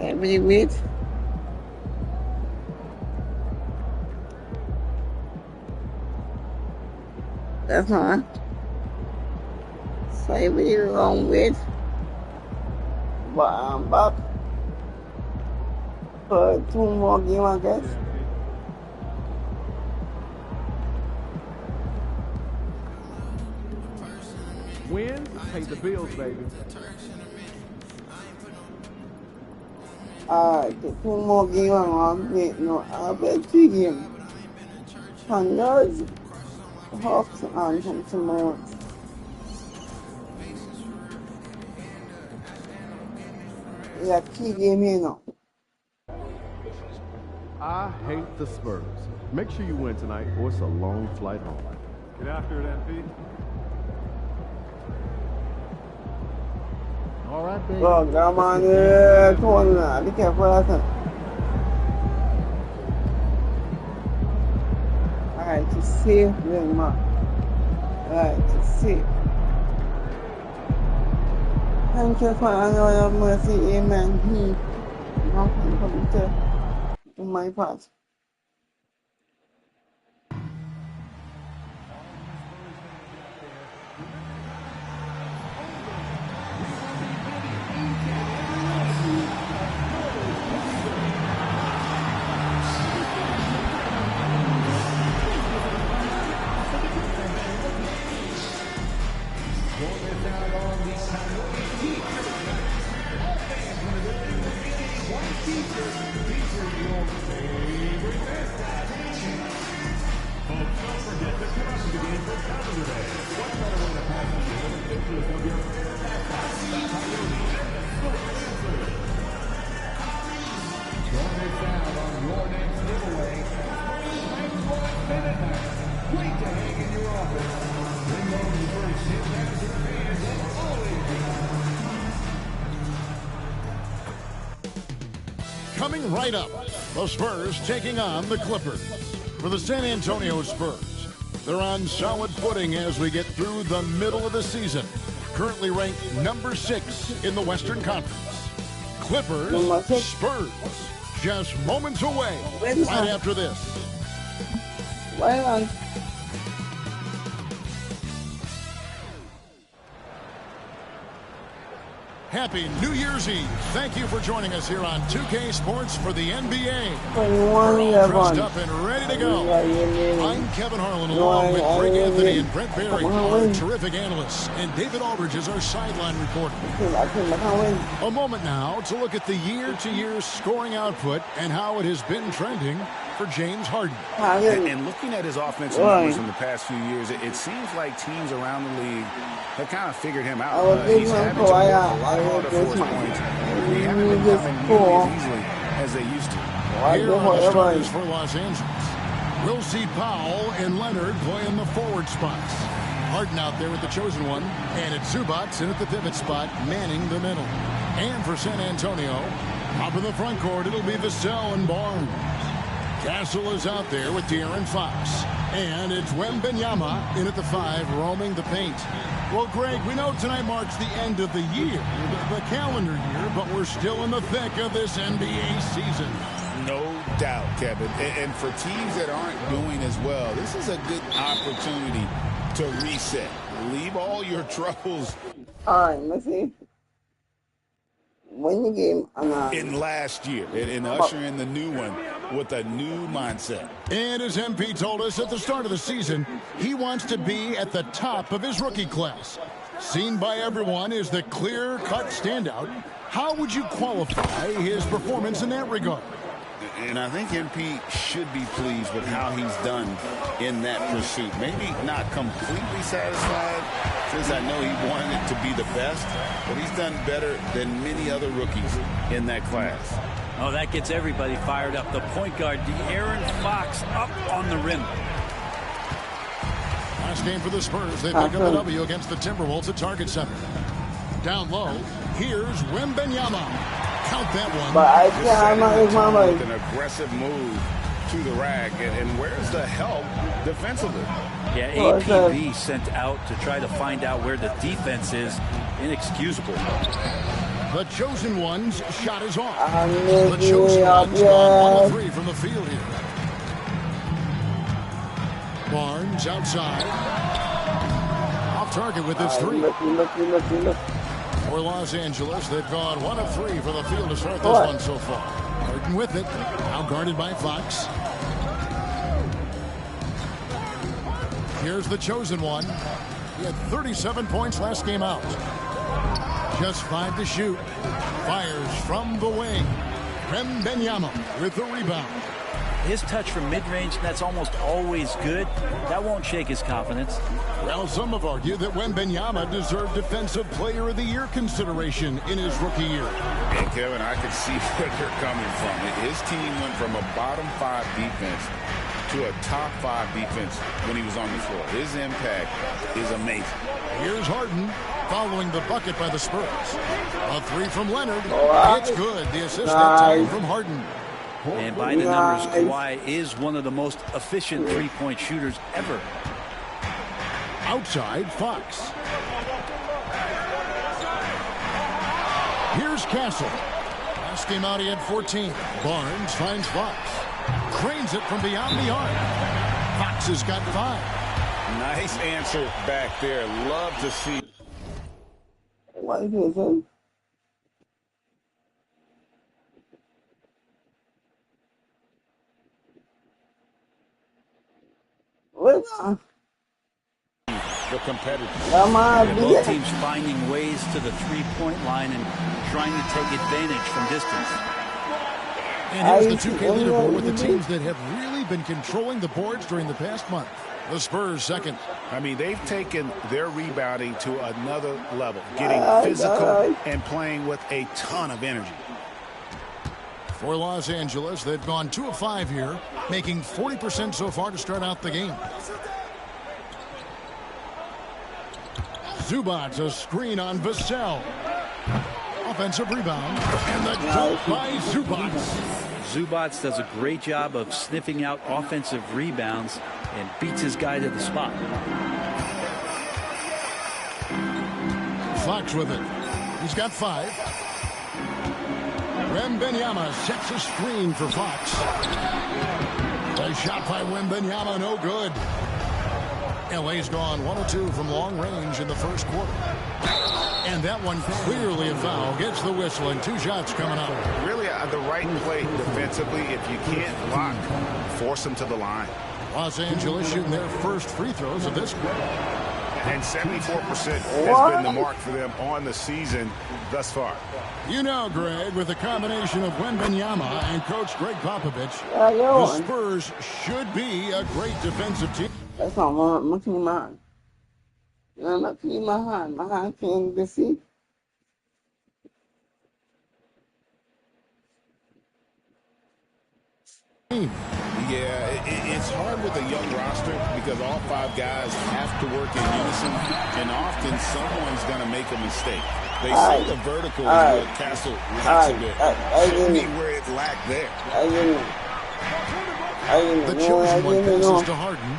Every week. That's not. So every long with. But I'm back for 2 more games, I guess. Win, pay the bills, baby. The 2 more games, I'll bet 3 games. Thunders, Hawks, and tomorrow. Yeah, key game here now. I hate the Spurs. Make sure you win tonight, or it's a long flight home. Get after it, MP. All right, baby. Well, come on, come on now. Be careful, listen. Alright, to save them, man. Alright, to save. Thank you for your mercy, amen. Nothing coming to my part. Coming right up, the Spurs taking on the Clippers. For the San Antonio Spurs, they're on solid footing as we get through the middle of the season. Currently ranked number 6 in the Western Conference. Clippers, Spurs, just moments away right after this. Wait on. Happy New Year's Eve. Thank you for joining us here on 2K Sports for the NBA. 21, We're all dressed up and ready to go. I'm Kevin Harlan along with Greg Anthony and Brent Barry, our terrific analysts, and David Aldridge is our sideline reporter. A moment now to look at the year-to-year scoring output and how it has been trending for James Harden. And looking at his offensive numbers in the past few years, it seems like teams around the league have kind of figured him out. He's having to work a lot harder for his points. They haven't been coming nearly as easily as they used to. Here are the starters for Los Angeles. We'll see Powell and Leonard play in the forward spots. Harden out there with the chosen one, and it's Zubac in at the pivot spot, manning the middle. And for San Antonio, up in the front court, it'll be Vassell and Barnes. Castle is out there with De'Aaron Fox. And it's Wembanyama in at the 5, roaming the paint. Well, Greg, we know tonight marks the end of the year, the calendar year, but we're still in the thick of this NBA season. No doubt, Kevin. And for teams that aren't doing as well, this is a good opportunity to reset. Leave all your troubles. All right, let's see. Win the game in last year and usher in the new one with a new mindset. And as MP told us at the start of the season, he wants to be at the top of his rookie class. Seen by everyone as the clear-cut standout. How would you qualify his performance in that regard? And I think MP should be pleased with how he's done in that pursuit. Maybe not completely satisfied, since I know he wanted it to be the best, but he's done better than many other rookies in that class. Oh, that gets everybody fired up. The point guard, De'Aaron Fox, up on the rim. Last game for the Spurs. They pick up a W against the Timberwolves at Target Center. Down low, here's Wembanyama. Count that one. But I can't with an aggressive move to the rack, and where's the help defensively? Yeah, APB sent out to try to find out where the defense is. Inexcusable. The chosen one's shot is off. I'm The chosen one's gone 1 of 3 from the field here. Barnes outside. Off target with his 3. Look. For Los Angeles, they've gone 1 of 3 from the field to start this one so far. Harden with it. Now guarded by Fox. Here's the chosen one. He had 37 points last game out. Just 5 to shoot. Fires from the wing. Wembanyama with the rebound. His touch from mid-range, that's almost always good. That won't shake his confidence. Well, some have argued that Wembanyama deserved Defensive Player of the Year consideration in his rookie year. And Kevin, I can see where they're coming from. His team went from a bottom 5 defense to a top 5 defense when he was on the floor. His impact is amazing. Here's Harden following the bucket by the Spurs. A 3 from Leonard. It's good. The assist that time from Harden. And by the numbers, Kawhi is one of the most efficient three-point shooters ever. Outside, Fox. Here's Castle. Last game out, he had 14. Barnes finds Fox. Cranes it from beyond the arc. Fox has got 5. Nice answer back there. Love to see. What is it? The competitors. Both teams finding ways to the three-point line and trying to take advantage from distance. And here's the 2K leaderboard with the teams that have really been controlling the boards during the past month. The Spurs second. I mean, they've taken their rebounding to another level, getting physical and playing with a ton of energy. For Los Angeles, they've gone 2 of 5 here, making 40% so far to start out the game. Zubac, a screen on Vassell. Offensive rebound, and the dunk by Zubac. Zubac does a great job of sniffing out offensive rebounds and beats his guy to the spot. Fox with it. He's got 5. Wembanyama sets a screen for Fox. A shot by Wembanyama, no good. LA's gone 1 of 2 from long range in the first quarter. And that one clearly a foul. Gets the whistle and 2 shots coming up. Really the right play defensively. If you can't block, force them to the line. Los Angeles shooting their first free throws of this quarter. And 74% has been the mark for them on the season thus far. You know, Greg, with a combination of Wembanyama and Coach Greg Popovich, the Spurs should be a great defensive team. That's not my team behind. I'm not team behind. Behind team to see. Yeah, it's hard with a young roster because all 5 guys have to work in unison, and often someone's going to make a mistake. They say the vertical is where Castle lacks a bit. Show me where it lacked there. The chosen one passes to Harden.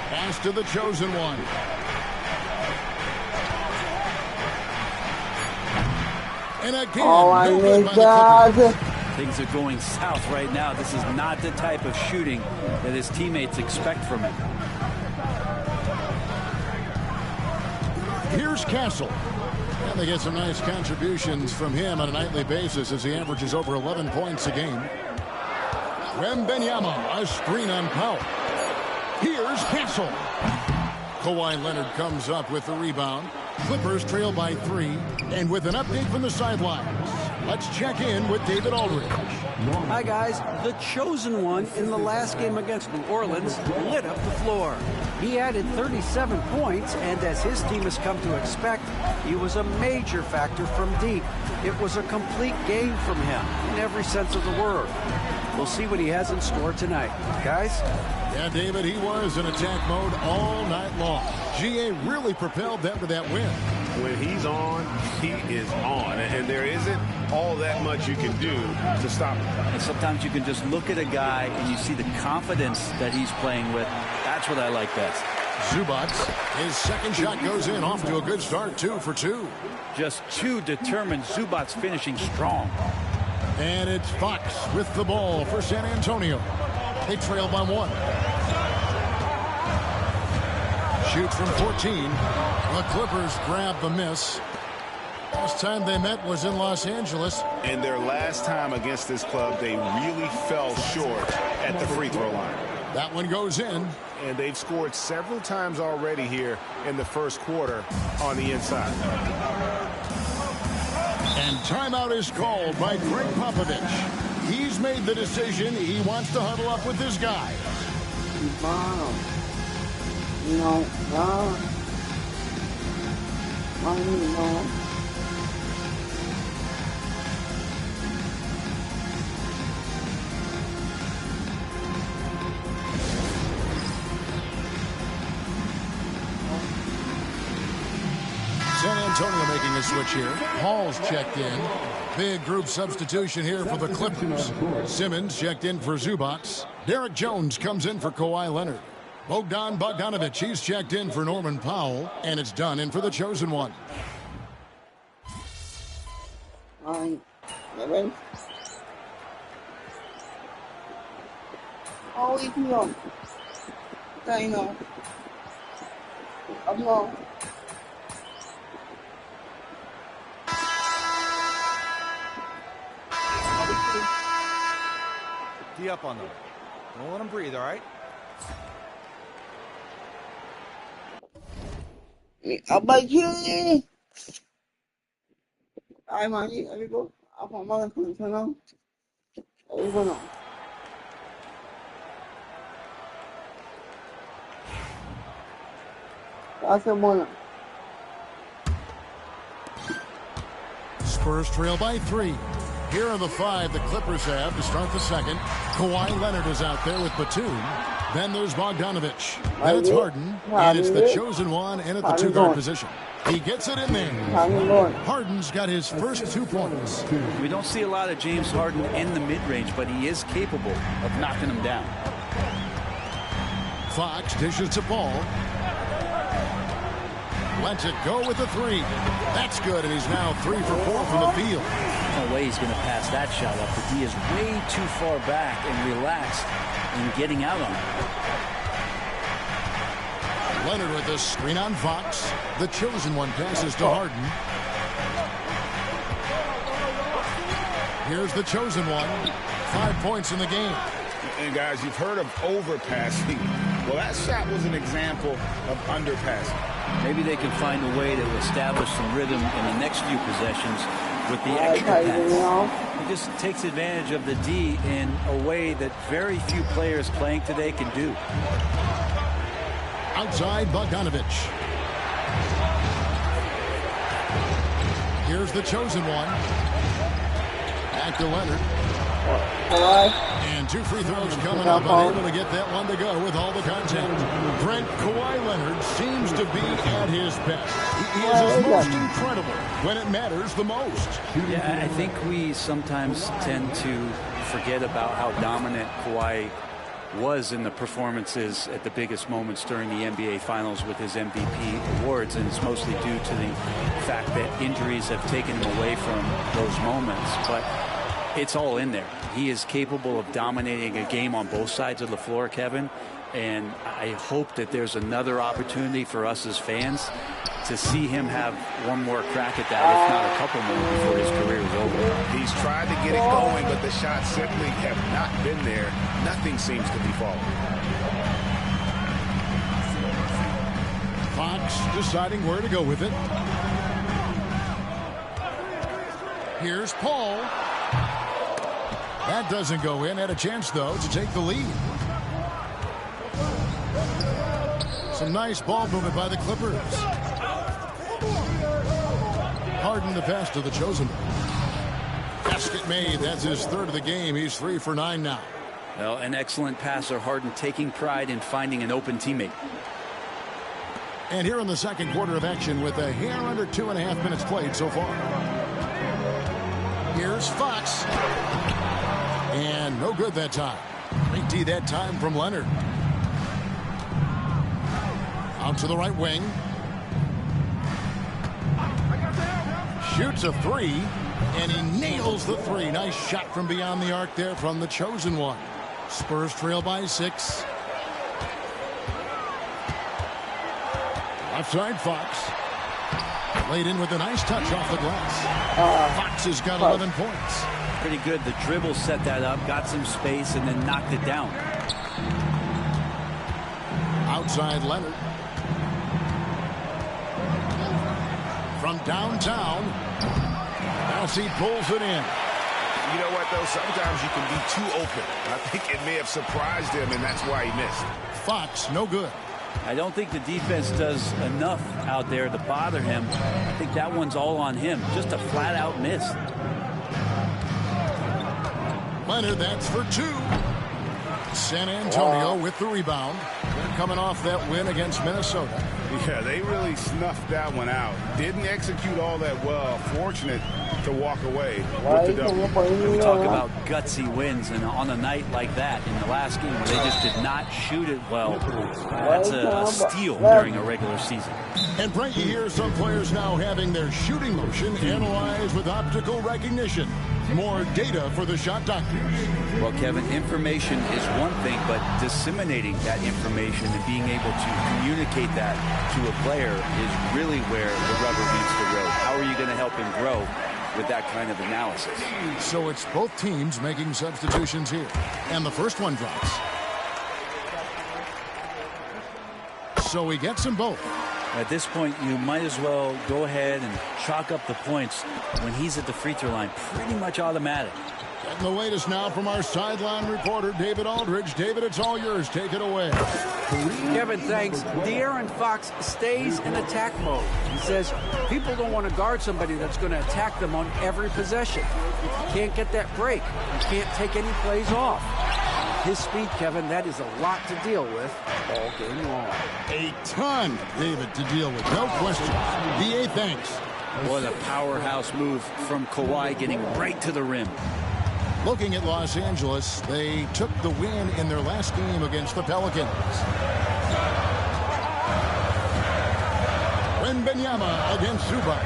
Pass to the chosen one. And again, no good by the Clippers. Things are going south right now. This is not the type of shooting that his teammates expect from him. Here's Castle. And they get some nice contributions from him on a nightly basis as he averages over 11 points a game. Wembanyama, a screen on Powell. Here's Castle. Kawhi Leonard comes up with the rebound. Clippers trail by 3. And with an update from the sidelines, let's check in with David Aldridge. Hi, guys. The chosen one in the last game against New Orleans lit up the floor. He added 37 points, and as his team has come to expect, he was a major factor from deep. It was a complete game from him in every sense of the word. We'll see what he has in store tonight. Guys? Yeah, David, he was in attack mode all night long. GA really propelled them to that win. When he's on, he is on. And there isn't all that much you can do to stop him. And sometimes you can just look at a guy and you see the confidence that he's playing with. That's what I like best. Zubac, his second shot goes in, off to a good start, 2 for 2. Just too determined. Zubac finishing strong. And it's Fox with the ball for San Antonio. They trail by 1. Shoots from 14. The Clippers grab the miss. Last time they met was in Los Angeles. And their last time against this club, they really fell short at the free throw line. That one goes in. And they've scored several times already here in the first quarter on the inside. And timeout is called by Greg Popovich. He's made the decision. He wants to huddle up with this guy. Wow. No. San Antonio making a switch here. Hall's checked in. Big group substitution here for the Clippers. Simmons checked in for Zubac. Derek Jones comes in for Kawhi Leonard. Bogdanovich, he's checked in for Norman Powell. And it's done in for the chosen one. Oh, if you know. I know. Tee up on them. Don't let them breathe, all right? Abang you. Ai mà gì? Ai biết apa makan pun sana. Ai mana? Asa mana? Spurs trail by 3. Here are the 5 the Clippers have to start the second. Kawhi Leonard is out there with Batum. Then there's Bogdanovich. Then it's Harden. And it's the chosen one in at the 2-guard position. He gets it in there. Harden's got his first 2 points. We don't see a lot of James Harden in the mid-range, but he is capable of knocking them down. Fox dishes to Paul. Lets it go with the 3. That's good, and he's now 3 for 4 from the field. No way he's going to pass that shot up. The D is way too far back and relaxed in getting out on it. Leonard with the screen on Fox. The chosen one passes to Harden. Here's the chosen one. 5 points in the game. And guys, you've heard of overpassing. Well, that shot was an example of underpassing. Maybe they can find a way to establish some rhythm in the next few possessions with the extra pass. He just takes advantage of the D in a way that very few players playing today can do. Outside Bogdanovich. Here's the chosen one. Back to Leonard. And 2 free throws coming up, unable to get that one to go with all the contact. Brent, Kawhi Leonard seems to be at his best. He is his most incredible when it matters the most. Yeah, I think we sometimes tend to forget about how dominant Kawhi was in the performances at the biggest moments during the NBA Finals with his MVP awards, and it's mostly due to the fact that injuries have taken him away from those moments. But it's all in there. He is capable of dominating a game on both sides of the floor, Kevin, and I hope that there's another opportunity for us as fans to see him have one more crack at that, if not a couple more, before his career is over. He's tried to get it going, but the shots simply have not been there. Nothing seems to be falling. Fox deciding where to go with it. Here's Paul. That doesn't go in. Had a chance, though, to take the lead. Some nice ball movement by the Clippers. Harden the pass to the chosen one. Basket made. That's his 3rd of the game. He's 3 for 9 now. Well, an excellent passer. Harden taking pride in finding an open teammate. And here in the second quarter of action with a hair under 2.5 minutes played so far. Here's Fox. And no good that time. Great D that time from Leonard. Out to the right wing. Shoots a three, and he nails the three. Nice shot from beyond the arc there from the chosen one. Spurs trail by 6. Left side, Fox. Laid in with a nice touch off the glass. Fox has got 11 points. Pretty good. The dribble set that up, got some space, and then knocked it down. Outside Leonard. From downtown. As he pulls it in. You know what, though? Sometimes you can be too open. I think it may have surprised him, and that's why he missed. Fox, no good. I don't think the defense does enough out there to bother him. I think that one's all on him. Just a flat-out miss. Leonard, that's for 2. San Antonio with the rebound. They're coming off that win against Minnesota. Yeah, they really snuffed that one out. Didn't execute all that well. Fortunate to walk away with the W. We talk about gutsy wins, and on a night like that in the last game where they just did not shoot it well, that's a steal during a regular season. And Frank, you hear some players now having their shooting motion analyzed with optical recognition. More data for the shot doctors. Well, Kevin, information is one thing, but disseminating that information and being able to communicate that to a player is really where the rubber meets the road. How are you going to help him grow with that kind of analysis? So it's both teams making substitutions here. And the first one drops. So he gets them both. At this point, you might as well go ahead and chalk up the points when he's at the free throw line. Pretty much automatic. Getting the latest now from our sideline reporter, David Aldridge. David, it's all yours. Take it away. Kevin, thanks. De'Aaron Fox stays in attack mode. He says people don't want to guard somebody that's going to attack them on every possession. You can't get that break. You can't take any plays off. His speed, Kevin, that is a lot to deal with all game long. A ton, David, to deal with. No question. DA, thanks. What a powerhouse move from Kawhi, getting right to the rim. Looking at Los Angeles, they took the win in their last game against the Pelicans. Wembanyama against Zubac.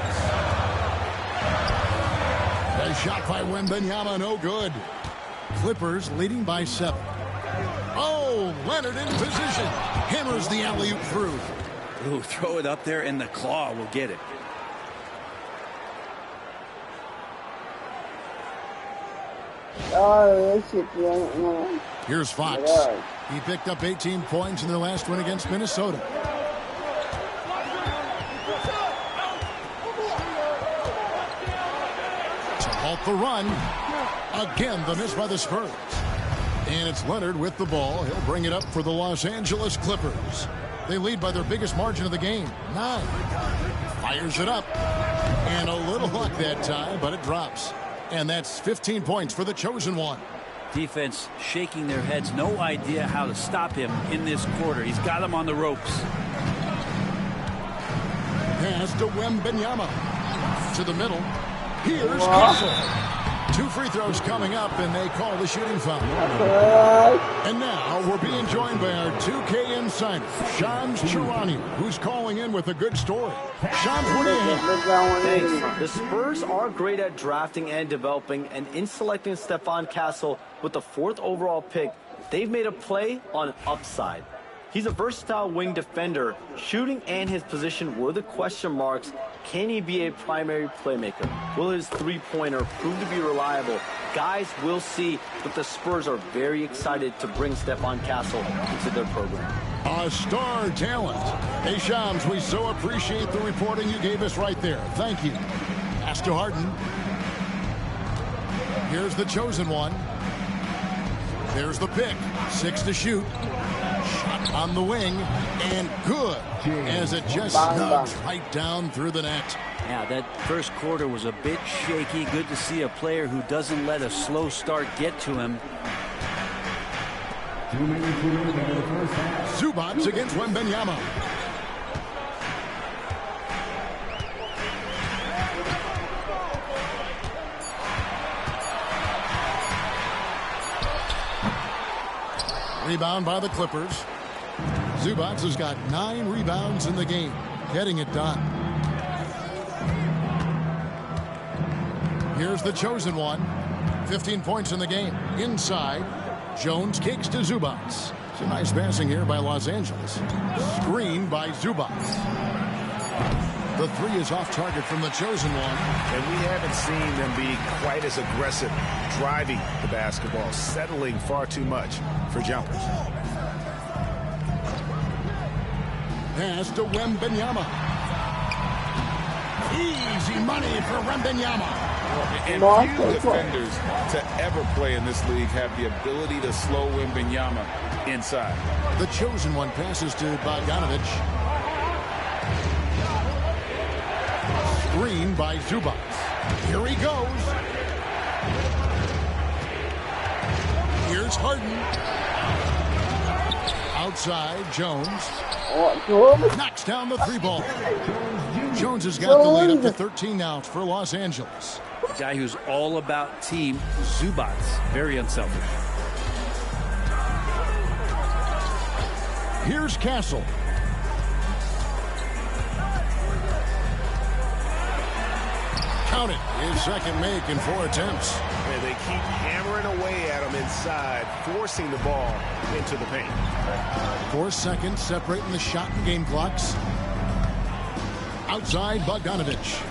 A shot by Wembanyama, no good. Clippers leading by 7. Oh, Leonard in position. Hammers the alley-oop through. Ooh, throw it up there and the claw will get it. Here's Fox. He picked up 18 points in their last win against Minnesota. To halt the run. Again, the miss by the Spurs. And it's Leonard with the ball. He'll bring it up for the Los Angeles Clippers. They lead by their biggest margin of the game, 9. Fires it up. And a little luck that time, but it drops. And that's 15 points for the chosen one. Defense shaking their heads. No idea how to stop him in this quarter. He's got him on the ropes. Pass to Wembanyama. To the middle. Here's Castle. 2 free throws coming up, and they call the shooting foul. And now we're being joined by our 2K insider, Shams Charania, who's calling in with a good story. Shams, what do you have? Thanks. The Spurs are great at drafting and developing, and in selecting Stephon Castle with the 4th overall pick, they've made a play on upside. He's a versatile wing defender. Shooting and his position were the question marks. Can he be a primary playmaker? Will his three-pointer prove to be reliable? Guys will see, but the Spurs are very excited to bring Stephon Castle into their program. A star talent. Hey, Shams, we so appreciate the reporting you gave us right there. Thank you. Pass to Harden. Here's the chosen one. There's the pick. 6 to shoot. Shot on the wing, and good, as it just snugs right down through the net. Yeah, that first quarter was a bit shaky. Good to see a player who doesn't let a slow start get to him. Zubac against Wembanyama. Rebound by the Clippers. Zubats has got 9 rebounds in the game, getting it done. Here's the chosen one. 15 points in the game. Inside, Jones kicks to Zubats. Some nice passing here by Los Angeles. Screen by Zubats. The 3 is off target from the chosen one. And we haven't seen them be quite as aggressive driving the basketball, settling far too much for jumpers. Pass to Wembanyama. Easy money for Wembanyama. And few defenders to ever play in this league have the ability to slow Wembanyama inside. The chosen one passes to Bogdanovic. Screen by Zubats. Here he goes. Here's Harden. Outside, Jones. Knocks down the 3 ball. Jones has got the lead up to 13 now for Los Angeles. A guy who's all about team, Zubats. Very unselfish. Here's Castle. Count it. His second make in 4 attempts. And they keep hammering away at him inside, forcing the ball into the paint. 4 seconds separating the shot and game clocks. Outside, Bogdanovic.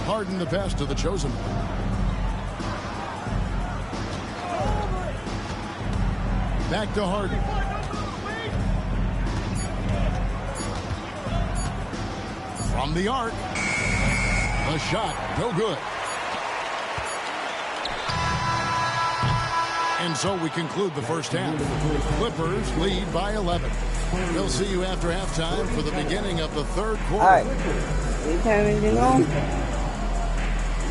Harden the pass to the chosen one. Back to Harden. From the arc. The shot, no good. And so we conclude the first half. Clippers lead by 11. We'll see you after halftime for the beginning of the third quarter. All right. Anytime you know.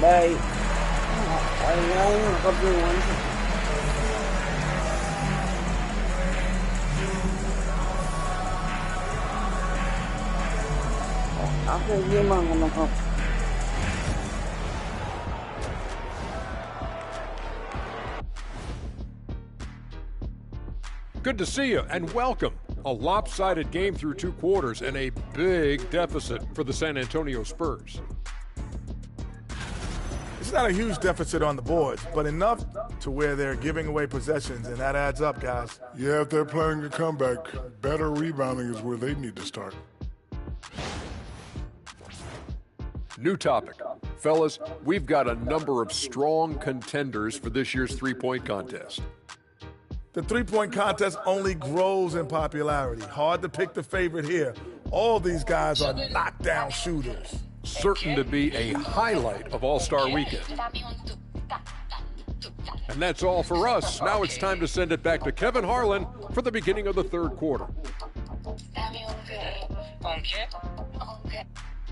Bye. Good to see you and welcome. A lopsided game through 2 quarters and a big deficit for the San Antonio Spurs. It's not a huge deficit on the boards, but enough to where they're giving away possessions, and that adds up, guys. Yeah, if they're playing a comeback, better rebounding is where they need to start. New topic. Fellas, we've got a number of strong contenders for this year's three-point contest. The three-point contest only grows in popularity. Hard to pick the favorite here. All these guys are knockdown shooters. Certain to be a highlight of All-Star Weekend. And that's all for us. Now it's time to send it back to Kevin Harlan for the beginning of the third quarter.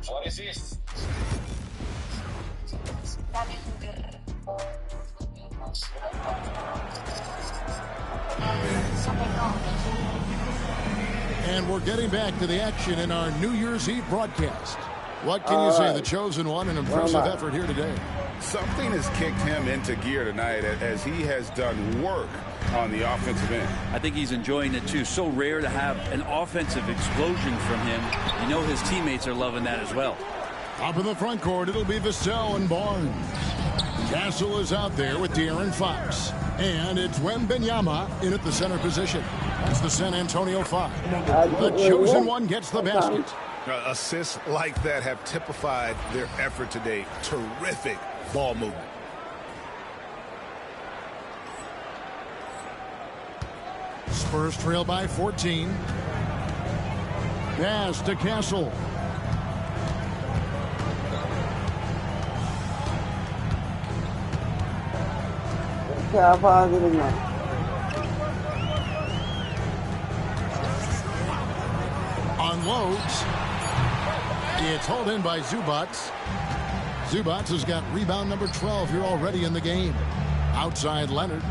What is this? And we're getting back to the action in our New Year's Eve broadcast. What can you say? The chosen one, an impressive effort here today. Something has kicked him into gear tonight as he has done work on the offensive end. I think he's enjoying it too. So rare to have an offensive explosion from him. You know his teammates are loving that as well. Up in the front court, it'll be Vassell and Barnes. Castle is out there with De'Aaron Fox. And it's Wembanyama in at the center position. It's the San Antonio 5. The chosen one gets the basket. Assists like that have typified their effort today. Terrific ball movement. Spurs trail by 14. Pass to Castle. Unloads. It's hauled in by Zubats. Zubats has got rebound number 12 here already in the game. Outside Leonard.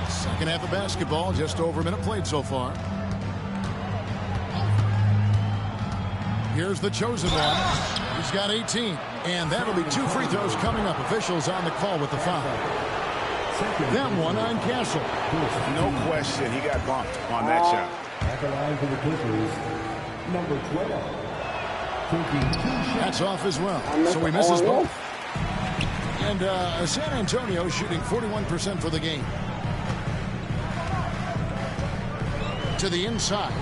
Second half of basketball, just over a minute played so far. Here's the chosen one. He's got 18. And that'll be 2 free throws coming up. Officials on the call with the foul. That one on Castle. No question, he got bumped on that shot. At the line for the Clippers, number 12. That's off as well. So he misses both. And San Antonio shooting 41% for the game. To the inside.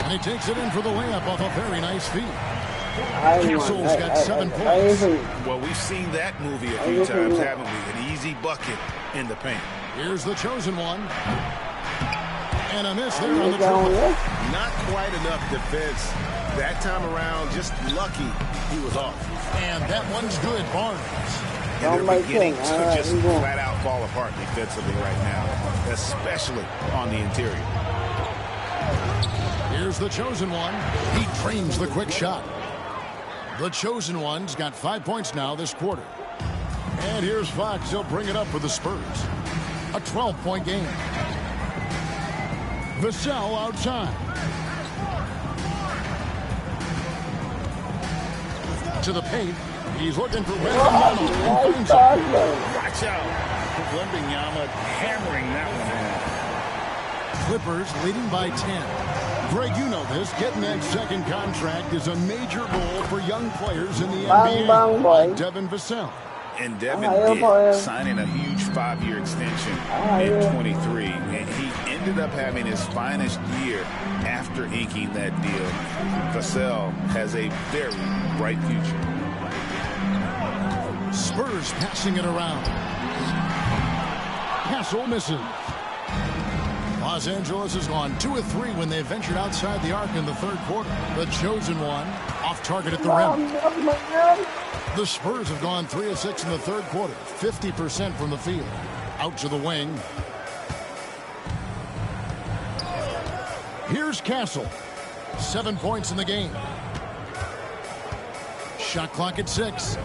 And he takes it in for the layup off a very nice feed. Castle's got 7 points. Well, we've seen that movie a few times, haven't we? An easy bucket in the paint. Here's the chosen one. And a miss there on the dribble. Not quite enough defense that time around. Just lucky he was off. And that one's good, Barnes. And they're beginning to just flat out fall apart defensively right now, especially on the interior. Here's the chosen one. He trains the quick shot. The chosen one's got 5 points now this quarter. And here's Fox. He'll bring it up for the Spurs. A 12-point game. Vassell outside. To the paint. He's looking for Wembanyama. Watch out. Wembanyama hammering that one in. Clippers leading by 10. Greg, you know this. Getting that second contract is a major goal for young players in the NBA. Like Devin Vassell. And Devin did, signing a huge 5-year extension in 23. And he ended up having his finest year after inking that deal. Vassell has a very bright future. Spurs passing it around. Castle misses. Los Angeles has gone 2 of 3 when they ventured outside the arc in the third quarter. The chosen one off target at the rim. The Spurs have gone 3 of 6 in the third quarter. 50% from the field. Out to the wing. Here's Castle. 7 points in the game. Shot clock at 6.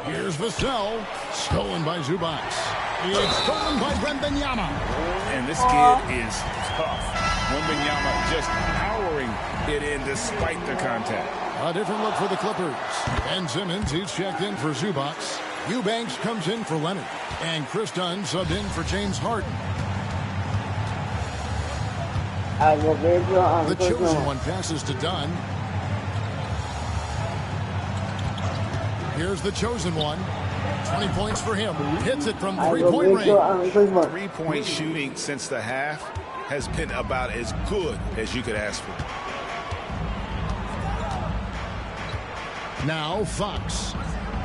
Here's Vassell. Stolen by Zubac. It's stolen by Wembanyama. And this kid is tough. Wembanyama just powering it in despite the contact. A different look for the Clippers. Ben Simmons, he's checked in for Zubac. Eubanks comes in for Leonard. And Chris Dunn subbed in for James Harden. The chosen one passes to Dunn. Here's the chosen one. 20 points for him. Hits it from three-point range. 3-point shooting since the half has been about as good as you could ask for. Now Fox.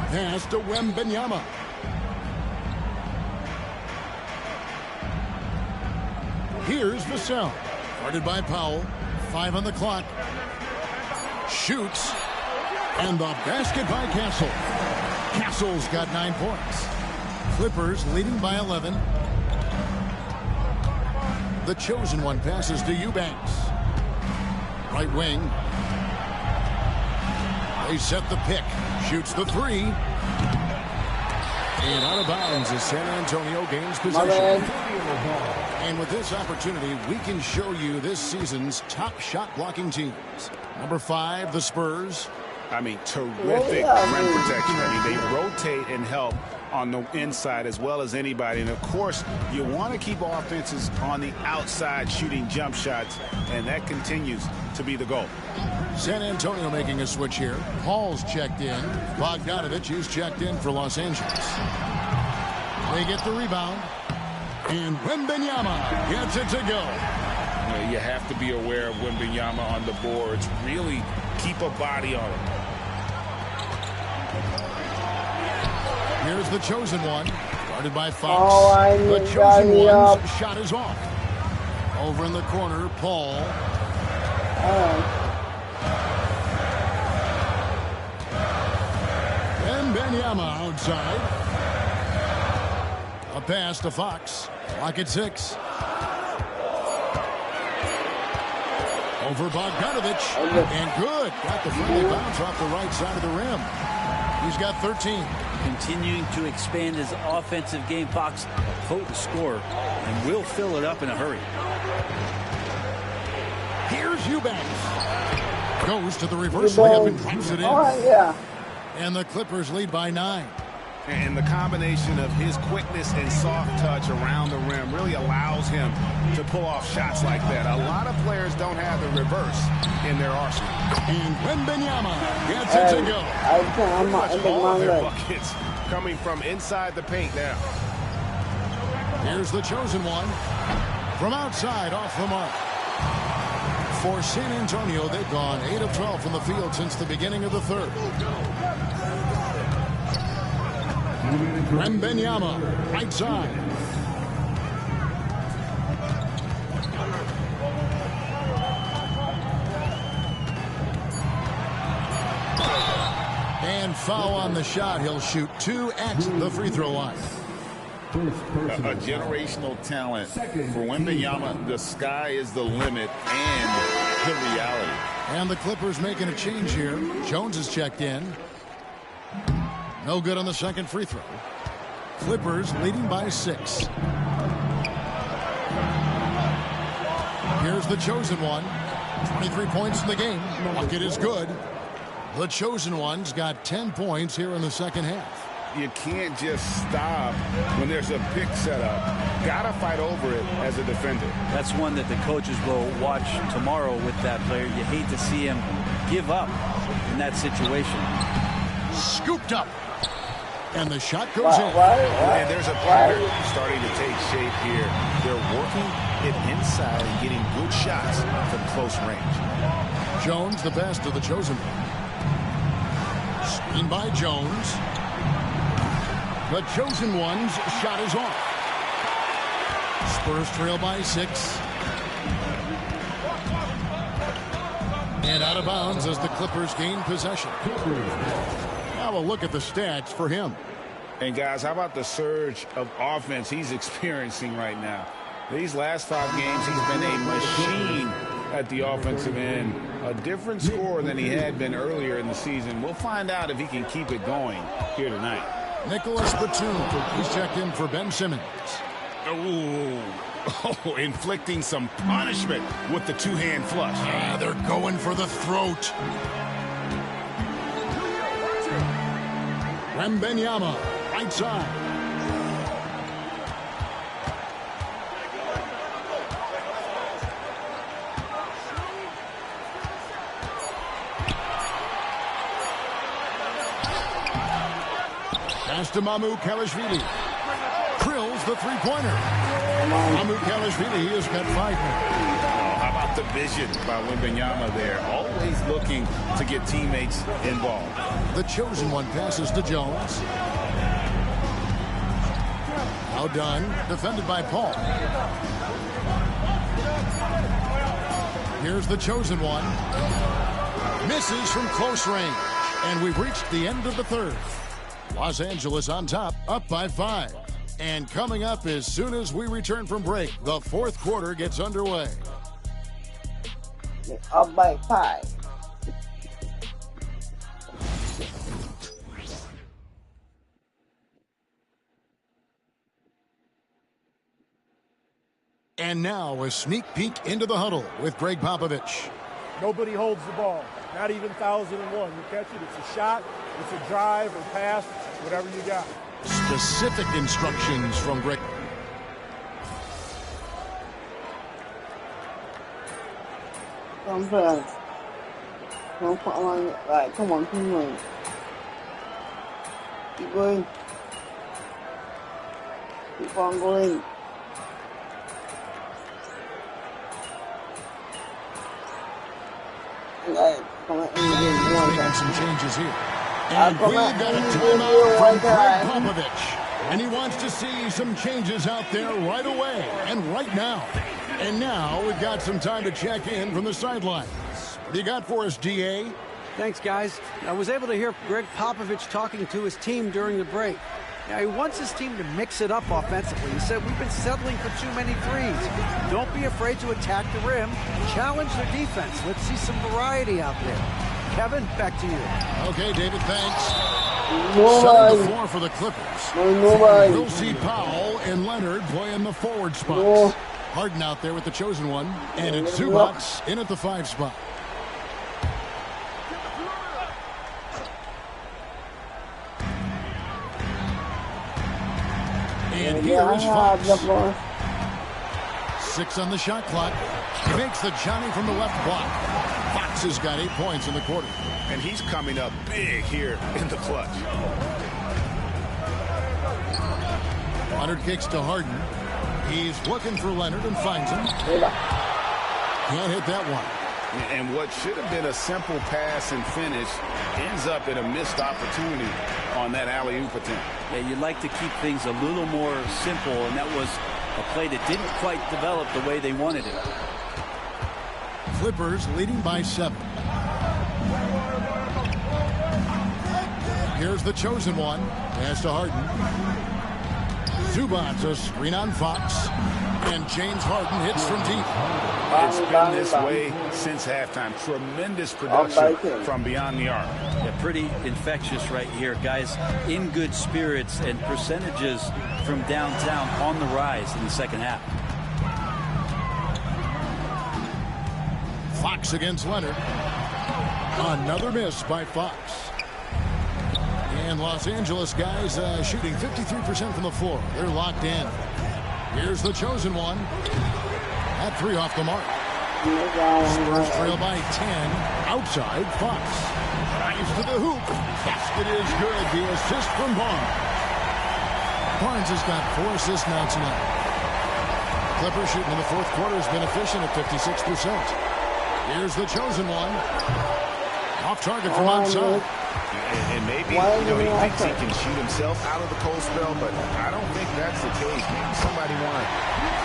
Pass to Wembanyama. Here's Vassell. Guarded by Powell. 5 on the clock. Shoots. And the basket by Castle. Castle's got 9 points. Clippers leading by 11. The chosen one passes to Eubanks. Right wing. They set the pick. Shoots the 3. And out of bounds as San Antonio gains possession. And with this opportunity, we can show you this season's top shot blocking teams. Number 5, the Spurs. I mean, terrific rim protection. I mean, they rotate and help on the inside as well as anybody. And, of course, you want to keep offenses on the outside shooting jump shots, and that continues to be the goal. San Antonio making a switch here. Paul's checked in. Bogdanovich is checked in for Los Angeles. They get the rebound. And Wembanyama gets it to go. You have to be aware of Wembanyama on the boards. Really keep a body on him. Here's the chosen one. Guarded by Fox. The chosen one's shot is off. Over in the corner, Paul. Wembanyama outside. A pass to Fox. Clock at 6. Over Bogdanovich. And good. Got the friendly bounce off the right side of the rim. He's got 13. Continuing to expand his offensive game. Fox, potent scorer, and will fill it up in a hurry. Here's Eubanks. Goes to the reverse layup and drops it in. And the Clippers lead by 9. And the combination of his quickness and soft touch around the rim really allows him to pull off shots like that. A lot of players don't have the reverse in their arsenal. And Wembanyama gets it to go. Pretty much all of their buckets coming from inside the paint now. Here's the chosen one. From outside, off the mark. For San Antonio, they've gone 8 of 12 from the field since the beginning of the third. Wembanyama, right side. And foul on the shot. He'll shoot 2 at the free throw line. A generational talent for Wembanyama. The sky is the limit and the reality. And the Clippers making a change here. Jones is checked in. No good on the second free throw. Clippers leading by 6. Here's the chosen one. 23 points in the game. Bucket is good. The chosen one's got 10 points here in the second half. You can't just stop when there's a pick set up. Gotta fight over it as a defender. That's one that the coaches will watch tomorrow with that player. You hate to see him give up in that situation. Scooped up. And the shot goes in. And there's a pattern starting to take shape here. They're working it inside and getting good shots from close range. Jones, the best of the chosen one. Screen by Jones. The chosen one's shot is off. Spurs trail by 6. And out of bounds as the Clippers gain possession. Now a look at the stats for him. And guys, how about the surge of offense he's experiencing right now? These last 5 games, he's been a machine at the offensive end. A different score than he had been earlier in the season. We'll find out if he can keep it going here tonight. Nicholas Batum, he's checked in for Ben Simmons. Oh, inflicting some punishment with the 2-hand flush. Yeah, they're going for the throat. Wembanyama, right side. Pass to Mamu Kalashvili. Drills the three-pointer. Mamu Kalashvili has got 5 points. How about the vision by Wembanyama there? Always looking to get teammates involved. The chosen one passes to Jones. Now done. Defended by Paul. Here's the chosen one. Misses from close range. And we've reached the end of the third. Los Angeles on top, up by 5. And coming up as soon as we return from break, the fourth quarter gets underway. Up by 5. And now a sneak peek into the huddle with Greg Popovich. Nobody holds the ball, not even 1,001. You catch it, it's a shot, it's a drive or pass, whatever you got. Specific instructions from Greg. Come on, don't put on it. Right, come on, keep going. Keep going. Keep on going. Making some changes here. And we've got a timeout from Greg Popovich. And he wants to see some changes out there right away and right now. And now we've got some time to check in from the sidelines. What do you got for us, DA? Thanks, guys. I was able to hear Greg Popovich talking to his team during the break. Now, he wants his team to mix it up offensively. He said, we've been settling for too many threes. Don't be afraid to attack the rim. Challenge their defense. Let's see some variety out there. Kevin, back to you. Okay, David, thanks. Nobody. Setting the floor for the Clippers. Nobody. We'll see Powell and Leonard playing the forward spots. Harden out there with the chosen one. And it's Zubac in at the 5 spot. And here is Fox. 6 on the shot clock. He makes the Johnny from the left block. Fox has got 8 points in the quarter. And he's coming up big here in the clutch. Leonard kicks to Harden. He's looking for Leonard and finds him. Can't hit that one. And what should have been a simple pass and finish ends up in a missed opportunity on that alley-oop attempt. Yeah, you'd like to keep things a little more simple, and that was a play that didn't quite develop the way they wanted it. Clippers leading by 7. Here's the chosen one. Pass to Harden. Zubac, a screen on Fox. And James Harden hits from deep. It's been this way since halftime. Tremendous production from beyond the arc. Yeah, pretty infectious right here. Guys in good spirits and percentages from downtown on the rise in the second half. Fox against Leonard. Another miss by Fox. And Los Angeles guys shooting 53% from the floor. They're locked in. Here's the chosen one. At 3 off the mark. Spurs trail by 10. Outside, Fox. Drives to the hoop. Basket is good. The assist from Barnes. Barnes has got 4 assists now tonight. Clippers shooting in the fourth quarter has been efficient at 56%. Here's the chosen one. Off target from outside. And maybe, he thinks he can shoot himself out of the cold spell, but I don't think that's the case. Maybe somebody wants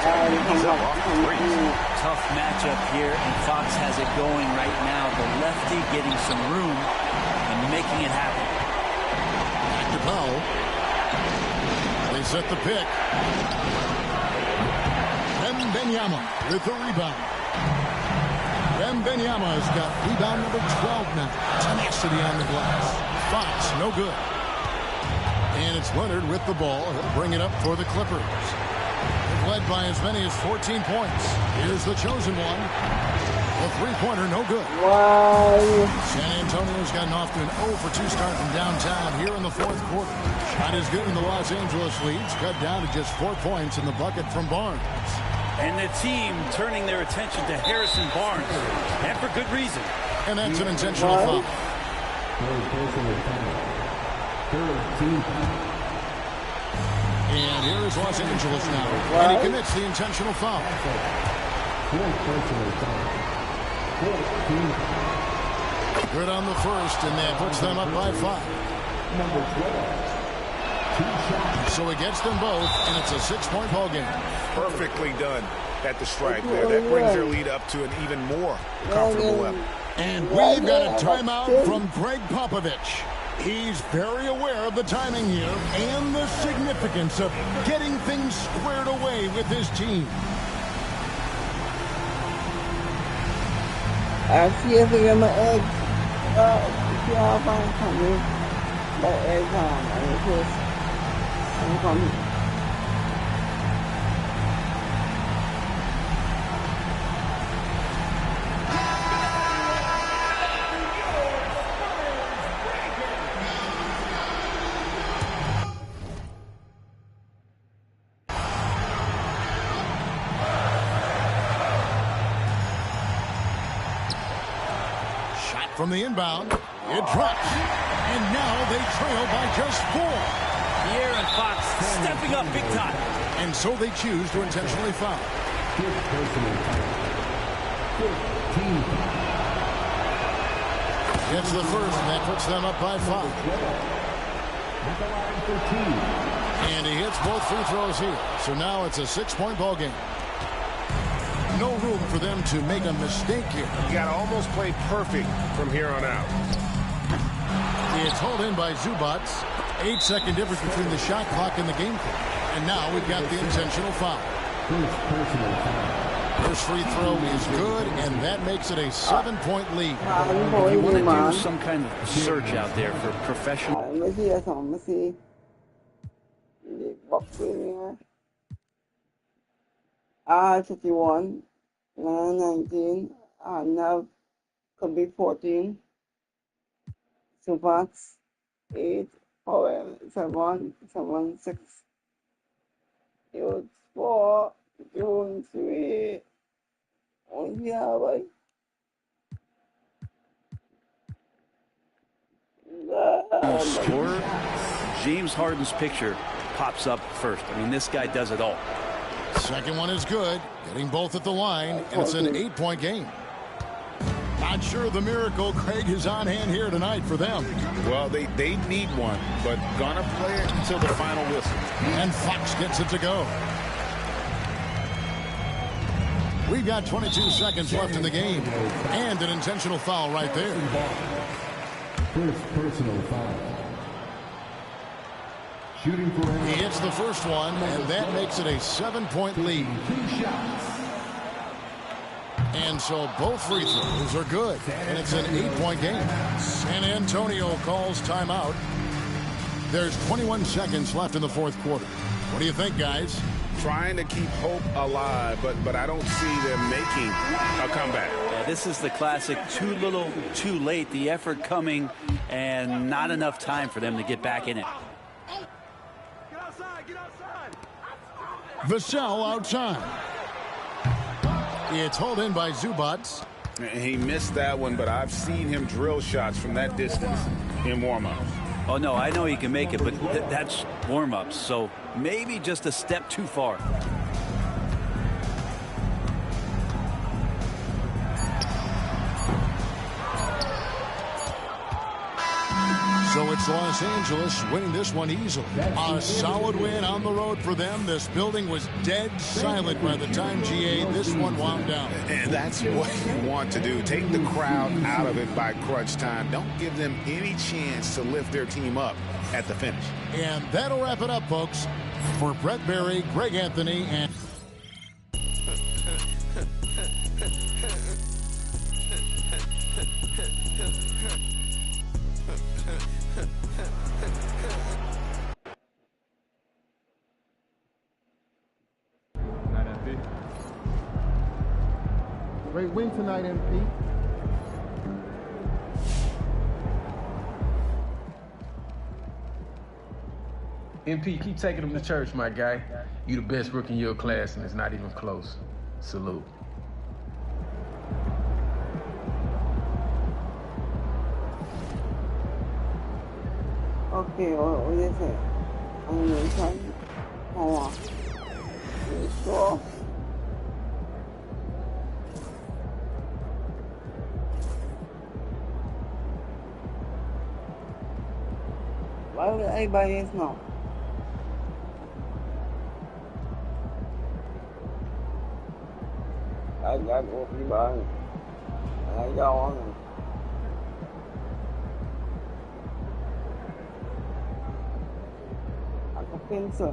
to ease up off the threes. Tough matchup here, and Fox has it going right now. The lefty getting some room and making it happen. Back to Powell. They set the pick. Wembanyama with the rebound. Wembanyama has got rebound number 12 now. Tenacity on the glass. Fox, no good. And it's Leonard with the ball. He'll bring it up for the Clippers. They've led by as many as 14 points. Here's the chosen one. The three-pointer, no good. Wow. San Antonio's gotten off to an 0 for 2 start from downtown here in the fourth quarter. Shot is good in the Los Angeles leads. Cut down to just 4 points in the bucket from Barnes. And the team turning their attention to Harrison Barnes, and for good reason. And that's an intentional foul. And here is Los Angeles now. And he commits the intentional foul. Good on the first, and that puts them up by 5. So he gets them both, and it's a 6-point ball game. Perfectly done at the stripe there. That brings their lead up to an even more comfortable level. And we've got a timeout from Greg Popovich. He's very aware of the timing here and the significance of getting things squared away with his team. I see if I get my eggs. If y'all find something, my eggs on. I'm coming. Shot from the inbound. It drops. And now they trail by just 4. Pierre and Fox stepping up big time. And so they choose to intentionally foul. Gets the first, and that puts them up by 5. And he hits both free throws here. So now it's a 6-point ball game. No room for them to make a mistake here. You got to almost play perfect from here on out. It's hauled in by Zubac. 8-second difference between the shot clock and the game clock. And now we've got the intentional foul. First free throw is good, and that makes it a 7-point lead. You want to do some kind of search out there for professional. Let me see. Boxing here. 51, 19, now could be 14. Zubac, 8, 4, 7, 7, 6. It was 4, June 3. On Yahweh. Scorer, James Harden's picture pops up first. I mean, this guy does it all. Second one is good, getting both at the line, and it's an 8-point game. Not sure the miracle, Craig, is on hand here tonight for them. Well, they need one, but gonna play it until the final whistle. And Fox gets it to go. We've got 22 seconds left in the game, and an intentional foul right there. First personal foul. Shooting for He hits the first one, and that makes it a 7-point lead. And so both free throws are good, and it's an 8-point game. San Antonio calls timeout. There's 21 seconds left in the fourth quarter. What do you think, guys? Trying to keep hope alive, but I don't see them making a comeback. Yeah, this is the classic too little, too late. The effort coming and not enough time for them to get back in it. Vassell outside. It's hauled in by Zubac. He missed that one, but I've seen him drill shots from that distance in warm-ups. Oh, no, I know he can make it, but that's warm-ups, so maybe just a step too far. So it's Los Angeles winning this one easily. A solid win on the road for them. This building was dead silent by the time, GA, this one wound down. And that's what you want to do. Take the crowd out of it by crunch time. Don't give them any chance to lift their team up at the finish. And that'll wrap it up, folks. For Brett Berry, Greg Anthony, and... Great win tonight, MP. MP, keep taking them to church, my guy. You the best rookie in your class, and it's not even close. Salute. Okay, what is it? I'm going to try to hold on. Sure. Why would everybody else know? I got what you buy. I got one. I can pensa.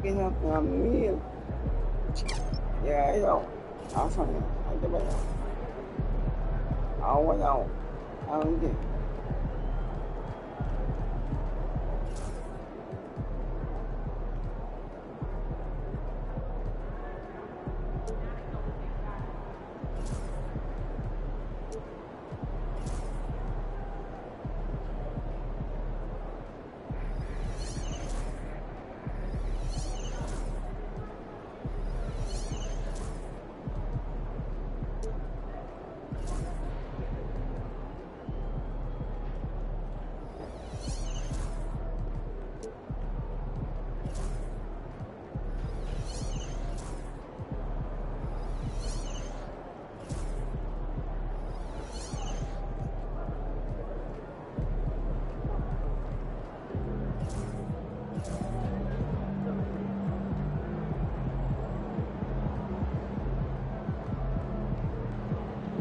Get up on me. Yeah, I know. I'll try to. I get it. I'll wait out. I don't get it.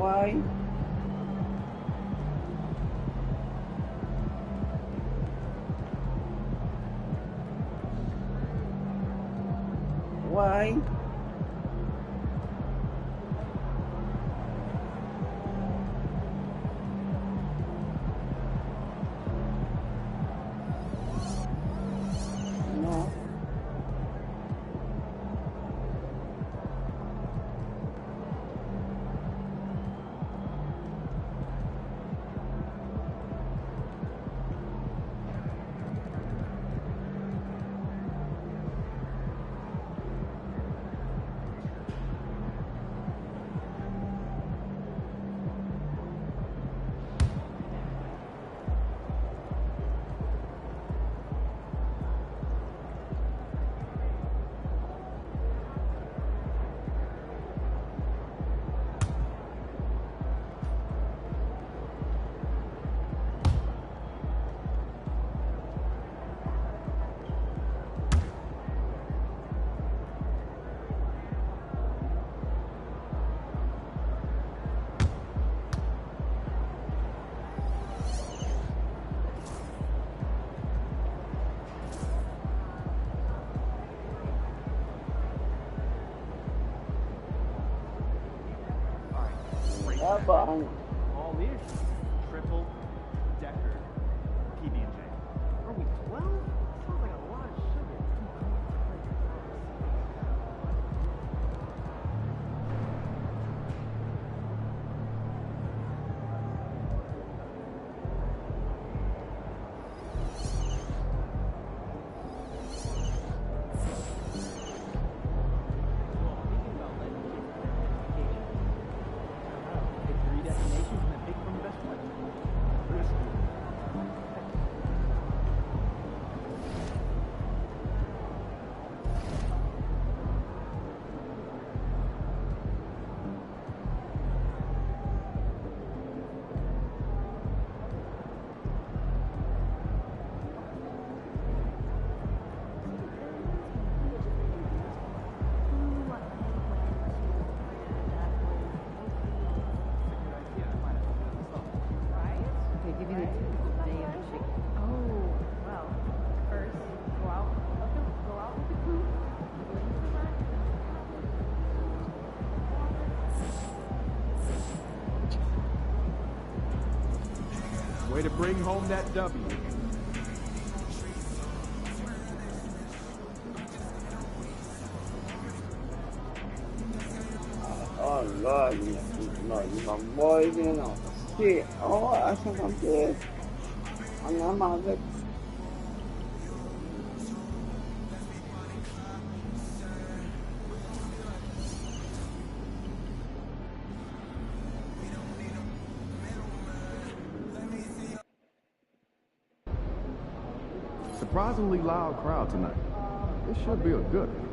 Why? Why? No. Bye. All leadership. Triple decker PB&J. Are we 12? Sounds like a lot of sugar. Way to bring home that W. Oh, Lord, my boys, you know. Shit. Oh, I think I'm good. I'm not my good. Surprisingly loud crowd tonight. This should be a good one.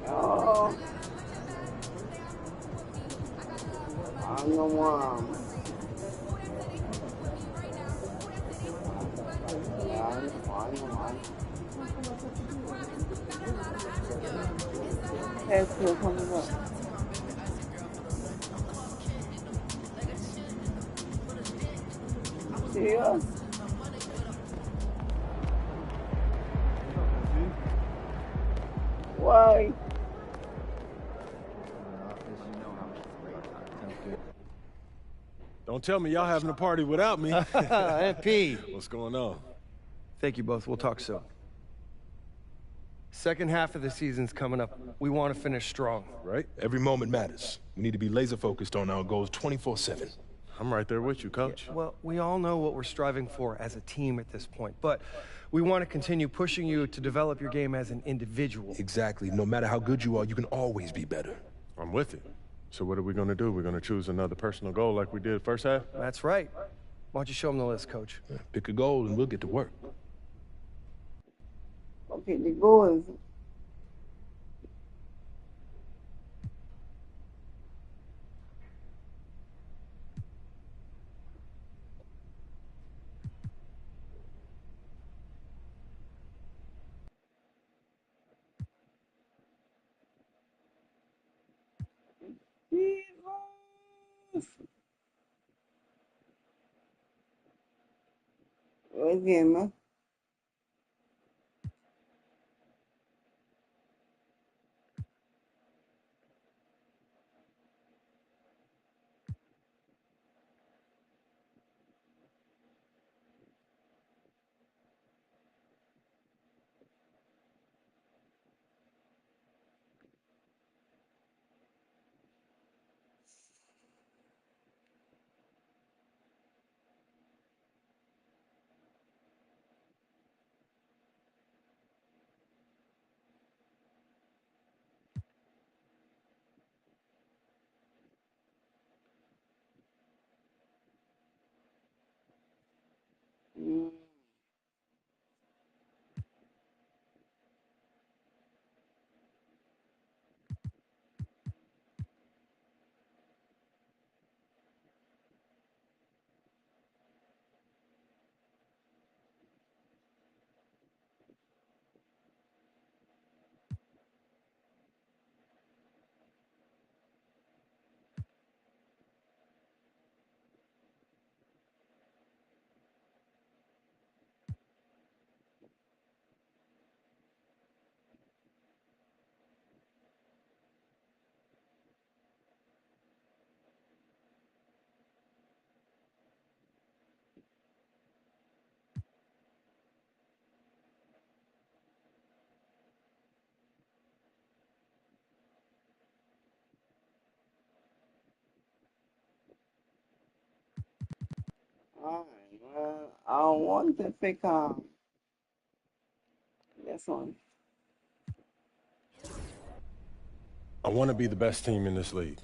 Oh. I know why. That's still coming up. Yeah. Why? Don't tell me y'all having a party without me. MP. What's going on? Thank you both. We'll talk soon. Second half of the season's coming up. We want to finish strong. Right? Every moment matters. We need to be laser focused on our goals 24/7. I'm right there with you, Coach. Yeah, well, we all know what we're striving for as a team at this point, but we want to continue pushing you to develop your game as an individual. Exactly. No matter how good you are, you can always be better. I'm with it. So what are we going to do? We're going to choose another personal goal like we did first half? That's right. Why don't you show them the list, Coach? Yeah, pick a goal and we'll get to work. Okay, the goal is again, Alright, well, I want to pick this one. I want to be the best team in this league.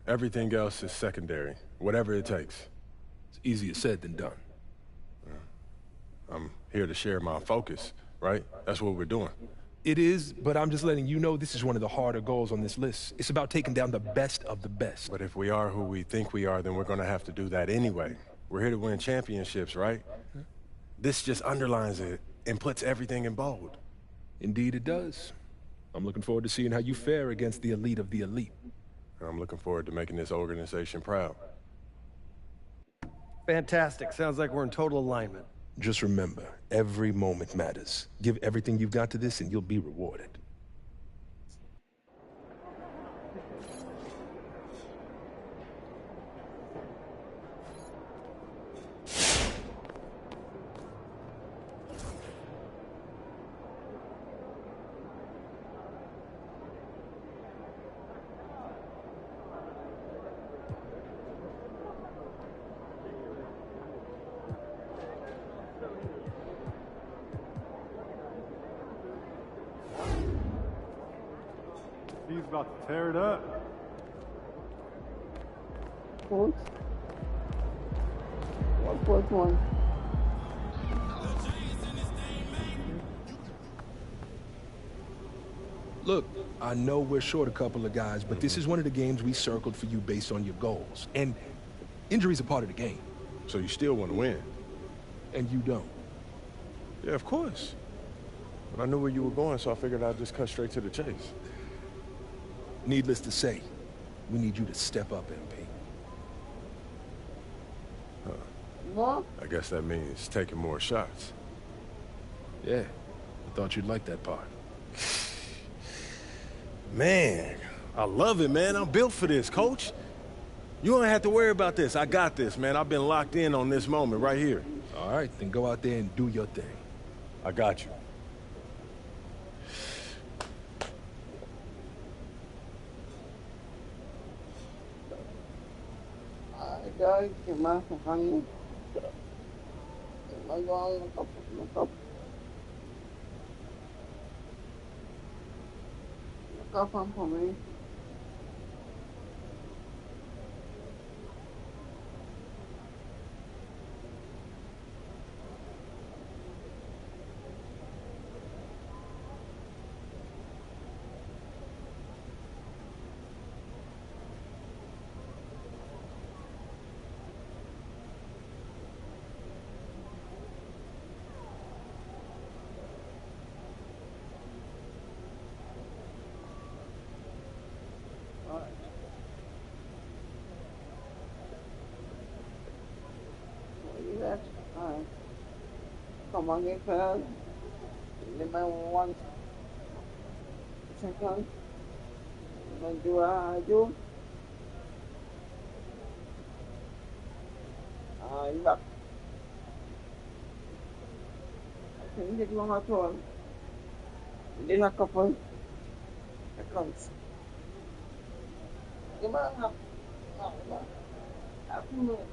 Everything else is secondary, whatever it takes. It's easier said than done. I'm here to share my focus, right? That's what we're doing. It is, but I'm just letting you know this is one of the harder goals on this list. It's about taking down the best of the best. But if we are who we think we are, then we're going to have to do that anyway. We're here to win championships, right? This just underlines it and puts everything in bold. Indeed it does. I'm looking forward to seeing how you fare against the elite of the elite. I'm looking forward to making this organization proud. Fantastic. Sounds like we're in total alignment. Just remember, every moment matters. Give everything you've got to this and you'll be rewarded. He's about to tear it up. What? What one? Look, I know we're short a couple of guys, but this is one of the games we circled for you based on your goals. And injuries are part of the game. So you still want to win? And you don't? Yeah, of course. But I knew where you were going, so I figured I'd just cut straight to the chase. Needless to say, we need you to step up, MP. What? I guess that means taking more shots. Yeah, I thought you'd like that part. Man, I love it, man. I'm built for this, coach. You don't have to worry about this. I got this, man. I've been locked in on this moment right here. All right, then go out there and do your thing. I got you. Guys, ¿qué más? Dejando. No copan por mí. Come on, get fast. Give me 1 second. Then do I do? Look. I think that one at all. Then a couple seconds. Give me half a minute.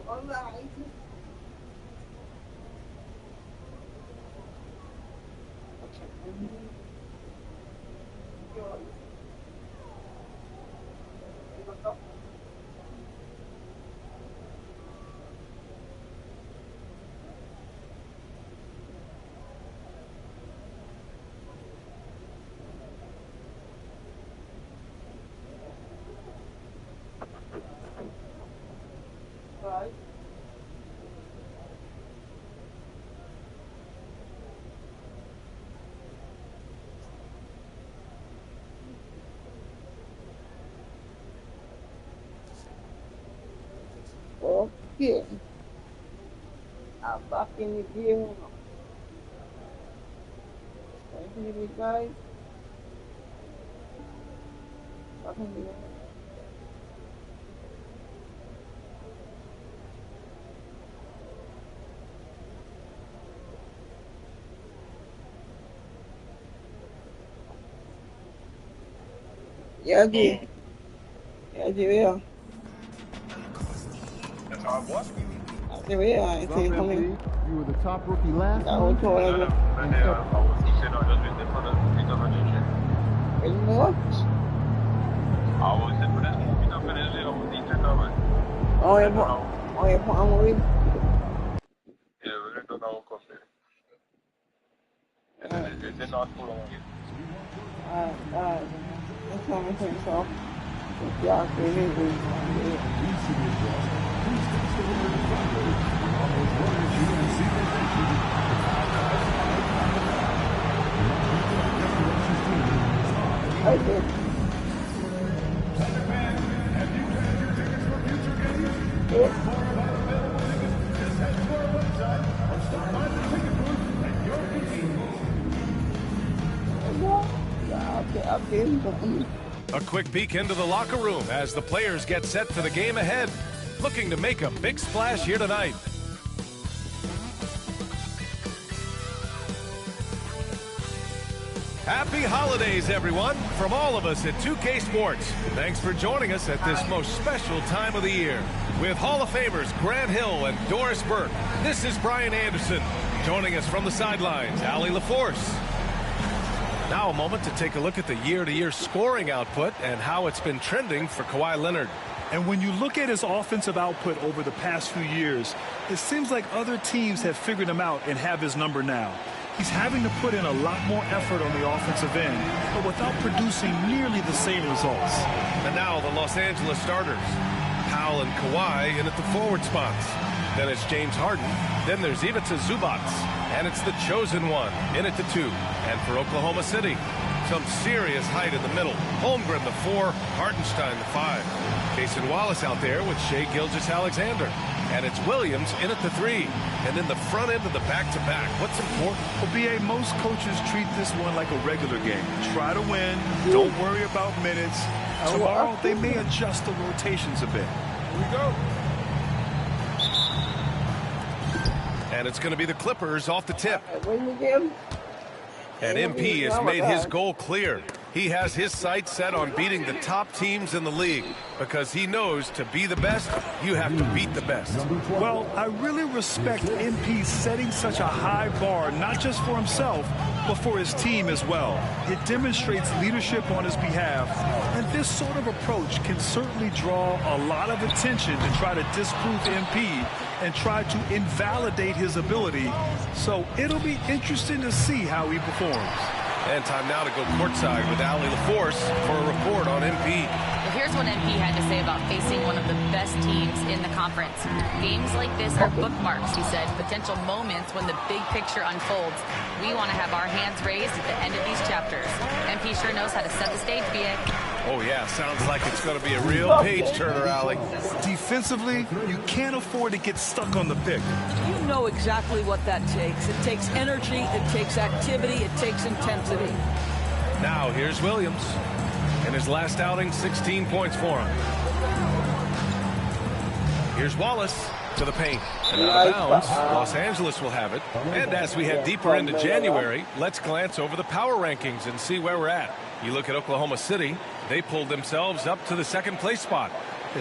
Okay. I'm back in the game now. Thank you, guys. Back in the game. Yeah, G. Yeah, G, yeah. That's how it was. Yeah, I think coming. You were the top rookie last I was told I was. Oh, yeah, I'm worried. That's how I think so. Yeah, I did. A quick peek into the locker room as the players get set for the game ahead, looking to make a big splash here tonight. Happy holidays, everyone, from all of us at 2K Sports. Thanks for joining us at this most special time of the year. With Hall of Famers Grant Hill and Doris Burke, this is Brian Anderson. Joining us from the sidelines, Allie LaForce. Now a moment to take a look at the year-to-year scoring output and how it's been trending for Kawhi Leonard. And when you look at his offensive output over the past few years, it seems like other teams have figured him out and have his number now. He's having to put in a lot more effort on the offensive end, but without producing nearly the same results. And now the Los Angeles starters. Powell and Kawhi in at the forward spots. Then it's James Harden. Then there's Ivica Zubac. And it's the chosen one in at the 2. And for Oklahoma City, some serious height in the middle. Holmgren the 4, Hartenstein the 5. Jason Wallace out there with Shai Gilgeous-Alexander. And it's Williams in at the 3. And then the front end of the back-to-back. What's important? Well, B.A., most coaches treat this one like a regular game. Try to win. Don't worry about minutes. Tomorrow, they may adjust the rotations a bit. Here we go. And it's going to be the Clippers off the tip. And MP has made his goal clear. He has his sights set on beating the top teams in the league because he knows to be the best, you have to beat the best. Well, I really respect MP setting such a high bar, not just for himself, but for his team as well. It demonstrates leadership on his behalf, and this sort of approach can certainly draw a lot of attention to try to disprove MP and try to invalidate his ability. So it'll be interesting to see how he performs. And time now to go courtside with Allie LaForce for a report on MP. Well, here's what MP had to say about facing one of the best teams in the conference. Games like this are bookmarks, he said, potential moments when the big picture unfolds. We want to have our hands raised at the end of these chapters. MP sure knows how to set the stage, BA. Oh, yeah, sounds like it's going to be a real page-turner, Allie. Defensively, you can't afford to get stuck on the pick. You know exactly what that takes. It takes energy, it takes activity, it takes intensity. Now, here's Williams. In his last outing, 16 points for him. Here's Wallace to the paint. And out of bounds, Los Angeles will have it. And as we head deeper into January, let's glance over the power rankings and see where we're at. You look at Oklahoma City, they pulled themselves up to the second place spot.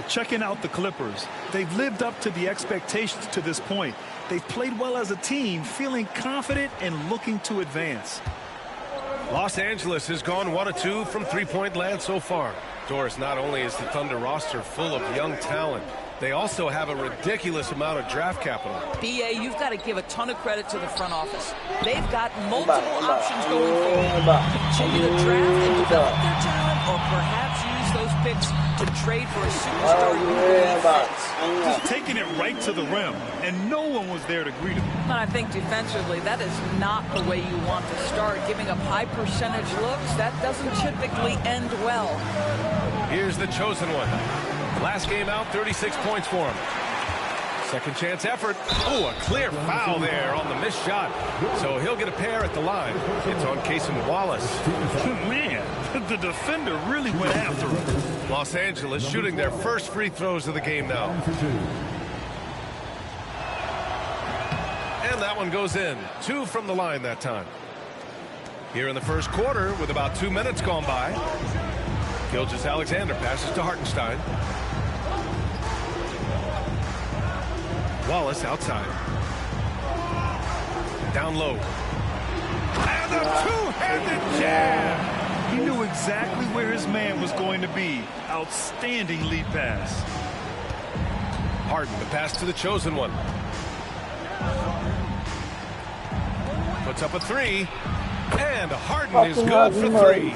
Checking out the Clippers. They've lived up to the expectations to this point. They've played well as a team, feeling confident and looking to advance. Los Angeles has gone 1 of 2 from three-point land so far. Doris, not only is the Thunder roster full of young talent, they also have a ridiculous amount of draft capital. BA, you've got to give a ton of credit to the front office. They've got multiple options going forward. Continue to draft and develop their talent, or perhaps use those picks to trade for a superstar who really fits. Just taking it right to the rim, and no one was there to greet him. And I think defensively, that is not the way you want to start. Giving up high percentage looks, that doesn't typically end well. Here's the chosen one. Last game out, 36 points for him. Second chance effort. Oh, a clear foul there on the missed shot. So he'll get a pair at the line. It's on Cason Wallace. Man, the defender really went after him. Los Angeles shooting their first free throws of the game now. And that one goes in. 2 from the line that time. Here in the first quarter with about 2 minutes gone by. Gilgeous-Alexander passes to Hartenstein. Wallace outside. Down low. And a two-handed jam! He knew exactly where his man was going to be. Outstanding lead pass. Harden, the pass to the chosen one. Puts up a 3. And Harden is good for 3.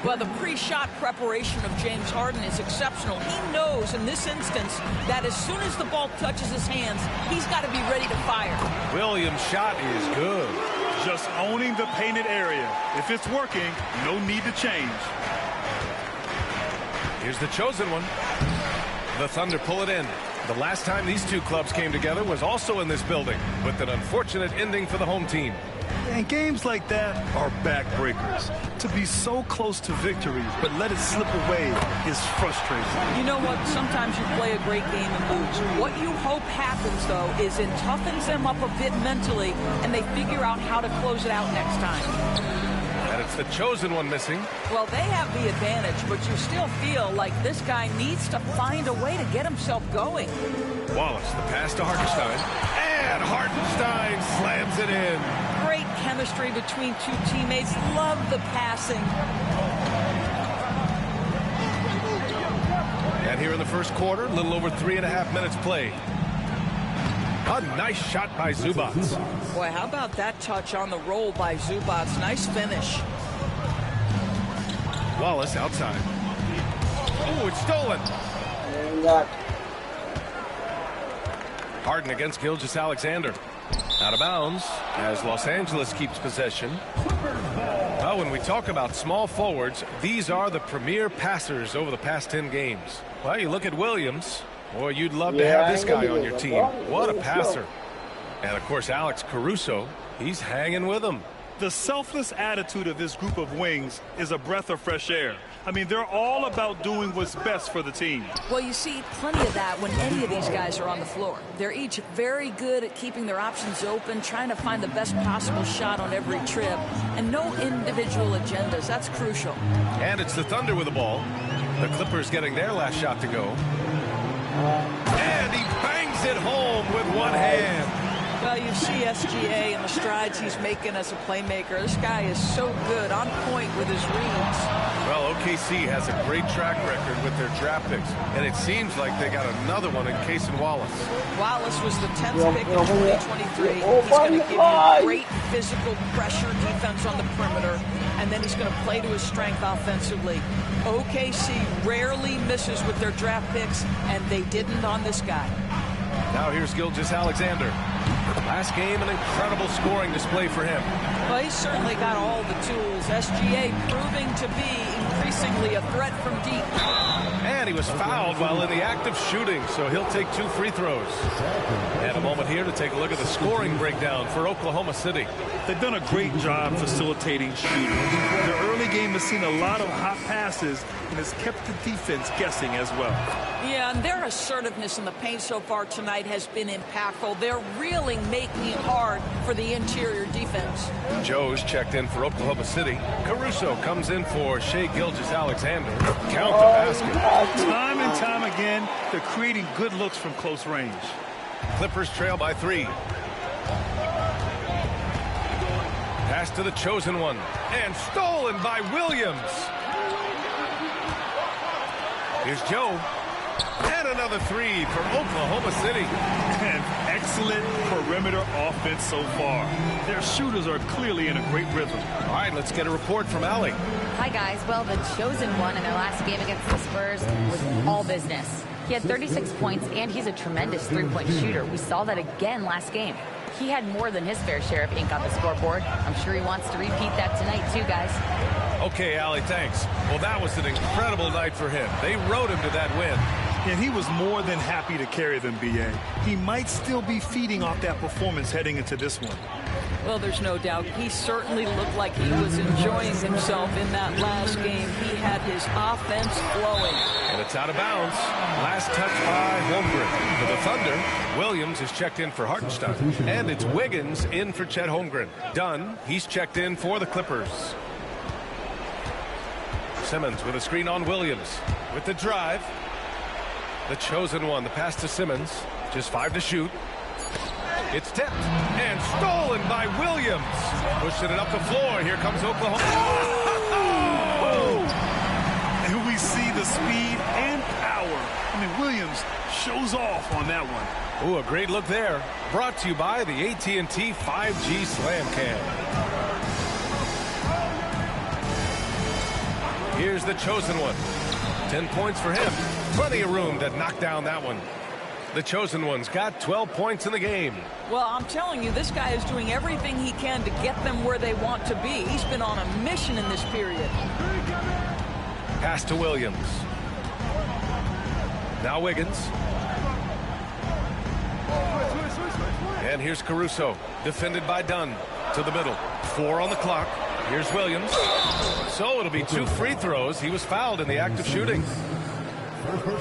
Well, the pre-shot preparation of James Harden is exceptional. He knows in this instance that as soon as the ball touches his hands, he's got to be ready to fire. Williams' shot is good. Just owning the painted area. If it's working, no need to change. Here's the chosen one. The Thunder pull it in. The last time these two clubs came together was also in this building, with an unfortunate ending for the home team. And games like that are backbreakers. To be so close to victory, but let it slip away is frustrating. You know what? Sometimes you play a great game and lose. What you hope happens, though, is it toughens them up a bit mentally, and they figure out how to close it out next time. And it's the chosen one missing. Well, they have the advantage, but you still feel like this guy needs to find a way to get himself going. Wallace, the pass to Hartenstein. And Hartenstein slams it in. Great chemistry between two teammates. Love the passing. And here in the first quarter, a little over 3.5 minutes played. A nice shot by Zubac. Boy, how about that touch on the roll by Zubac? Nice finish. Wallace outside. Oh, it's stolen. Harden against Gilgeous-Alexander. Out of bounds as Los Angeles keeps possession. Well, when we talk about small forwards, these are the premier passers over the past 10 games. Well, you look at Williams. Boy, you'd love to have this guy on your team. What a passer. And, of course, Alex Caruso, he's hanging with him. The selfless attitude of this group of wings is a breath of fresh air. I mean, they're all about doing what's best for the team. Well, you see plenty of that when any of these guys are on the floor. They're each very good at keeping their options open, trying to find the best possible shot on every trip, and no individual agendas. That's crucial. And it's the Thunder with the ball. The Clippers getting their last shot to go. And he bangs it home with one hand. Well, you see SGA and the strides he's making as a playmaker. This guy is so good, on point with his reads. Well, OKC has a great track record with their draft picks, and it seems like they got another one in Cason Wallace. Wallace was the 10th pick in 2023. He's going to give you great physical pressure defense on the perimeter, and then he's going to play to his strength offensively. OKC rarely misses with their draft picks, and they didn't on this guy. Now here's Gilgeous-Alexander. Last game, an incredible scoring display for him. Well, he's certainly got all the tools. SGA proving to be increasingly a threat from deep. And he was fouled while in the act of shooting, so he'll take 2 free throws. And a moment here to take a look at the scoring breakdown for Oklahoma City. They've done a great job facilitating shooting. Their early game has seen a lot of hot passes and has kept the defense guessing as well. Yeah, and their assertiveness in the paint so far tonight has been impactful. They're really making it hard for the interior defense. Joe's checked in for Oklahoma City. Caruso comes in for Shai Gilgeous-Alexander. Count the basket. Time and time again, they're creating good looks from close range. Clippers trail by 3. Pass to the chosen one. And stolen by Williams. Here's Joe. And another 3 for Oklahoma City. And excellent perimeter offense so far. Their shooters are clearly in a great rhythm. All right, let's get a report from Allie. Hi, guys. Well, the chosen one in their last game against the Spurs was all business. He had 36 points, and he's a tremendous three-point shooter. We saw that again last game. He had more than his fair share of ink on the scoreboard. I'm sure he wants to repeat that tonight, too, guys. Okay, Allie, thanks. Well, that was an incredible night for him. They rode him to that win. And he was more than happy to carry them, B.A. He might still be feeding off that performance heading into this one. Well, there's no doubt. He certainly looked like he was enjoying himself in that last game. He had his offense flowing. And it's out of bounds. Last touch by Holmgren. For the Thunder, Williams is checked in for Hartenstein. And it's Wiggins in for Chet Holmgren. Dunn, he's checked in for the Clippers. Simmons with a screen on Williams. With the drive. The chosen one. The pass to Simmons. Just 5 to shoot. It's tipped and stolen by Williams. Pushing it up the floor. Here comes Oklahoma. Oh! And we see the speed and power. I mean, Williams shows off on that one. Ooh, a great look there. Brought to you by the AT&T 5G Slam Cam. Here's the chosen one. 10 points for him. Plenty of room to knock down that one. The chosen one's got 12 points in the game. Well, I'm telling you, this guy is doing everything he can to get them where they want to be. He's been on a mission in this period. Pass to Williams. Now Wiggins. And here's Caruso. Defended by Dunn. To the middle. 4 on the clock. Here's Williams. So it'll be 2 free throws. He was fouled in the act of shooting.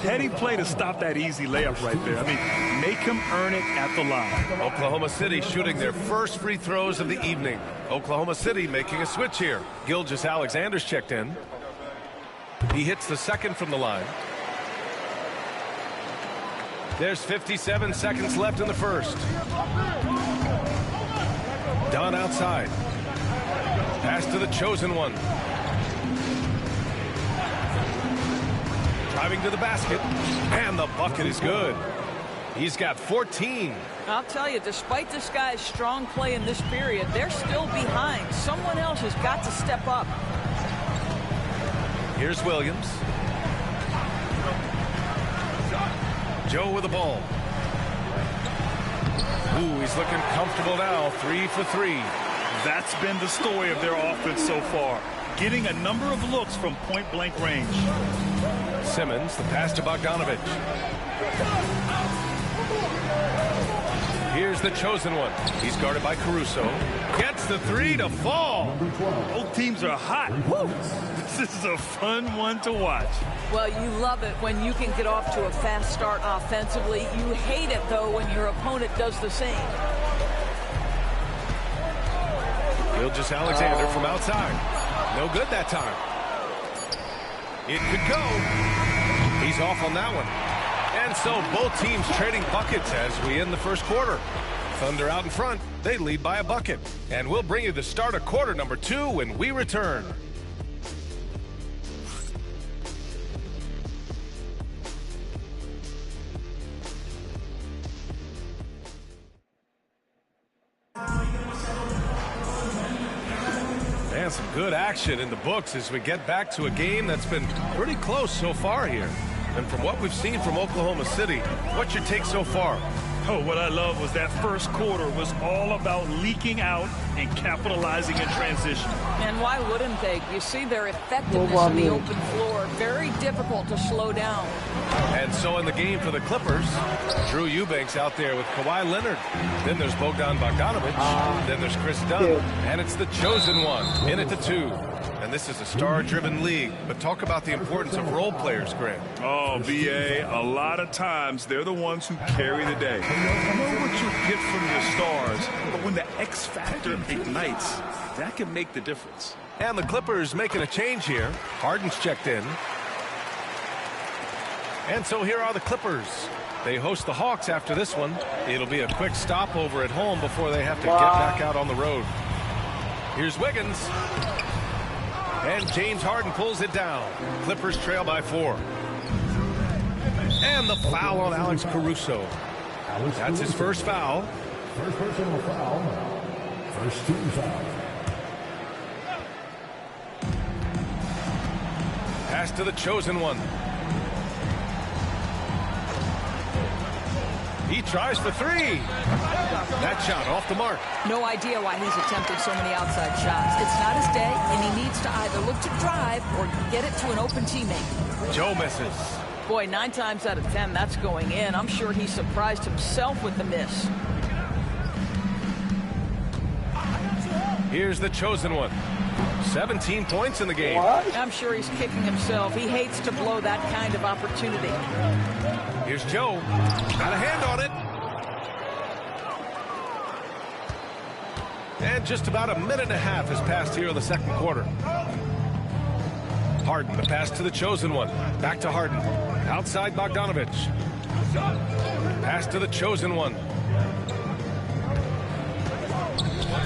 Heading play to stop that easy layup right there. I mean, make him earn it at the line. Oklahoma City shooting their first free throws of the evening. Oklahoma City making a switch here. Gilgeous-Alexander's checked in. He hits the second from the line. There's 57 seconds left in the first. Dunn outside. Pass to the chosen one. Driving to the basket, and the bucket is good. He's got 14. I'll tell you, despite this guy's strong play in this period, they're still behind. Someone else has got to step up. Here's Williams. Joe with the ball. Ooh, he's looking comfortable now. 3 for 3. That's been the story of their offense so far. Getting a number of looks from point-blank range. Simmons, the pass to Bogdanovich. Here's the chosen one. He's guarded by Caruso. Gets the 3 to fall. Both teams are hot. Woo. This is a fun one to watch. Well, you love it when you can get off to a fast start offensively. You hate it, though, when your opponent does the same. Gilgeous-Alexander from outside. No good that time. It could go. He's off on that one. And so both teams trading buckets as we end the first quarter. Thunder out in front. They lead by a bucket. And we'll bring you the start of quarter number 2 when we return. And some good action in the books as we get back to a game that's been pretty close so far here. And from what we've seen from Oklahoma City, what's your take so far? Oh, what I love was that first quarter was all about leaking out and capitalizing in transition. And why wouldn't they? You see their effectiveness in the open floor. Very difficult to slow down. And so in the game for the Clippers, Drew Eubanks out there with Kawhi Leonard. Then there's Bogdan Bogdanovich. Then there's Chris Dunn. And it's the chosen one in it to 2. And this is a star-driven league. But talk about the importance of role players, Grant. Oh, B.A., a lot of times they're the ones who carry the day. You know what you get from your stars, but when the X factor ignites, that can make the difference. And the Clippers making a change here. Harden's checked in. And so here are the Clippers. They host the Hawks after this one. It'll be a quick stopover at home before they have to get back out on the road. Here's Wiggins. And James Harden pulls it down. Clippers trail by 4. And the foul on Alex Caruso. That's his first foul. First personal foul. First team foul. Pass to the chosen one. He tries for 3. That shot off the mark. No idea why he's attempting so many outside shots. It's not his day, and he needs to either look to drive or get it to an open teammate. Joe misses. Boy, 9 times out of 10, that's going in. I'm sure he surprised himself with the miss. Here's the chosen one. 17 points in the game. I'm sure he's kicking himself. He hates to blow that kind of opportunity. Here's Joe. Got a hand on it. And just about a minute and a half has passed here in the second quarter. Harden, the pass to the chosen one. Back to Harden. Outside Bogdanovich. Pass to the chosen one.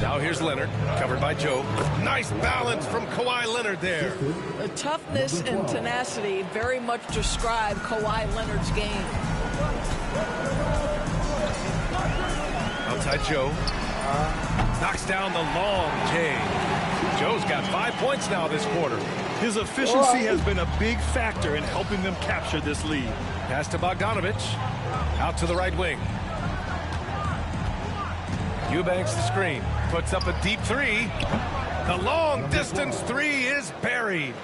Now here's Leonard, covered by Joe. Nice balance from Kawhi Leonard there. The toughness and tenacity very much describe Kawhi Leonard's game. Outside Joe. Knocks down the long J. Joe's got 5 points now this quarter. His efficiency has been a big factor in helping them capture this lead. Pass to Bogdanovich. Out to the right wing. Eubanks the screen. Puts up a deep 3. The long distance 3 is buried.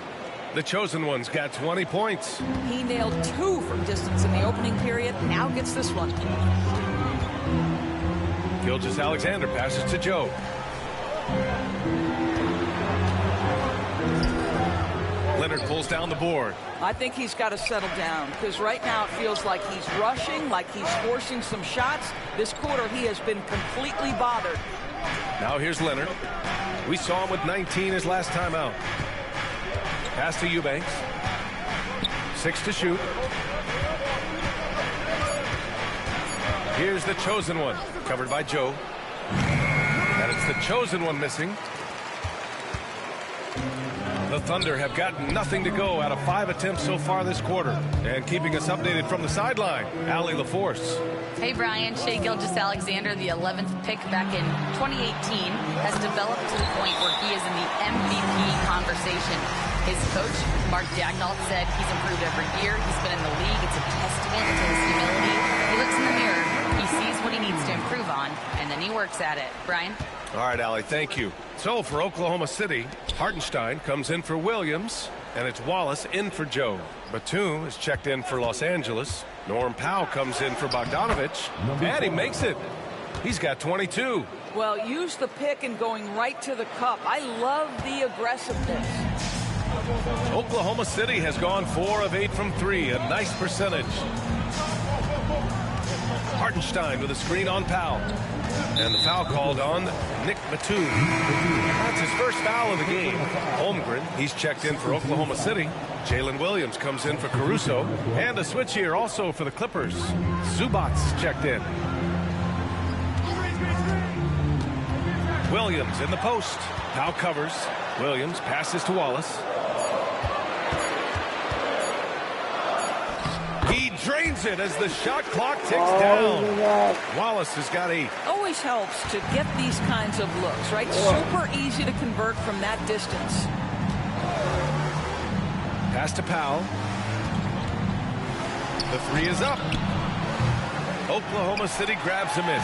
The chosen one's got 20 points. He nailed 2 from distance in the opening period. Now gets this one. Gilgeous-Alexander passes to Joe. Leonard pulls down the board. I think he's got to settle down because right now it feels like he's rushing, like he's forcing some shots. This quarter he has been completely bothered. Now here's Leonard. We saw him with 19 his last time out. Pass to Eubanks. 6 to shoot. Here's the chosen one, covered by Joe. And it's the chosen one missing. The Thunder have gotten nothing to go out of 5 attempts so far this quarter. And keeping us updated from the sideline, Allie LaForce. Hey, Brian. Shai Gilgeous-Alexander, the 11th pick back in 2018, has developed to the point where he is in the MVP conversation. His coach, Mark Daignault, said he's improved every year. He's been in the league. It's a testament to his humility. He looks in the mirror. He sees what he needs to improve on, and then he works at it. Brian? All right, Allie, thank you. So for Oklahoma City, Hartenstein comes in for Williams, and it's Wallace in for Joe. Batum is checked in for Los Angeles. Norm Powell comes in for Bogdanovich, and he makes it. He's got 22. Well, use the pick and going right to the cup. I love the aggressiveness. Oklahoma City has gone 4 of 8 from 3, a nice percentage. Hartenstein with a screen on Powell. And the foul called on Nick Batum. That's his first foul of the game. Holmgren, he's checked in for Oklahoma City. Jalen Williams comes in for Caruso. And a switch here also for the Clippers. Zubats checked in. Williams in the post. Powell covers. Williams passes to Wallace. He drains it as the shot clock ticks down. Wallace has got 8. Always helps to get these kinds of looks, right? Super easy to convert from that distance. Pass to Powell. The 3 is up. Oklahoma City grabs a miss.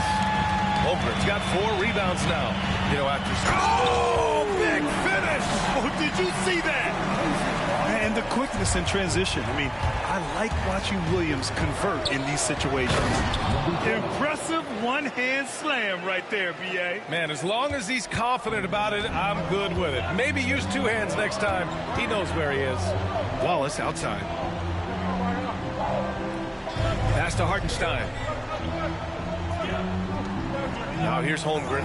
Holmgren's got 4 rebounds now. You know, after... Oh, big finish! Oh, did you see that? And the quickness in transition. I mean, I like watching Williams convert in these situations. Impressive one-hand slam right there, B.A. Man, as long as he's confident about it, I'm good with it. Maybe use 2 hands next time. He knows where he is. Wallace outside. Pass to Hartenstein. Now here's Holmgren.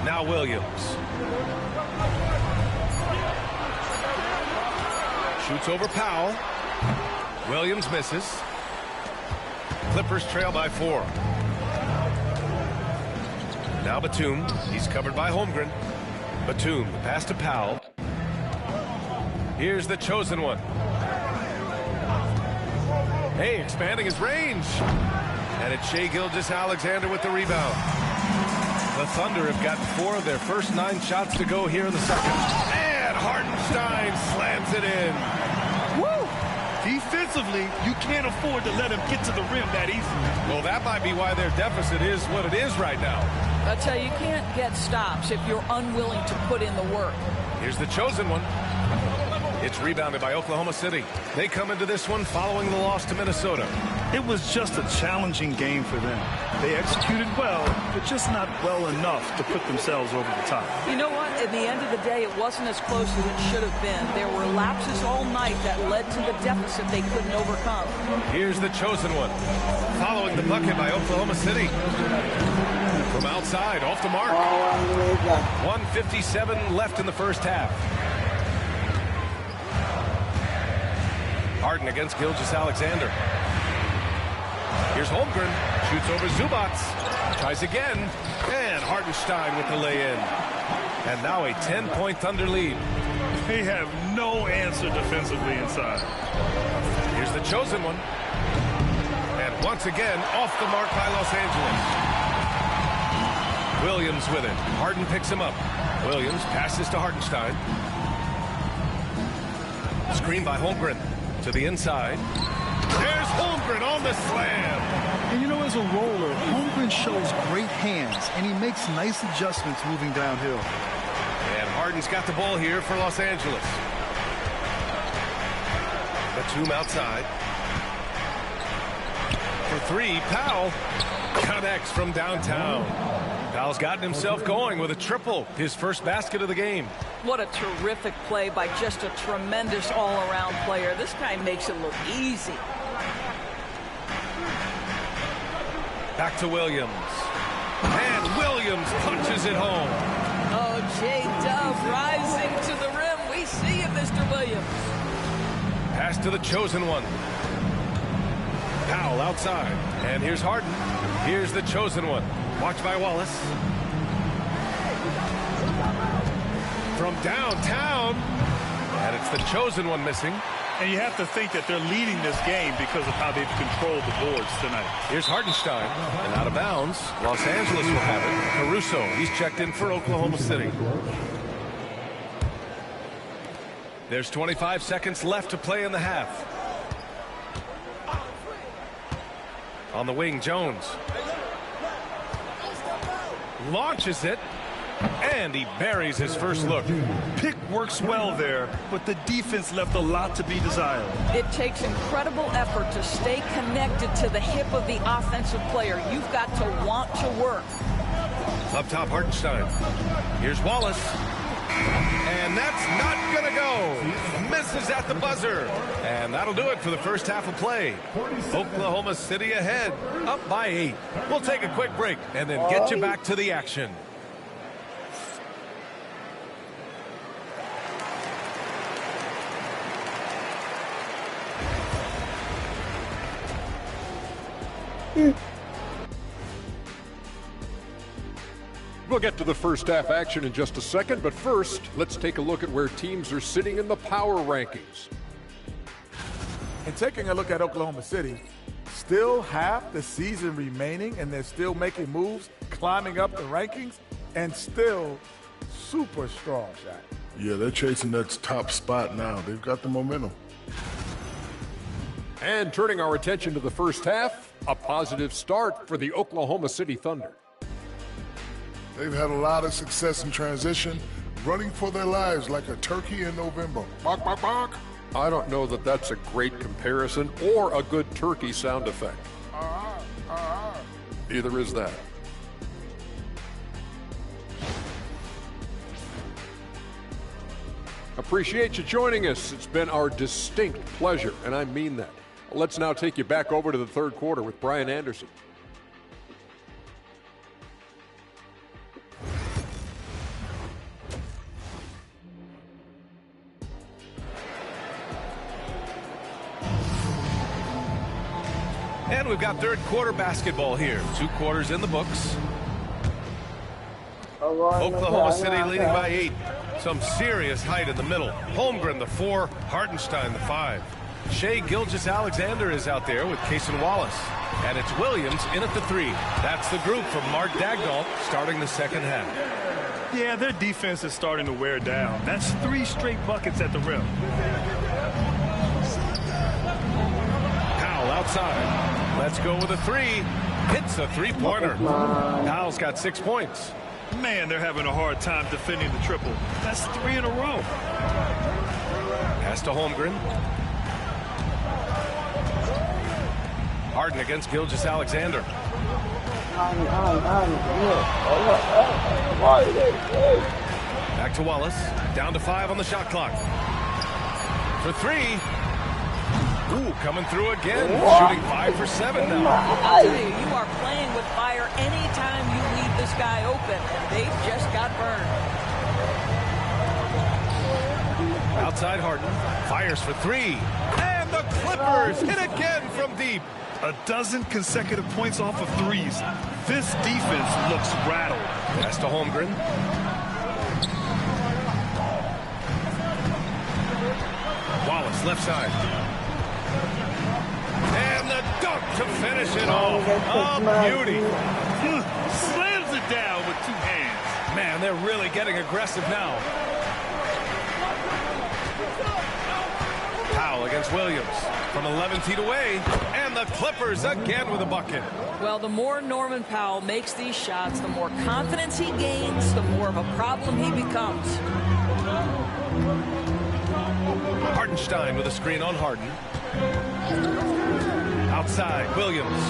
Now Williams. Shoots over Powell. Williams misses. Clippers trail by 4. Now Batum. He's covered by Holmgren. Batum, the pass to Powell. Here's the chosen one. Hey, expanding his range. And it's Shai Gilgeous-Alexander with the rebound. The Thunder have gotten 4 of their first 9 shots to go here in the second. And Hartenstein slams it in. Woo! Defensively, you can't afford to let him get to the rim that easily. Well, that might be why their deficit is what it is right now. I tell you, you can't get stops if you're unwilling to put in the work. Here's the chosen one. It's rebounded by Oklahoma City. They come into this one following the loss to Minnesota. It was just a challenging game for them. They executed well, but just not well enough to put themselves over the top. You know what? At the end of the day, it wasn't as close as it should have been. There were lapses all night that led to the deficit they couldn't overcome. Here's the chosen one. Following the bucket by Oklahoma City. From outside, off the mark. 1:57 left in the first half. Harden against Gilgeous-Alexander. Here's Holmgren. Shoots over Zubac. Tries again. And Hartenstein with the lay-in. And now a 10-point Thunder lead. They have no answer defensively inside. Here's the chosen one. And once again, off the mark by Los Angeles. Williams with it. Harden picks him up. Williams passes to Hartenstein. Screen by Holmgren. To the inside. There's Holmgren on the slam. And you know, as a roller, Holmgren shows great hands, and he makes nice adjustments moving downhill. And Harden's got the ball here for Los Angeles. Batum outside. For 3, Powell connects from downtown. Powell's gotten himself going with a triple, his first basket of the game. What a terrific play by just a tremendous all-around player. This guy makes it look easy. Back to Williams. And Williams punches it home. Oh, J-Dub rising to the rim. We see you, Mr. Williams. Pass to the chosen one. Powell outside. And here's Harden. Here's the chosen one. Watched by Wallace. From downtown. And it's the chosen one missing. And you have to think that they're leading this game because of how they've controlled the boards tonight. Here's Hartenstein. And out of bounds. Los Angeles will have it. Caruso. He's checked in for Oklahoma City. There's 25 seconds left to play in the half. On the wing, Jones. Launches it. And he buries his first look. Pick works well there, but the defense left a lot to be desired. It takes incredible effort to stay connected to the hip of the offensive player. You've got to want to work. Up top, Hartenstein. Here's Wallace. And that's not going to go. Misses at the buzzer. And that'll do it for the first half of play. Oklahoma City ahead, up by 8. We'll take a quick break and then get you back to the action. We'll get to the first half action in just a second, but first, let's take a look at where teams are sitting in the power rankings. And taking a look at Oklahoma City, still half the season remaining, and they're still making moves, climbing up the rankings, and still super strong, Shaq. Yeah, they're chasing that top spot now. They've got the momentum. And turning our attention to the first half, a positive start for the Oklahoma City Thunder. They've had a lot of success in transition, running for their lives like a turkey in November. Bark, bark, bark. I don't know that that's a great comparison or a good turkey sound effect. Either is that. Appreciate you joining us. It's been our distinct pleasure, and I mean that. Let's now take you back over to the third quarter with Brian Anderson. And we've got third quarter basketball here. 2 quarters in the books. Oklahoma City leading by 8. Some serious height in the middle. Holmgren, the 4. Hartenstein, the 5. Shai Gilgeous-Alexander is out there with Cason Wallace. And it's Williams in at the 3. That's the group from Mark Daigneault starting the second half. Yeah, their defense is starting to wear down. That's 3 straight buckets at the rim. Powell outside. Let's go with a 3. Hits a 3-pointer. Powell's got 6 points. Man, they're having a hard time defending the triple. That's 3 in a row. Pass to Holmgren. Harden against Gilgeous-Alexander. Back to Wallace. Down to 5 on the shot clock. For 3. Ooh, coming through again. Shooting 5 for 7 now. I'll tell you, you are playing with fire anytime you leave this guy open. They've just got burned. Outside Harden. Fires for 3. And the Clippers hit again from deep. A dozen consecutive points off of threes. This defense looks rattled. Pass to Holmgren. Wallace left side. And the dunk to finish it off. A beauty. Slams it down with 2 hands. Man, they're really getting aggressive now. Powell against Williams from 11 feet away. And the Clippers again with a bucket. Well, the more Norman Powell makes these shots, the more confidence he gains, the more of a problem he becomes. Hartenstein with a screen on Harden. Outside, Williams.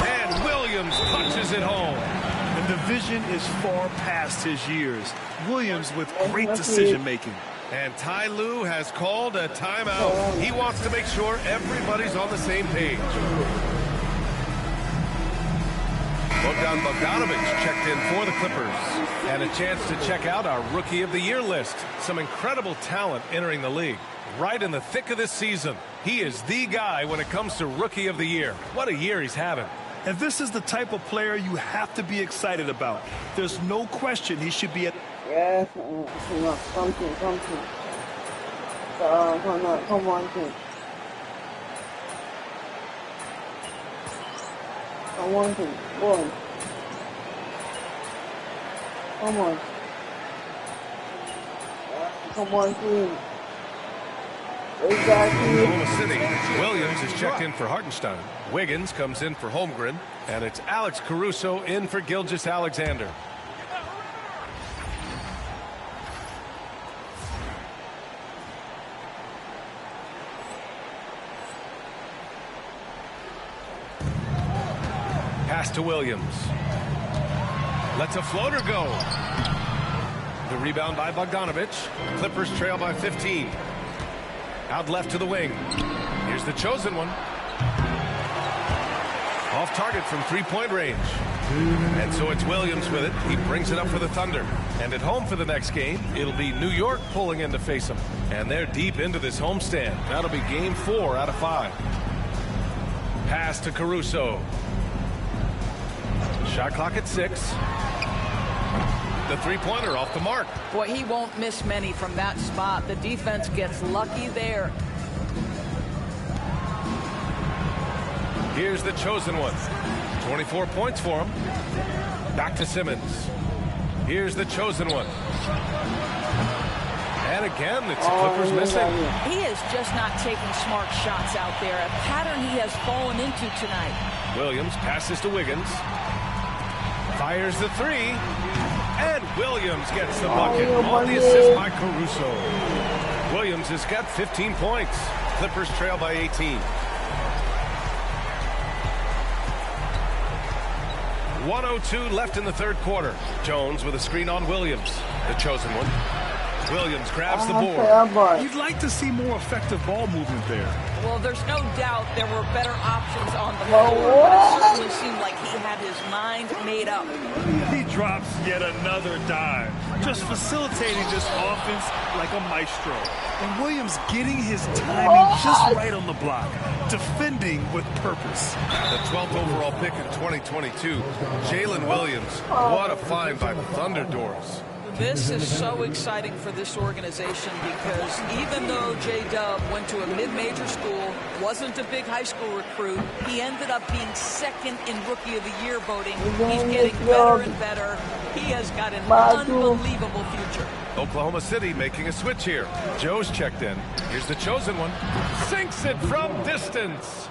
And Williams punches it home. And the vision is far past his years. Williams with great decision-making. And Ty Lue has called a timeout. He wants to make sure everybody's on the same page. Bogdanović checked in for the Clippers. And a chance to check out our Rookie of the Year list. Some incredible talent entering the league. Right in the thick of this season. He is the guy when it comes to Rookie of the Year. What a year he's having. And this is the type of player you have to be excited about. There's no question he should be at... Yes, come to. Come on, team. Come on, team. Go on. Come on. Come on, team. Oklahoma City. Williams is checked in for Hartenstein. Wiggins comes in for Holmgren. And it's Alex Caruso in for Gilgeous-Alexander. Pass to Williams. Lets a floater go. The rebound by Bogdanović. Clippers trail by 15. Out left to the wing. Here's the chosen one. Off target from 3-point range. And so it's Williams with it. He brings it up for the Thunder. And at home for the next game, it'll be New York pulling in to face them. And they're deep into this homestand. That'll be game 4 out of 5. Pass to Caruso. Shot clock at 6. The 3-pointer off the mark. Boy, he won't miss many from that spot. The defense gets lucky there. Here's the chosen one. 24 points for him. Back to Simmons. Here's the chosen one. And again, it's Clippers missing. He is just not taking smart shots out there. A pattern he has fallen into tonight. Williams passes to Wiggins. Fires the 3. And Williams gets the bucket on the assist by Caruso. Williams has got 15 points. Clippers trail by 18. 1:02 left in the third quarter. Jones with a screen on Williams. The chosen one. Williams grabs the board. You'd like to see more effective ball movement there. Well, there's no doubt there were better options on the floor, but it certainly seemed like he had his mind made up. He drops yet another dime, just facilitating this offense like a maestro. And Williams getting his timing just right on the block, defending with purpose. The 12th overall pick in 2022, Jalen Williams. What a find by the Thunderdoors. This is so exciting for this organization because even though J-Dub went to a mid-major school, wasn't a big high school recruit, he ended up being second in Rookie of the Year voting. He's getting better and better. He has got an unbelievable future. Oklahoma City making a switch here. Joe's checked in. Here's the chosen one. Sinks it from distance.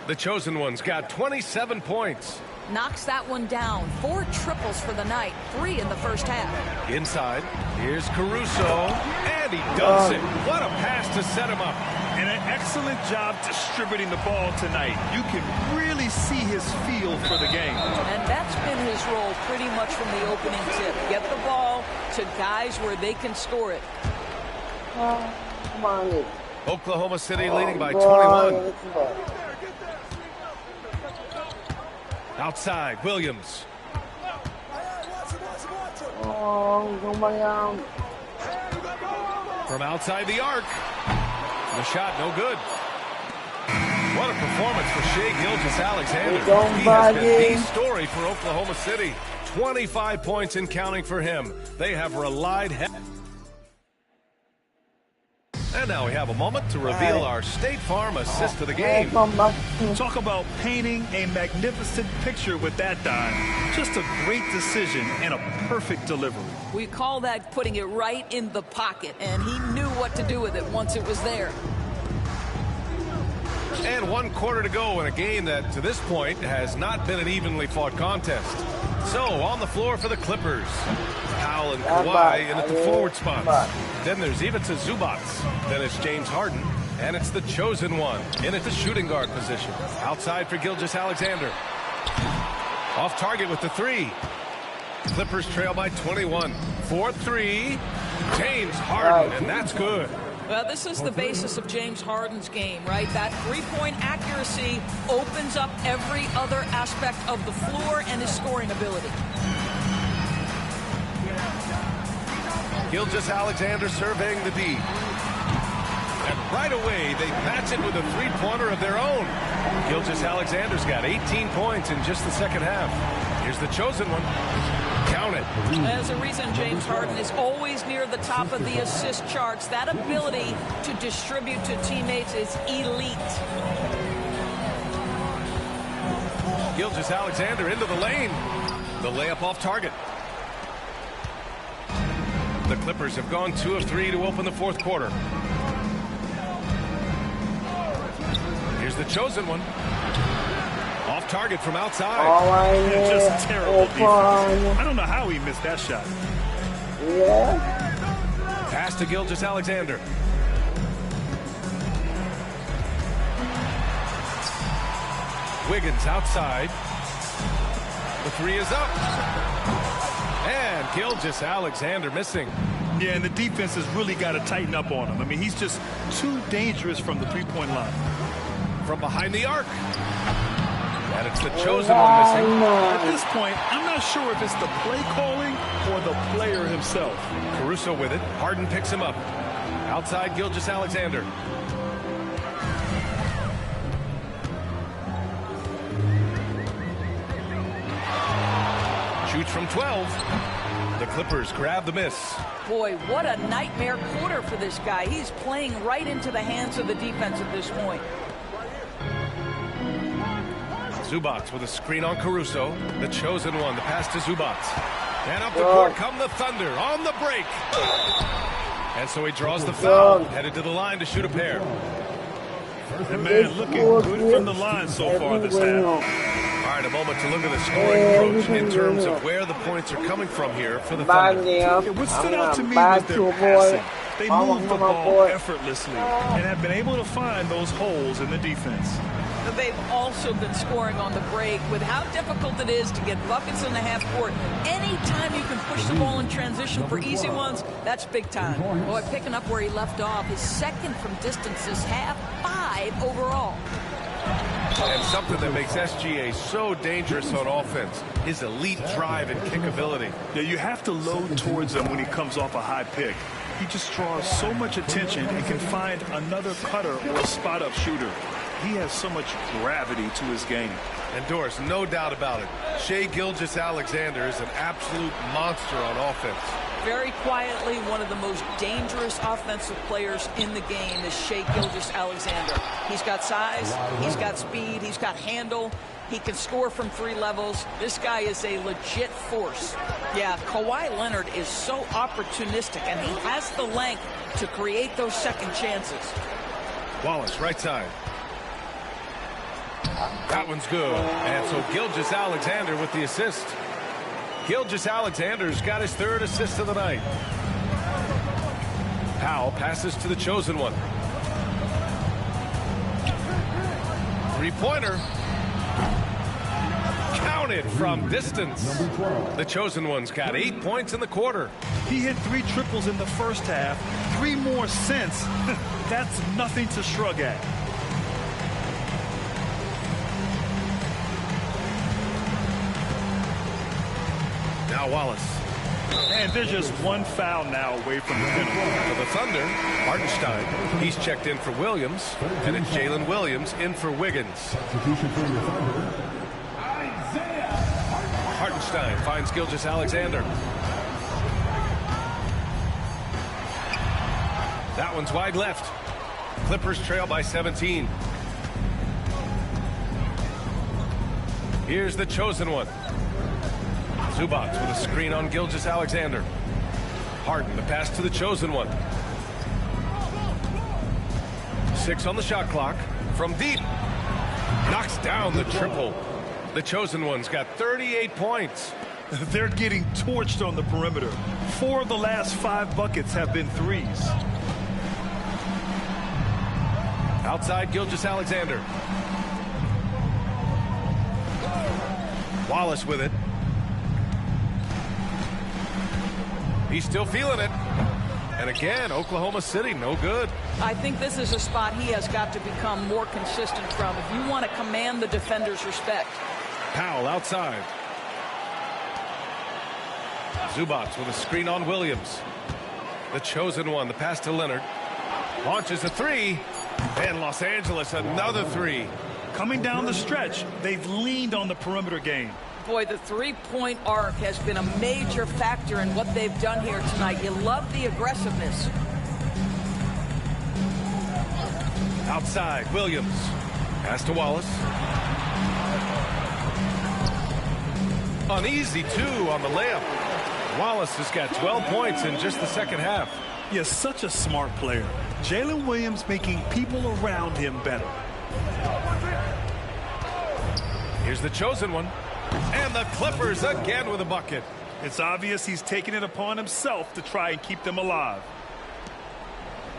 The chosen one's got 27 points. Knocks that one down. 4 triples for the night. 3 in the first half. Inside, here's Caruso, and he dunks it. What a pass to set him up. And an excellent job distributing the ball tonight. You can really see his feel for the game. And that's been his role pretty much from the opening tip. Get the ball to guys where they can score it. Come on. Oklahoma City leading by 21. Outside, Williams. From outside the arc. The shot, no good. What a performance for Shai Gilgeous-Alexander. He has been the story for Oklahoma City. 25 points and counting for him. They have relied heavily. And now we have a moment to reveal our State Farm assist of the game. Talk about painting a magnificent picture with that dime. Just a great decision and a perfect delivery. We call that putting it right in the pocket, and he knew what to do with it once it was there. And 1 quarter to go in a game that, to this point, has not been an evenly fought contest. So, on the floor for the Clippers. Powell and Kawhi in at the forward spots. Then there's Ivica Zubac. Then it's James Harden. And it's the chosen one in at the shooting guard position. Outside for Gilgeous-Alexander. Off target with the 3. Clippers trail by 21. 4-3. James Harden, and that's good. Well, this is the basis of James Harden's game, right? That three-point accuracy opens up every other aspect of the floor and his scoring ability. Gilgeous-Alexander surveying the D. And right away, they match it with a three-pointer of their own. Gilgeous-Alexander's got 18 points in just the second half. Here's the chosen one. Count it. There's a reason James Harden is always near the top of the assist charts. That ability to distribute to teammates is elite. Gilgeous-Alexander into the lane. The layup off target. The Clippers have gone 2 of 3 to open the fourth quarter. Here's the chosen one. Off target from outside. Just terrible defense. I don't know how he missed that shot. Yeah. Pass to Gilgeous-Alexander. Wiggins outside. The 3 is up. And Gilgeous-Alexander missing. Yeah, and the defense has really got to tighten up on him. I mean, he's just too dangerous from the three-point line. From behind the arc. And it's the chosen one missing. At this point, I'm not sure if it's the play calling or the player himself. Caruso with it. Harden picks him up. Outside Gilgeous-Alexander. Shoots from 12. The Clippers grab the miss. Boy, what a nightmare quarter for this guy. He's playing right into the hands of the defense at this point. Zubac with a screen on Caruso. The chosen one. The pass to Zubac. And up the court come the Thunder on the break. And so he draws the foul. Headed to the line to shoot a pair. And man, looking good from the line so far this half. All right, a moment to look at the scoring approach in terms of where the points are coming from here for the Thunder. What stood out to me was their passing. They move the ball effortlessly and have been able to find those holes in the defense. They've also been scoring on the break. With how difficult it is to get buckets in the half court, anytime you can push the ball in transition for easy ones, that's big time. Boy, picking up where he left off, his second from distance this half, 5 overall. And something that makes SGA so dangerous on offense, his elite drive and kick ability. Yeah, you have to load towards him when he comes off a high pick. He just draws so much attention and can find another cutter or a spot-up shooter. He has so much gravity to his game. And Doris, no doubt about it, Shai Gilgeous-Alexander is an absolute monster on offense. Very quietly, one of the most dangerous offensive players in the game is Shai Gilgeous-Alexander. He's got size, he's got speed, he's got handle. He can score from 3 levels. This guy is a legit force. Yeah, Kawhi Leonard is so opportunistic, and he has the length to create those second chances. Wallace, right side. That one's good. And so Gilgeous-Alexander with the assist. Gilgeous-Alexander's got his 3rd assist of the night. Powell passes to the chosen one. 3-pointer. Counted from distance. The chosen one's got 8 points in the quarter. He hit 3 triples in the first half, 3 more since. That's nothing to shrug at. Now Wallace. And there's just 1 foul now away from the middle. For the Thunder, Hartenstein. He's checked in for Williams. And it's Jalen Williams in for Wiggins. Hartenstein finds Gilgeous-Alexander. That one's wide left. Clippers trail by 17. Here's the chosen one. Zubac with a screen on Gilgeous-Alexander. Harden, the pass to the chosen one. 6 on the shot clock. From deep. Knocks down the triple. The chosen one's got 38 points. They're getting torched on the perimeter. 4 of the last 5 buckets have been threes. Outside Gilgeous-Alexander. Wallace with it. He's still feeling it. And again, Oklahoma City, no good. I think this is a spot he has got to become more consistent from if you want to command the defender's respect. Powell outside. Zubac with a screen on Williams. The chosen one, the pass to Leonard. Launches a 3. And Los Angeles, another 3. Coming down the stretch, they've leaned on the perimeter game. Boy, the 3-point arc has been a major factor in what they've done here tonight. You love the aggressiveness. Outside, Williams. Pass to Wallace. Uneasy 2 on the layup. Wallace has got 12 points in just the second half. Yes, such a smart player. Jalen Williams making people around him better. Here's the chosen one. And the Clippers again with a bucket. It's obvious he's taking it upon himself to try and keep them alive.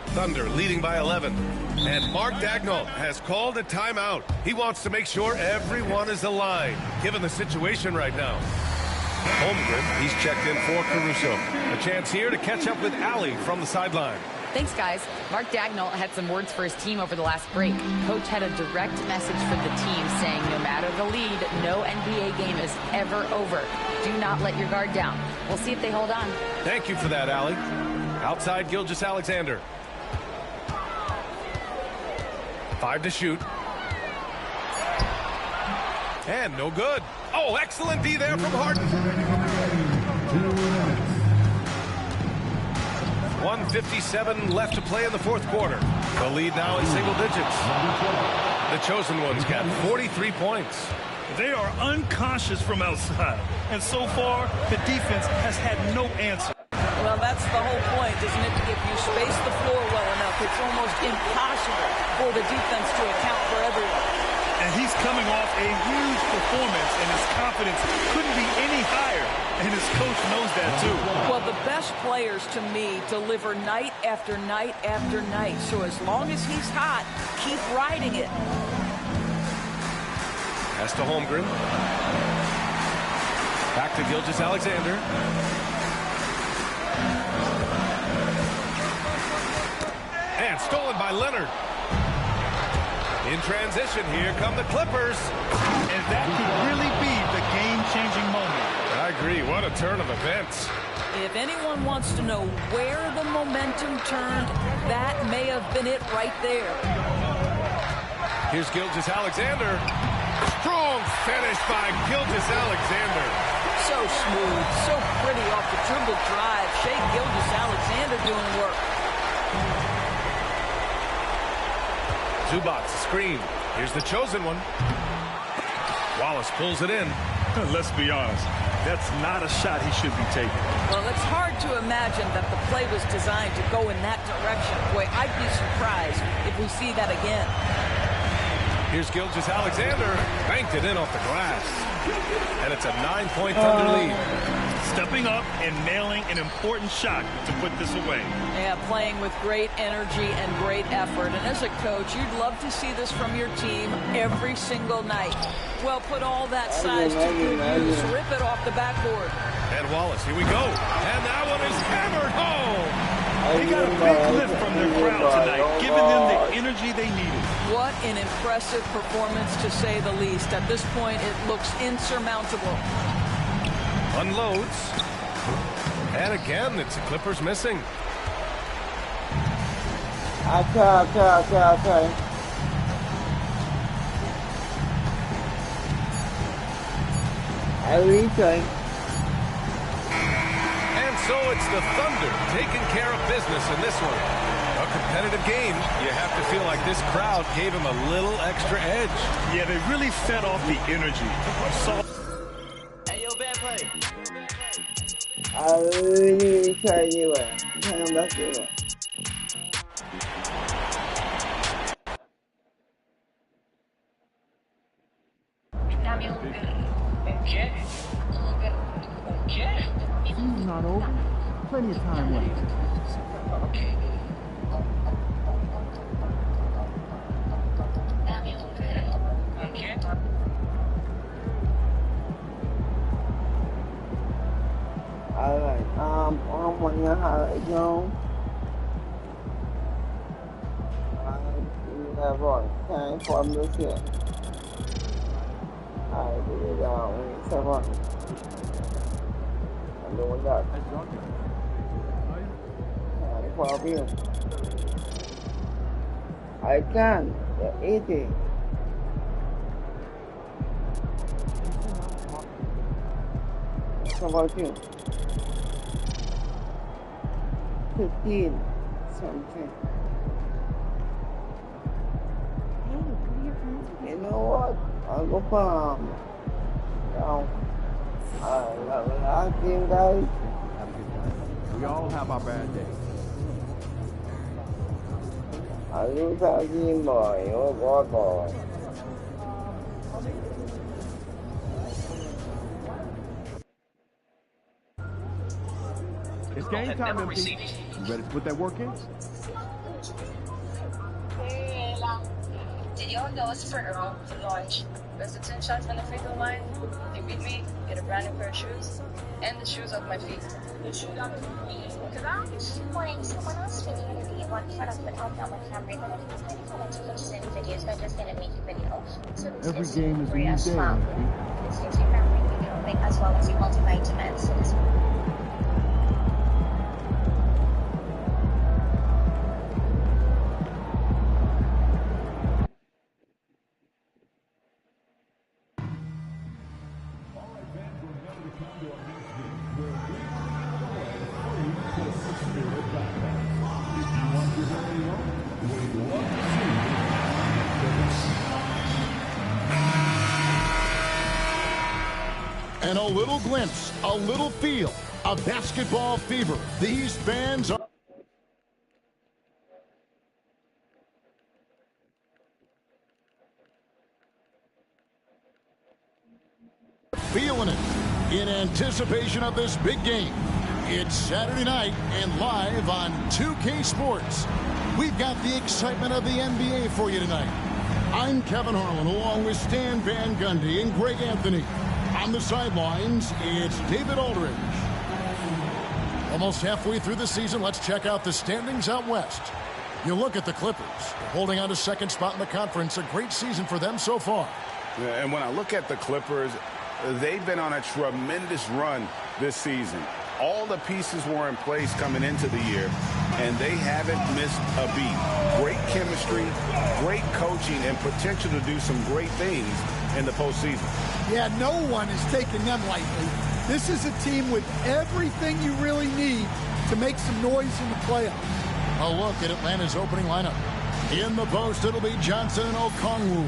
Thunder leading by 11. And Mark Daigneault has called a timeout. He wants to make sure everyone is aligned, given the situation right now. Holmgren, he's checked in for Caruso. A chance here to catch up with Allie from the sideline. Thanks, guys. Mark Daigneault had some words for his team over the last break. Coach had a direct message for the team saying no matter the lead, no NBA game is ever over. Do not let your guard down. We'll see if they hold on. Thank you for that, Allie. Outside Gilgeous-Alexander. 5 to shoot. And no good. Oh, excellent D there from Harden. 1:57 left to play in the fourth quarter. The lead now in single digits. The chosen one's got 43 points. They are unconscious from outside. And so far, the defense has had no answer. Well, that's the whole point, isn't it? If you space the floor well enough, it's almost impossible for the defense to account for everyone. And he's coming off a huge performance, and his confidence couldn't be any higher. and his coach knows that too. Well, the best players to me deliver night after night after night. So as long as he's hot, keep riding it. Pass to Holmgren. Back to Gilgeous-Alexander. And stolen by Leonard. In transition, here come the Clippers. And that could really be the game-changing moment. I agree. What a turn of events. If anyone wants to know where the momentum turned, that may have been it right there. Here's Gilgeous-Alexander. Strong finish by Gilgeous-Alexander. So smooth, so pretty off the dribble drive. Shai Gilgeous-Alexander doing work. Zubac screen. Here's the chosen one. Wallace pulls it in. Let's be honest, that's not a shot he should be taking. Well, it's hard to imagine that the play was designed to go in that direction. Boy, I'd be surprised if we see that again. Here's Gilgeous-Alexander. Banked it in off the glass. And it's a 9-point Thunder lead. Stepping up and nailing an important shot to put this away. Yeah, playing with great energy and great effort. And as a coach, you'd love to see this from your team every single night. Well, put all that size to good use. Rip it off the backboard. And Wallace, here we go. And that one is hammered home. They got a big lift from their crowd tonight, giving them the energy they needed. What an impressive performance, to say the least. At this point, it looks insurmountable. Unloads. And again, it's the Clippers missing. Okay. Everything. And so it's the Thunder taking care of business in this one. A competitive game. You have to feel like this crowd gave him a little extra edge. Yeah, they really fed off the energy. You saw. Hey, yo, bad play. I really tell you what. Let's do it. Season's not over. Plenty of time left. Okay. Alright, I'm on your highlight zone. That voice. Time for me to sit. Alright, do it down. Step on. I'm doing that. Time for me. I can. You're eating. How about you? 15 something. You know what? I'll go farm. Now, I team guys. We all have our bad days. I lose our team boy. Oh boy. It's game time, MP. You ready to put that work in? Did y'all know it's for Earl to launch? There's a 10 shots on the free throw line. If you beat me, get a brand new pair of shoes and the shoes off my feet. The shoes off my feet. Because I'm just wanting someone else to be one for us, but help out with camera. But if you kind of want to post any videos, I'm just going to make a video. So every game is a new day. This is your memory video, as well as your multivitamins. So this And a little glimpse, a little feel of basketball fever. These fans are feeling it. in anticipation of this big game. It's Saturday night and live on 2K Sports. We've got the excitement of the NBA for you tonight. I'm Kevin Harlan along with Stan Van Gundy and Greg Anthony. On the sidelines, it's David Aldridge. Almost halfway through the season, let's check out the standings out west. You look at the Clippers, holding on to second spot in the conference. A great season for them so far. And when I look at the Clippers, they've been on a tremendous run this season. All the pieces were in place coming into the year, and they haven't missed a beat. Great chemistry, great coaching, and potential to do some great things in the postseason. Yeah, no one is taking them lightly. This is a team with everything you really need to make some noise in the playoffs. A look at Atlanta's opening lineup. In the post, it'll be Johnson and Okongwu.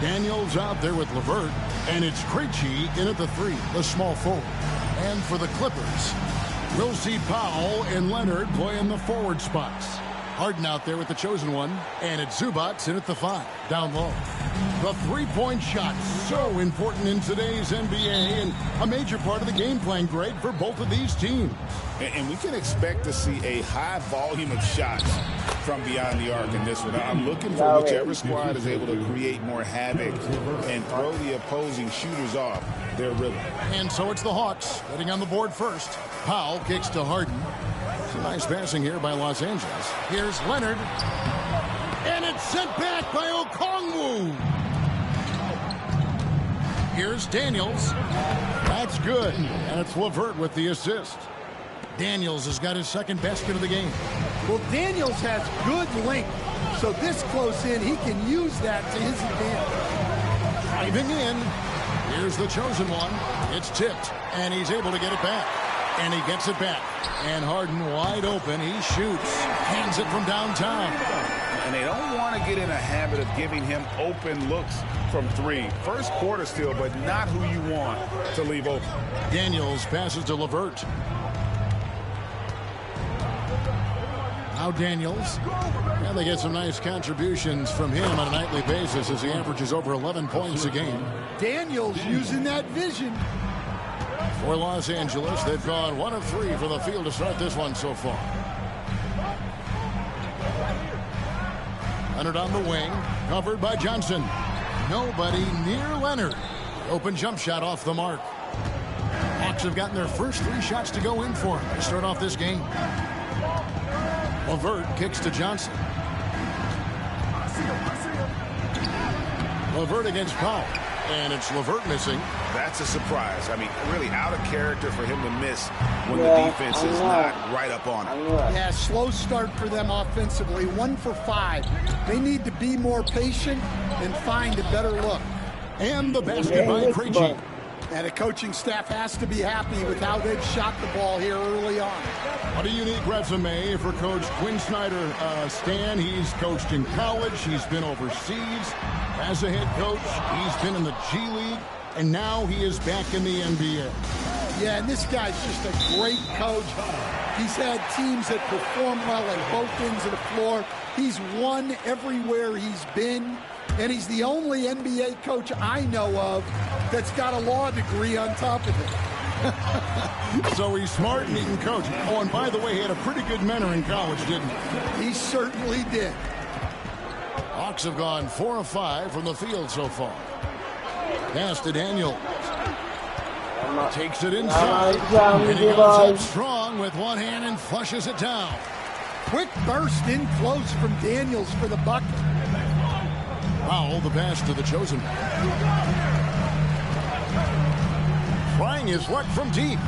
Daniels out there with LeVert, and it's Krejci in at the 3, the small forward. And for the Clippers, we'll see Powell and Leonard play in the forward spots. Harden out there with the chosen one, and it's Zubac in at the 5, down low. The three-point shot, so important in today's NBA, and a major part of the game plan, Greg, for both of these teams. And we can expect to see a high volume of shots from beyond the arc in this one. I'm looking for whichever squad is able to create more havoc and throw the opposing shooters off their rhythm. And so it's the Hawks getting on the board first. Powell kicks to Harden. Some nice passing here by Los Angeles. Here's Leonard. And it's sent back by Okongwu. Here's Daniels. That's good. And it's LeVert with the assist. Daniels has got his second basket of the game. Well, Daniels has good length, so this close in, he can use that to his advantage. Driving in. Here's the chosen one. It's tipped, and he's able to get it back. And he gets it back. And Harden wide open. He shoots. Hands it from downtown. And they don't want to get in a habit of giving him open looks from 3. First quarter still, but not who you want to leave open. Daniels passes to LeVert. Now Daniels. And they get some nice contributions from him on a nightly basis as he averages over 11 points a game. Daniels using that vision. For Los Angeles, they've gone 1 of 3 for the field to start this one so far. Leonard on the wing, covered by Johnson. Nobody near Leonard. Open jump shot off the mark. Hawks have gotten their first 3 shots to go in for him to start off this game. LeVert kicks to Johnson. LeVert against Powell. And it's LeVert missing. That's a surprise. I mean, really out of character for him to miss when the defense is not right up on him. Yeah, slow start for them offensively. 1 for 5. They need to be more patient and find a better look. And the basket by Krejci. And the coaching staff has to be happy with how they've shot the ball here early on. What a unique resume for Coach Quinn Snyder. Stan, he's coached in college. He's been overseas as a head coach. He's been in the G League. And now he is back in the NBA. Yeah, and this guy's just a great coach. He's had teams that perform well at both ends of the floor. He's won everywhere he's been. And he's the only NBA coach I know of that's got a law degree on top of it. So he's smart and he can coach. Oh, and by the way, he had a pretty good mentor in college, didn't he? He certainly did. Hawks have gone 4 of 5 from the field so far. Pass to Daniels. Takes it inside. And he goes up strong with one hand and flushes it down. Quick burst in close from Daniels for the bucket. Powell, the pass to the chosen one. Trying his luck from deep.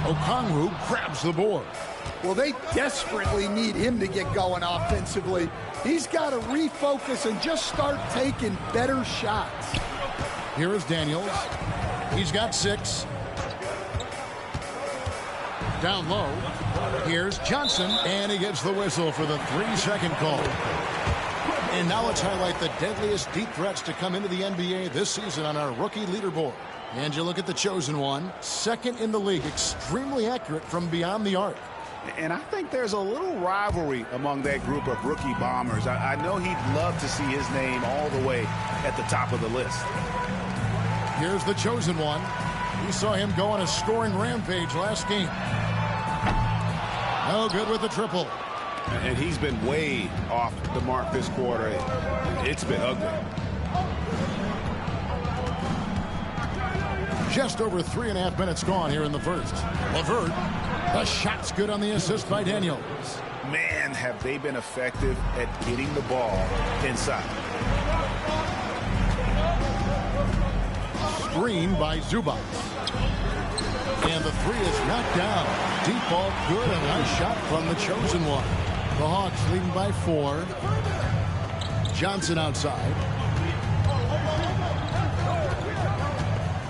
Okongwu grabs the board. Well, they desperately need him to get going offensively. He's got to refocus and just start taking better shots. Here is Daniels. He's got 6. Down low. Here's Johnson, and he gets the whistle for the 3-second call. And now let's highlight the deadliest deep threats to come into the NBA this season on our rookie leaderboard. And you look at the chosen one, 2nd in the league, extremely accurate from beyond the arc. And I think there's a little rivalry among that group of rookie bombers. I know he'd love to see his name all the way at the top of the list. Here's the chosen one. We saw him go on a scoring rampage last game. No good with the triple. And he's been way off the mark this quarter. It's been ugly. Just over 3.5 minutes gone here in the first. LeVert, the shot's good on the assist by Daniels. Man, have they been effective at getting the ball inside. Screen by Zubac. And the three is knocked down. Deep ball good, a nice shot from the chosen one. The Hawks leading by 4. Johnson outside.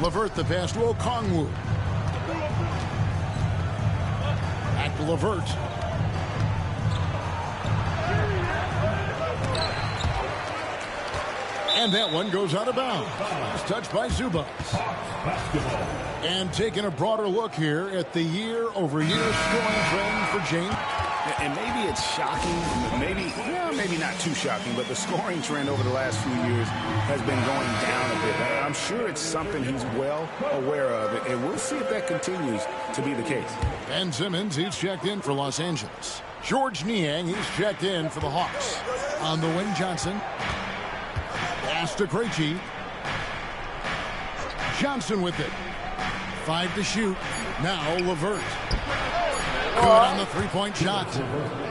LeVert the pass to Okongwu. Back to LeVert. And that one goes out of bounds. Last touch by Zubac. And taking a broader look here at the year-over-year scoring trend for James. And maybe it's shocking, maybe not too shocking, but the scoring trend over the last few years has been going down a bit. I'm sure it's something he's well aware of, and we'll see if that continues to be the case. Ben Simmons, he's checked in for Los Angeles. George Niang, he's checked in for the Hawks. On the wing, Johnson. Pass to Krejci. Johnson with it. 5 to shoot. Now LeVert. Good on the three-point shot.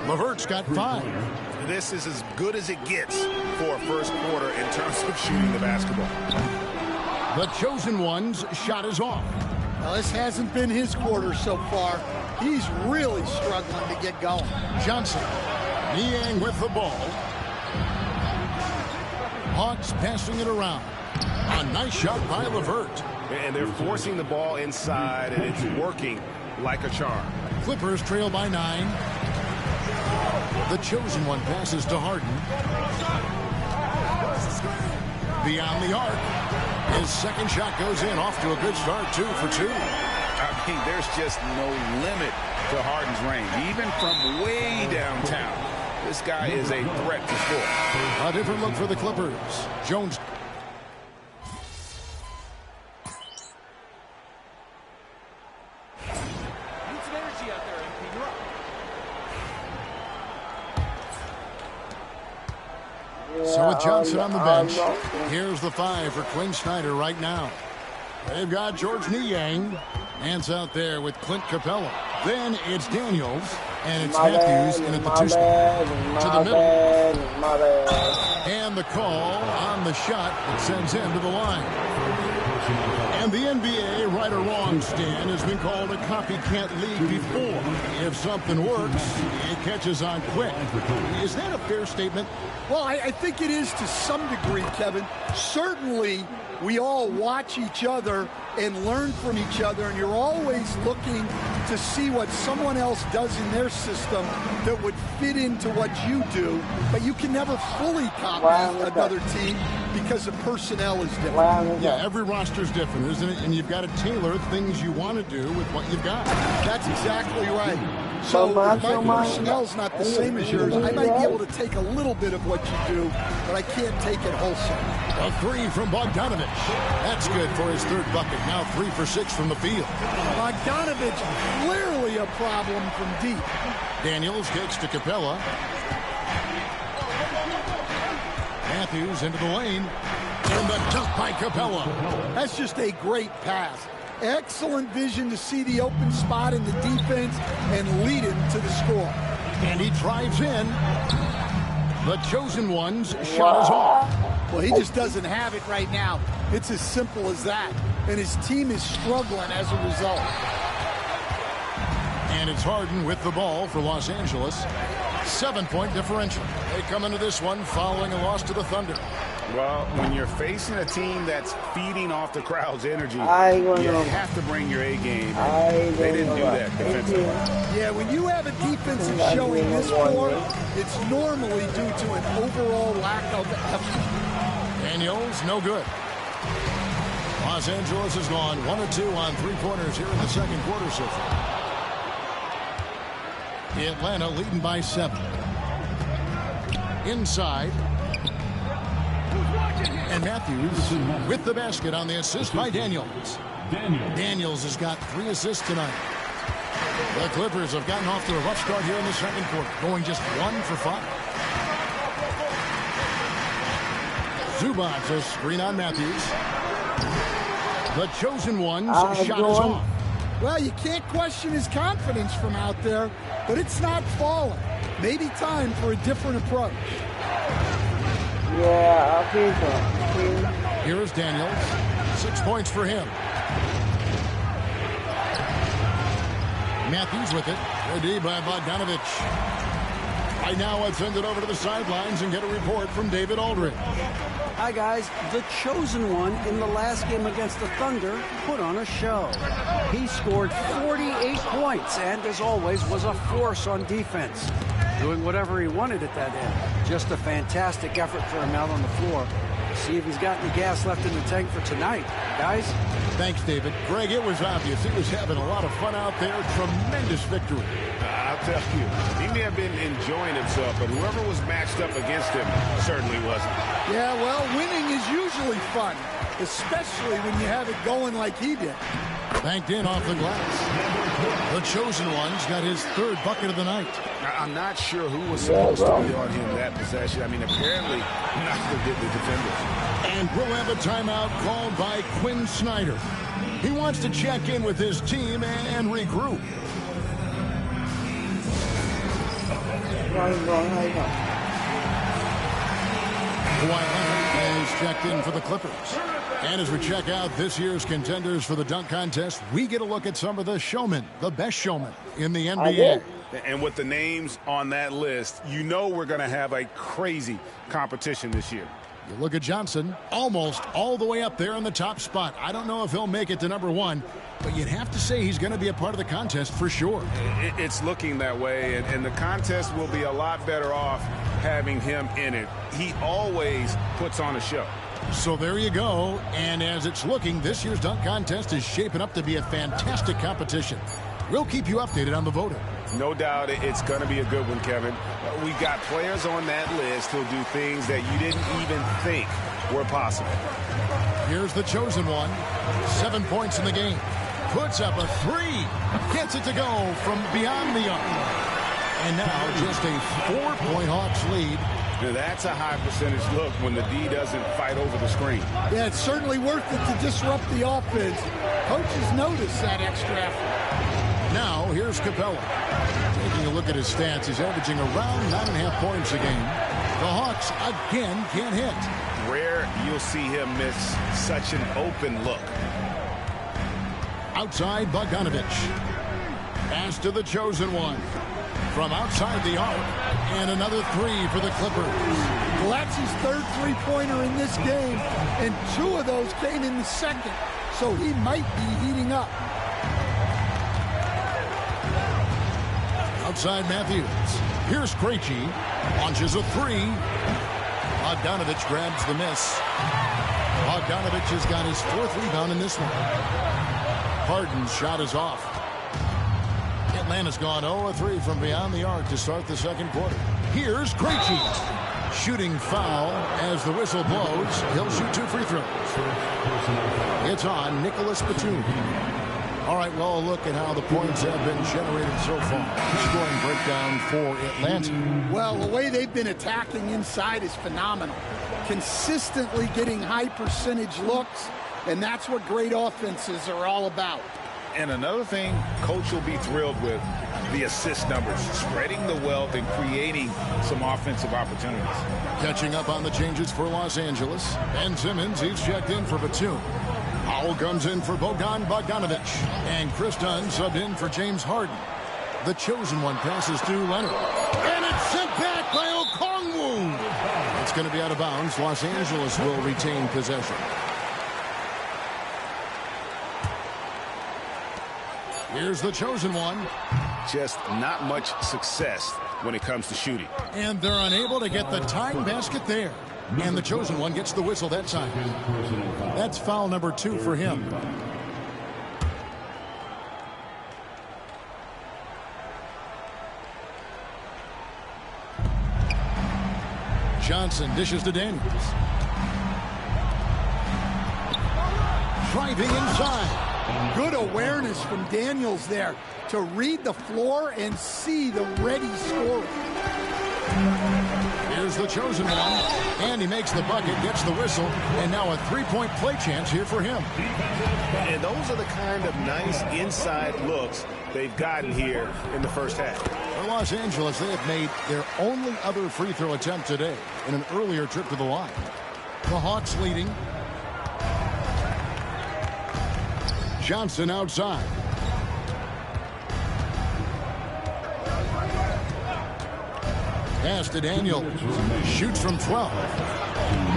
LeVert's got 5. This is as good as it gets for a first quarter in terms of shooting the basketball. The chosen one's shot is off. Now, this hasn't been his quarter so far. He's really struggling to get going. Johnson. Niang with the ball. Hawks passing it around. A nice shot by LeVert. And they're forcing the ball inside, and it's working like a charm. Clippers trail by 9. The chosen one passes to Harden. Beyond the arc. His second shot goes in, off to a good start, 2 for 2. I mean, there's just no limit to Harden's range. Even from way downtown, this guy is a threat to score. A different look for the Clippers. Jones. So with Johnson on the bench, here's the 5 for Quinn Snyder right now. They've got George Niang. Hands out there with Clint Capella. Then it's Daniels, and it's Matthews in at the 2 spot. To the middle. And the call on the shot that sends him to the line. And the NBA, right or wrong, Stan, has been called a copycat league before. If something works, it catches on quick. Is that a fair statement? Well, I think it is to some degree, Kevin. Certainly, we all watch each other and learn from each other, and you're always looking to see what someone else does in their system that would fit into what you do, but you can never fully copy another team because the personnel is different. Yeah, every roster's different, isn't it? And you've got to tailor things you want to do with what you've got. That's exactly right. So my personnel's not the same as yours. I might be able to take a little bit of what you do, but I can't take it wholesale. A 3 from Bogdanovich. That's good for his 3rd bucket. Now 3 for 6 from the field. Bogdanovich, clearly a problem from deep. Daniels kicks to Capella. Matthews into the lane. And the dunk by Capella. That's just a great pass. Excellent vision to see the open spot in the defense and lead him to the score. And he drives in. The chosen one's shot is off. Well, he just doesn't have it right now. It's as simple as that. And his team is struggling as a result. And it's Harden with the ball for Los Angeles. 7-point differential. They come into this one following a loss to the Thunder. Well, when you're facing a team that's feeding off the crowd's energy, you have to bring your A game. They didn't do that defensively. Yeah, when you have a defense that's showing this poor, it's normally due to an overall lack of effort. Daniels, no good. Los Angeles has gone 1 of 2 on 3-pointers here in the second quarter so far. Atlanta leading by 7. Inside. And Matthews with the basket on the assist by Daniels. Daniels has got 3 assists tonight. The Clippers have gotten off to a rough start here in the second quarter, going just 1 for 5. Zubac, a screen on Matthews. The chosen one's shot is off. Well, you can't question his confidence from out there, but it's not falling. Maybe time for a different approach. Yeah, I think so. Here is Daniels. 6 points for him. Matthews with it. Good by Bogdanovich. Right now, let's send it over to the sidelines and get a report from David Aldridge. Hi, guys. The chosen one in the last game against the Thunder put on a show. He scored 48 points and, as always, was a force on defense, doing whatever he wanted at that end. Just a fantastic effort for him out on the floor. See if he's got any gas left in the tank for tonight, guys. Thanks, David. Greg, it was obvious. He was having a lot of fun out there. Tremendous victory. I'll tell you, he may have been enjoying himself, but whoever was matched up against him certainly wasn't. Yeah, well, winning is usually fun, especially when you have it going like he did. Banked in off the glass. The chosen one's got his 3rd bucket of the night. I'm not sure who was supposed to be on him that possession. I mean, apparently, neither did the defenders. And we'll have a timeout called by Quinn Snyder. He wants to check in with his team and regroup. Kawhi Leonard is checked in for the Clippers. And as we check out this year's contenders for the dunk contest, we get a look at some of the showmen, the best showmen in the NBA. And with the names on that list, you know we're going to have a crazy competition this year. You look at Johnson, almost all the way up there in the top spot. I don't know if he'll make it to number 1, but you'd have to say he's going to be a part of the contest for sure. It's looking that way, and the contest will be a lot better off having him in it. He always puts on a show. So there you go, and as it's looking, this year's dunk contest is shaping up to be a fantastic competition. We'll keep you updated on the voting. No doubt it's going to be a good one, Kevin. We've got players on that list who'll do things that you didn't even think were possible. Here's the chosen one. 7 points in the game. Puts up a 3. Gets it to go from beyond the arc. And now just a 4-point Hawks lead. Now that's a high percentage look when the D doesn't fight over the screen. Yeah, it's certainly worth it to disrupt the offense. Coaches notice that extra effort. Now, here's Capella. Taking a look at his stats, he's averaging around 9.5 points a game. The Hawks, again, can't hit. Rare you'll see him miss such an open look. Outside, Bogdanovich. Pass to the chosen one. From outside the arc, and another 3 for the Clippers. Well, that's his 3rd three-pointer in this game, and 2 of those came in the second, so he might be heating up. Outside Matthews. Here's Krejci. Launches a 3. Bogdanovich grabs the miss. Bogdanovich has got his 4th rebound in this one. Harden's shot is off. Atlanta's gone 0-3 from beyond the arc to start the second quarter. Here's Krejci. Shooting foul as the whistle blows. He'll shoot 2 free throws. It's on Nicholas Batum. All right, well, look at how the points have been generated so far. Scoring breakdown for Atlanta. Well, the way they've been attacking inside is phenomenal. Consistently getting high percentage looks, and that's what great offenses are all about. And another thing Coach will be thrilled with, the assist numbers, spreading the wealth and creating some offensive opportunities. Catching up on the changes for Los Angeles. Ben Simmons, he's checked in for Batum. Powell comes in for Bogdanovich. And Chris Dunn subbed in for James Harden. The chosen one passes to Leonard. And it's sent back by Okongwu. It's going to be out of bounds. Los Angeles will retain possession. Here's the chosen one. Just not much success when it comes to shooting. And they're unable to get the tying basket there. And the chosen one gets the whistle that time. That's foul number 2 for him. Johnson dishes to Daniels. Driving inside. Good awareness from Daniels there to read the floor and see the ready scorer. Here's the chosen one, and he makes the bucket, gets the whistle, and now a three-point play chance here for him. And those are the kind of nice inside looks they've gotten here in the first half. For Los Angeles, they have made their only other free throw attempt today in an earlier trip to the line. The Hawks leading. Johnson outside. Pass to Daniel. Shoots from 12.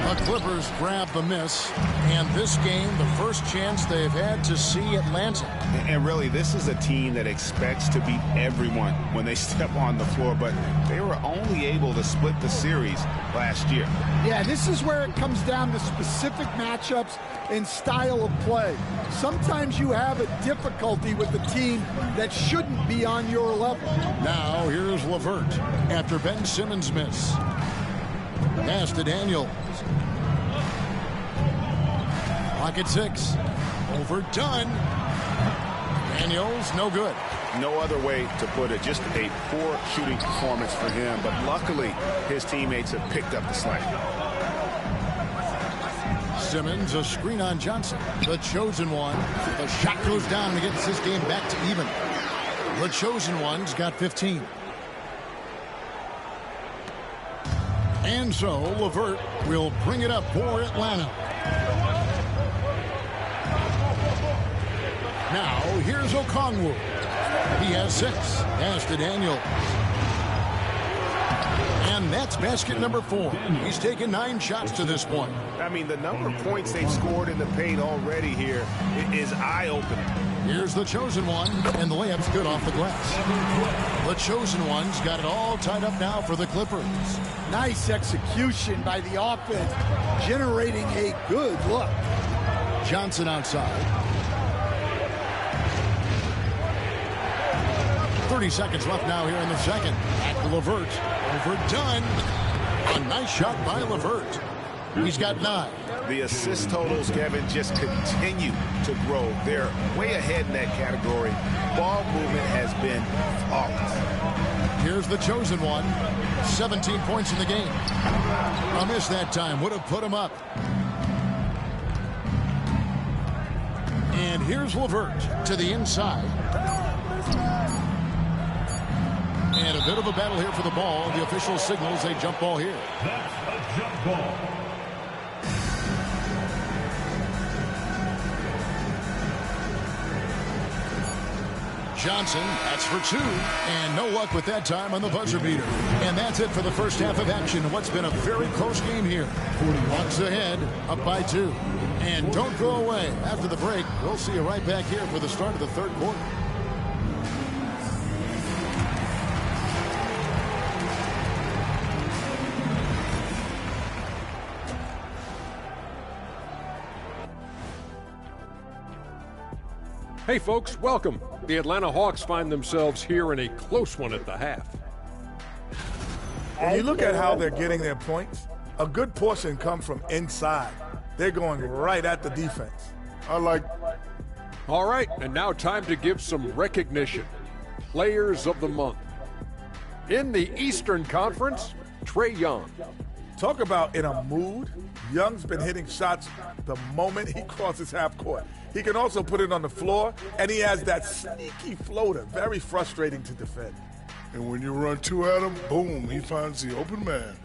The Clippers grab the miss. And this game, the first chance they've had to see Atlanta. And really, this is a team that expects to beat everyone when they step on the floor, but they were only able to split the series last year. Yeah, this is where it comes down to specific matchups and style of play. Sometimes you have a difficulty with the team that shouldn't be on your level. Now here's LeVert after Ben Simmons' miss. Pass to Daniel. Pocket 6. Overdone. Daniels, no good. No other way to put it. Just a poor shooting performance for him, but luckily his teammates have picked up the slack. Simmons, a screen on Johnson. The chosen one. The shot goes down and gets this game back to even. The chosen one's got 15. And so LeVert will bring it up for Atlanta. Now here's Okongwu. He has 6. Pass to Daniel. And that's basket number 4. He's taken 9 shots to this point. I mean, the number of points they've scored in the paint already here is eye-opening. Here's the chosen one, and the layup's good off the glass. The chosen one's got it all tied up now for the Clippers. Nice execution by the offense, generating a good look. Johnson outside. 30 seconds left now here in the second. Back to LeVert. Overdone. A nice shot by LeVert. He's got 9. The assist totals, Kevin, just continue to grow. They're way ahead in that category. Ball movement has been flawless. Here's the chosen one. 17 points in the game. A miss that time. Would have put him up. And here's LeVert to the inside. And a bit of a battle here for the ball. The official signals a jump ball here. That's a jump ball. Johnson, that's for 2. And no luck with that time on the buzzer beater. And that's it for the first half of action. What's been a very close game here. 40 Hawks ahead, up by 2. And don't go away. After the break, we'll see you right back here for the start of the third quarter. Hey folks, welcome. The Atlanta Hawks find themselves here in a close one at the half. When you look at how they're getting their points, a good portion comes from inside. They're going right at the defense. All right, and now time to give some recognition. Players of the month. In the Eastern Conference, Trae Young. Talk about in a mood. Young's been hitting shots the moment he crosses half court. He can also put it on the floor, and he has that sneaky floater. Very frustrating to defend. And when you run 2 at him, boom, he finds the open man.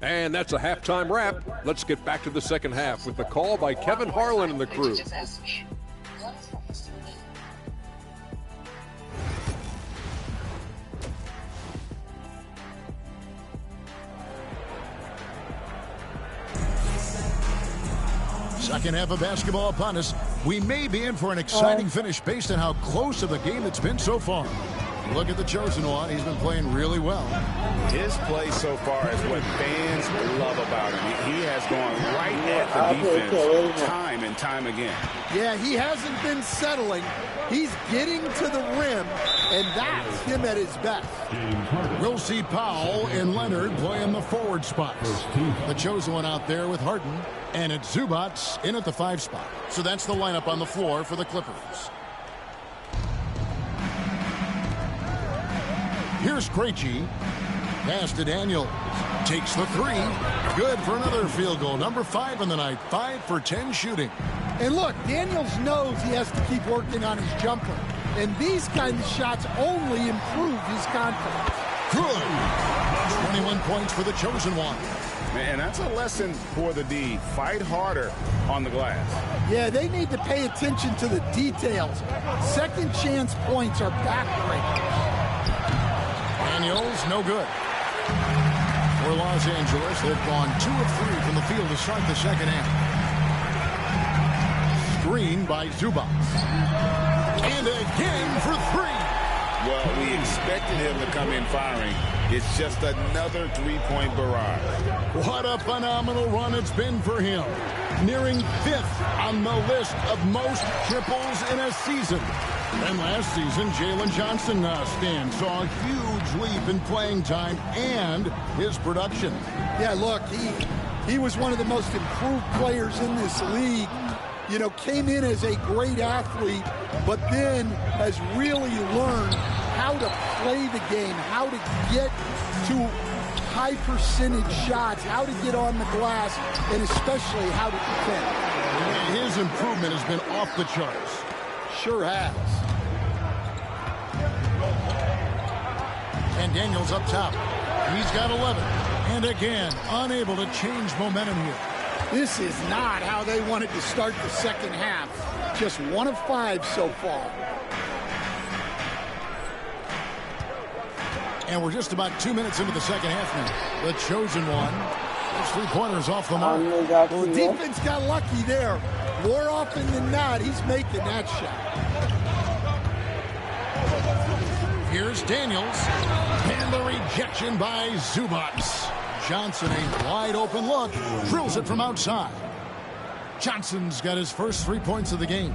And that's a halftime wrap. Let's get back to the second half with the call by Kevin Harlan and the crew. Second half of basketball upon us. We may be in for an exciting finish based on how close of a game it's been so far. Look at the chosen one. He's been playing really well. His play so far is what fans love about him. He has gone right at the defense time and time again. Yeah, he hasn't been settling. He's getting to the rim And that's him at his best. We'll see Powell and Leonard play in the forward spots. The chosen one out there with Harden. And it's Zubac in at the 5 spot. So that's the lineup on the floor for the Clippers. Here's Krejci. Pass to Daniels. Takes the 3. Good for another field goal. Number 5 in the night. 5 for 10 shooting. And look, Daniels knows he has to keep working on his jumper. And these kind of shots only improve his confidence. Good. 21 points for the chosen one. Man, that's a lesson for the D. Fight harder on the glass. Yeah, they need to pay attention to the details. Second chance points are backbreakers. Daniels, no good. For Los Angeles, they've gone 2 of 3 from the field to start the second half. Screen by Zubac. And again for 3. Well, we expected him to come in firing. It's just another 3-point barrage. What a phenomenal run it's been for him. Nearing 5th on the list of most triples in a season. And last season, Jalen Johnson saw a huge leap in playing time and his production. Yeah, look, he was one of the most improved players in this league. You know, came in as a great athlete, but then has really learned how to play the game, how to get to high percentage shots, how to get on the glass, and especially how to defend. His improvement has been off the charts. Sure has. And Daniels up top. He's got 11. And again, unable to change momentum here. This is not how they wanted to start the second half. Just 1 of 5 so far. And we're just about 2 minutes into the second half now. The chosen one. Those 3-pointers off the mark. Well, the defense got lucky there. More often than not, he's making that shot. Here's Daniels. And the rejection by Zubac. Johnson, a wide open look. Drills it from outside. Johnson's got his first 3 points of the game.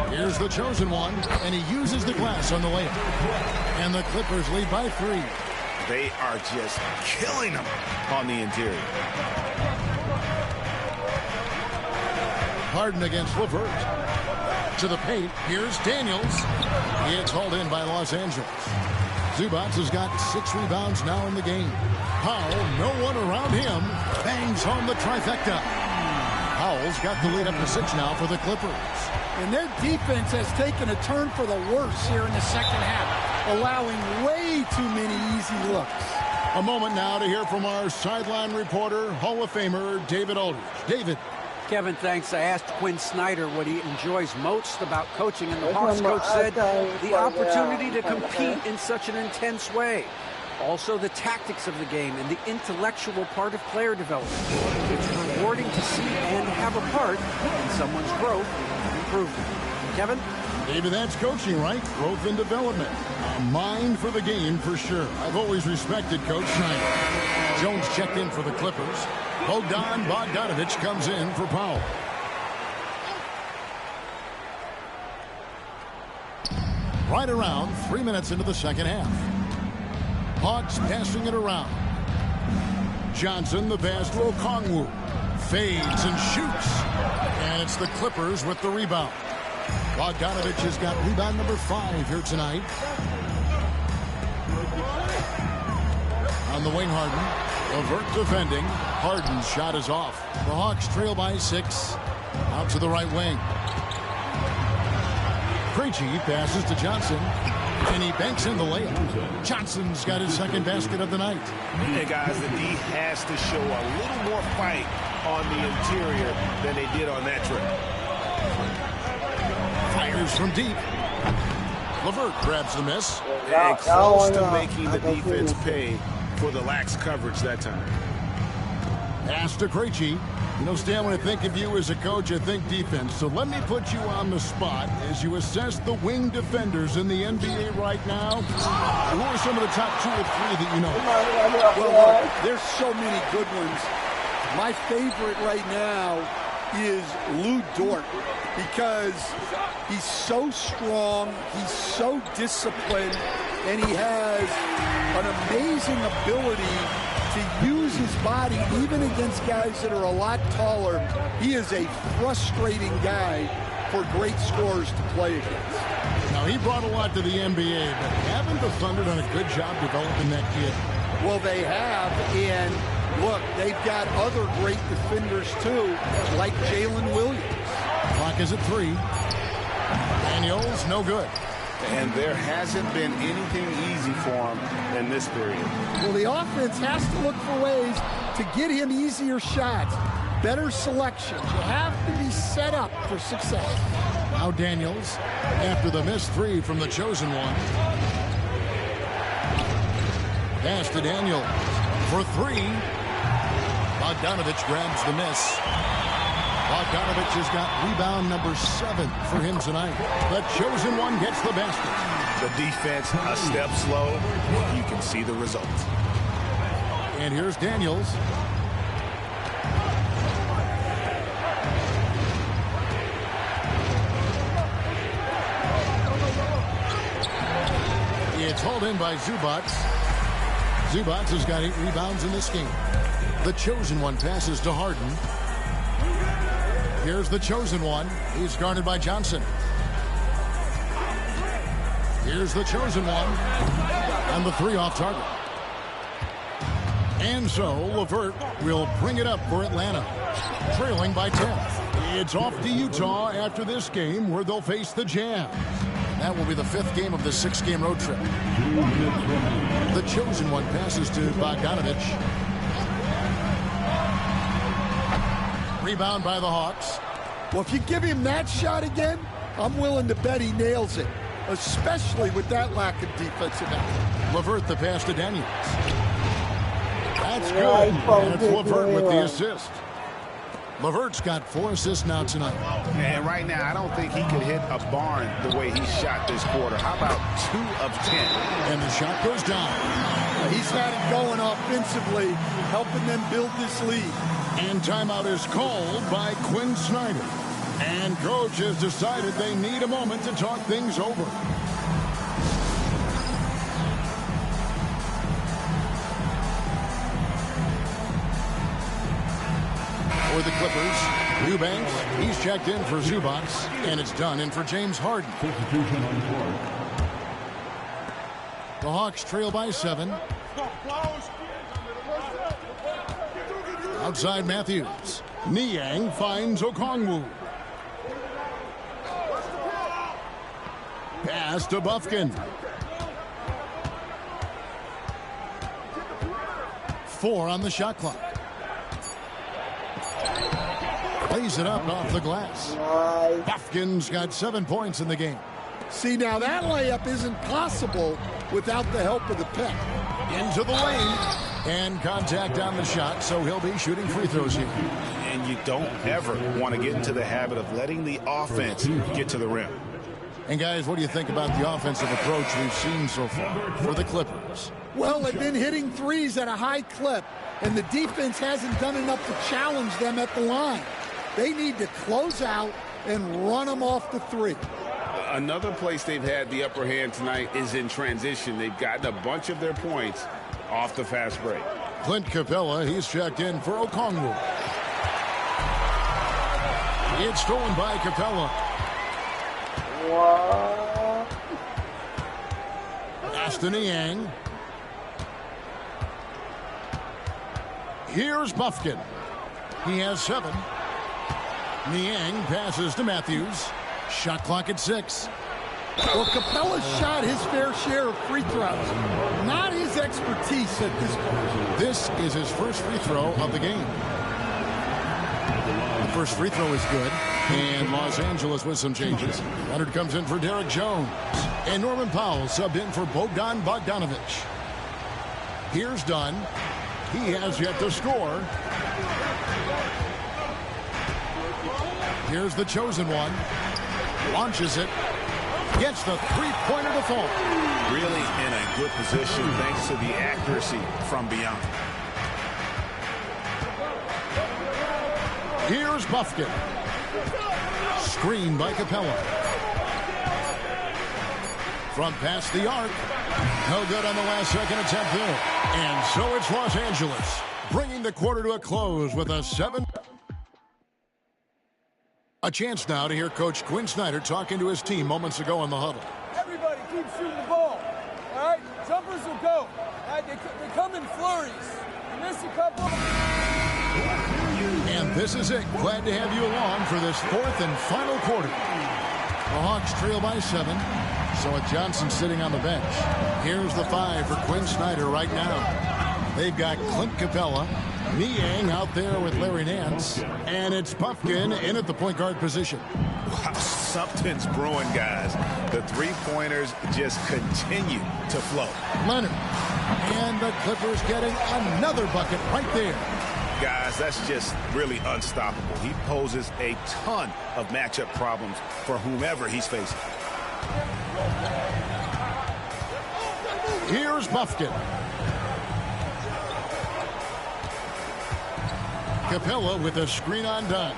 Here's the chosen one, and he uses the glass on the layup. And the Clippers lead by 3. They are just killing them on the interior. Harden against LeVert. To the paint, here's Daniels. It's hauled in by Los Angeles. Zubac has got 6 rebounds now in the game. Powell, no one around him, bangs home the trifecta. Powell's got the lead up to 6 now for the Clippers. And their defense has taken a turn for the worse here in the second half, allowing way too many easy looks. A moment now to hear from our sideline reporter, Hall of Famer David Aldridge. David. Kevin, thanks. I asked Quinn Snyder what he enjoys most about coaching, and the Hawks coach said the opportunity to compete in such an intense way. Also, the tactics of the game and the intellectual part of player development. It's rewarding to see and have a part in someone's growth and improvement. Kevin? David, that's coaching, right? Growth and development. A mind for the game for sure. I've always respected Coach Snyder. Jones checked in for the Clippers. Bogdan Bogdanović comes in for Powell. Right around 3 minutes into the second half. Hawks passing it around. Johnson, the pass to Okongwu. Fades and shoots. And it's the Clippers with the rebound. Bogdanović has got rebound number 5 here tonight. On the wing, Harden. LeVert defending. Harden's shot is off. The Hawks trail by 6. Out to the right wing. Krejci passes to Johnson. And he banks in the layup. Johnson's got his second basket of the night. Hey, guys, the D has to show a little more fight on the interior than they did on that trip. Fires from deep. LeVert grabs the miss. And close to making the defense pay for the lax coverage that time. Pass to Krejci. You know, Stan, when I think of you as a coach, I think defense. So let me put you on the spot as you assess the wing defenders in the NBA right now. Who are some of the top 2 or 3 that you know? Well, look, there's so many good ones. My favorite right now is Lou Dort, because he's so strong, he's so disciplined, and he has an amazing ability to use his body even against guys that are a lot taller. He is a frustrating guy for great scorers to play against. Now, he brought a lot to the NBA, but haven't the Thunder done a good job developing that kid? Well, they have, and look, they've got other great defenders too, like Jalen Williams. Clock is at 3. Daniels, no good. And there hasn't been anything easy for him in this period. Well, the offense has to look for ways to get him easier shots, better selection. You have to be set up for success. Now Daniels, after the missed 3 from the chosen one. Pass to Daniels for 3. Bogdanovich grabs the miss. Bogdanovich has got rebound number 7 for him tonight. The chosen one gets the basket. The defense a step slow. You can see the result. And here's Daniels. It's hauled in by Zubats. Zubats has got 8 rebounds in this game. The chosen one passes to Harden. Here's the chosen one. He's guarded by Johnson. Here's the chosen one. And the 3 off target. And so LeVert will bring it up for Atlanta, trailing by 10. It's off to Utah after this game, where they'll face the Jazz. That will be the 5th game of the 6-game road trip. The chosen one passes to Bogdanovich. Rebound by the Hawks. Well, if you give him that shot again, I'm willing to bet he nails it, especially with that lack of defensive effort. LeVert the pass to Daniels. That's good. And it's LeVert with the assist. LeVert's got 4 assists now tonight. And right now, I don't think he could hit a barn the way he shot this quarter. How about 2 of 10? And the shot goes down. He's had it going offensively, helping them build this lead. And timeout is called by Quinn Snyder. And coach has decided they need a moment to talk things over. For the Clippers, Eubanks, he's checked in for Zubats, and it's done in for James Harden. The Hawks trail by 7. Outside Matthews. Niang finds Okongwu. Pass to Bufkin. 4 on the shot clock. Plays it up off the glass. Bufkin's got 7 points in the game. See, now that layup isn't possible without the help of the pick. Into the lane. And contact on the shot, so he'll be shooting free throws here. And you don't ever want to get into the habit of letting the offense get to the rim. And guys, what do you think about the offensive approach we've seen so far for the Clippers? Well, they've been hitting threes at a high clip, and the defense hasn't done enough to challenge them at the line. They need to close out and run them off the 3. Another place they've had the upper hand tonight is in transition. They've gotten a bunch of their points off the fast break. Clint Capella, he's checked in for Okongwu. It's stolen by Capella. What? Aston Niang. Here's Bufkin. He has 7. Niang passes to Matthews. Shot clock at 6. Well, Capella's shot his fair share of free throws. Not his expertise at this point. This is his first free throw of the game. The first free throw is good. And Los Angeles with some changes. Leonard comes in for Derek Jones. And Norman Powell subbed in for Bogdan Bogdanovich. Here's Dunn. He has yet to score. Here's the chosen one. Launches it. Gets the three-pointer to fall. Really in a good position thanks to the accuracy from beyond. Here's Buffkin. Screen by Capella. From past the arc. No good on the last second attempt there. And so it's Los Angeles, bringing the quarter to a close with a 7. A chance now to hear Coach Quinn Snyder talking to his team moments ago in the huddle. Everybody keep shooting the ball. All right? Jumpers will go. All right? They come in flurries. You miss a couple. And this is it. Glad to have you along for this 4th and final quarter. The Hawks trail by 7. So with Johnson sitting on the bench. Here's the 5 for Quinn Snyder right now. They've got Clint Capella, Niang out there with Larry Nance, and it's Puffkin in at the point guard position. Wow, something's brewing, guys. The three-pointers just continue to flow. Leonard, and the Clippers getting another bucket right there. Guys, that's just really unstoppable. He poses a ton of matchup problems for whomever he's facing. Here's Buffkin. Capella with a screen on Dunn.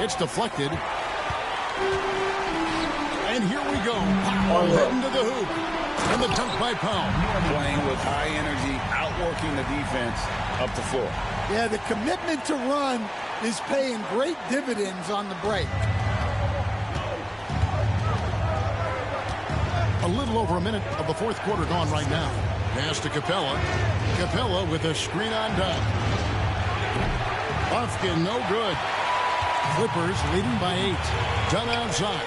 It's deflected. And here we go. Powell heading to the hoop. And the dunk by Powell. Playing with high energy, outworking the defense up the floor. Yeah, the commitment to run is paying great dividends on the break. A little over a minute of the 4th quarter gone right now. Pass to Capella. Capella with a screen on Dunn. Buffkin, no good. Clippers leading by 8. Dunn outside.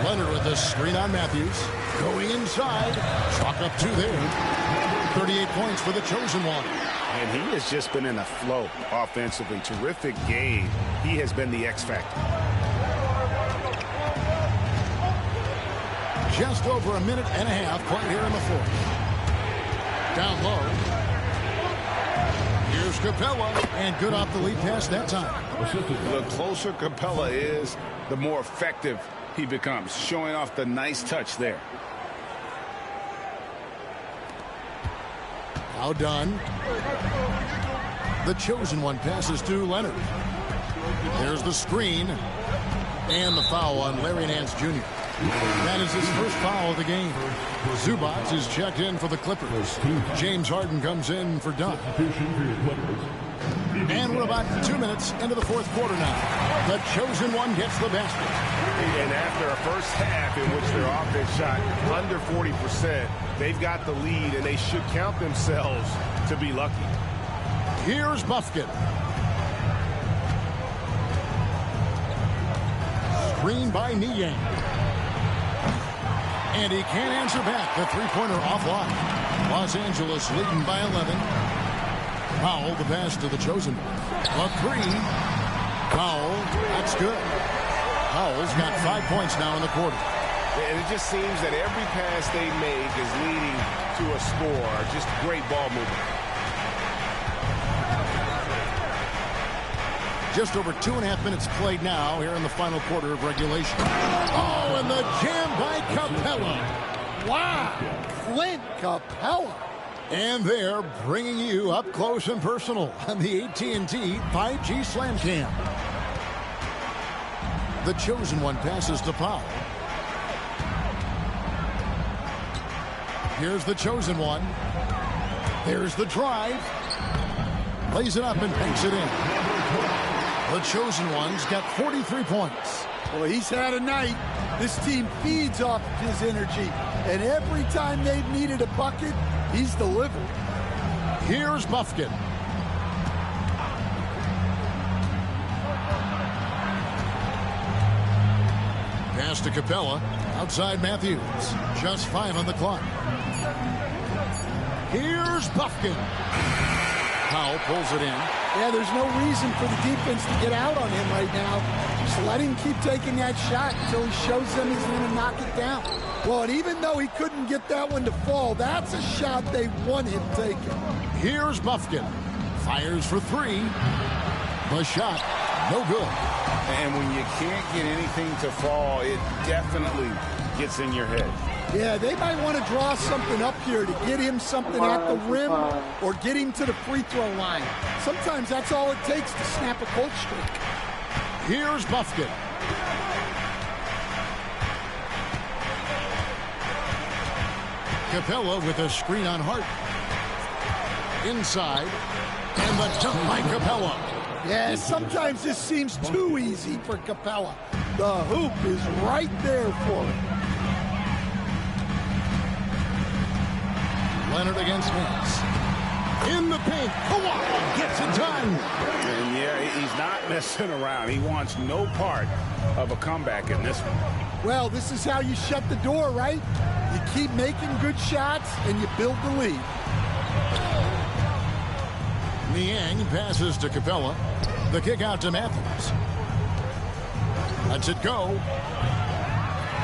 Leonard with a screen on Matthews. Going inside. Chalk up 2 there. 38 points for the chosen one. And he has just been in a flow offensively. Terrific game. He has been the X factor. Just over a minute and a half played here in the 4th. Down low. Here's Capella, and good off the lead pass that time. The closer Capella is, the more effective he becomes, showing off the nice touch there. Now done. The chosen one passes to Leonard. There's the screen. And the foul on Larry Nance Jr. That is his first foul of the game. Zubac is checked in for the Clippers. James Harden comes in for Dunn. And we're about 2 minutes into the 4th quarter now. The chosen one gets the basket. And after a first half in which their offense shot under 40%, they've got the lead, and they should count themselves to be lucky. Here's Buffkin. Screen by Niang. And he can't answer back. The three-pointer offline. Los Angeles leading by 11. Powell, the pass to the chosen one. A 3. Powell, that's good. Powell's got 5 points now in the quarter. And it just seems that every pass they make is leading to a score. Just great ball movement. Just over 2.5 minutes played now here in the final quarter of regulation. Oh, and the jam by Capella. Wow, Clint Capella. And they're bringing you up close and personal on the AT&T 5G Slam Cam. The chosen one passes to Powell. Here's the chosen one. There's the drive. Lays it up and banks it in. The chosen one's got 43 points. Well, he's had a night. This team feeds off his energy. And every time they've needed a bucket, he's delivered. Here's Buffkin. Pass to Capella. Outside Matthews. Just 5 on the clock. Here's Buffkin. Powell pulls it in. Yeah, there's no reason for the defense to get out on him right now. Just let him keep taking that shot until he shows them he's going to knock it down. Well, and even though he couldn't get that one to fall, that's a shot they want him taking. Here's Buffkin. Fires for 3. The shot, no good. And when you can't get anything to fall, it definitely gets in your head. Yeah, they might want to draw something up here to get him something at the rim or get him to the free throw line. Sometimes that's all it takes to snap a cold streak. Here's Buffkin. Capella with a screen on Hart. Inside. And the dunk by Capella. Yeah, sometimes this seems too easy for Capella. The hoop is right there for him. Leonard against Nance. In the paint. Kawhi gets it done. And yeah, he's not messing around. He wants no part of a comeback in this one. Well, this is how you shut the door, right? You keep making good shots and you build the lead. Niang passes to Capella. The kick out to Matthews. Lets it go.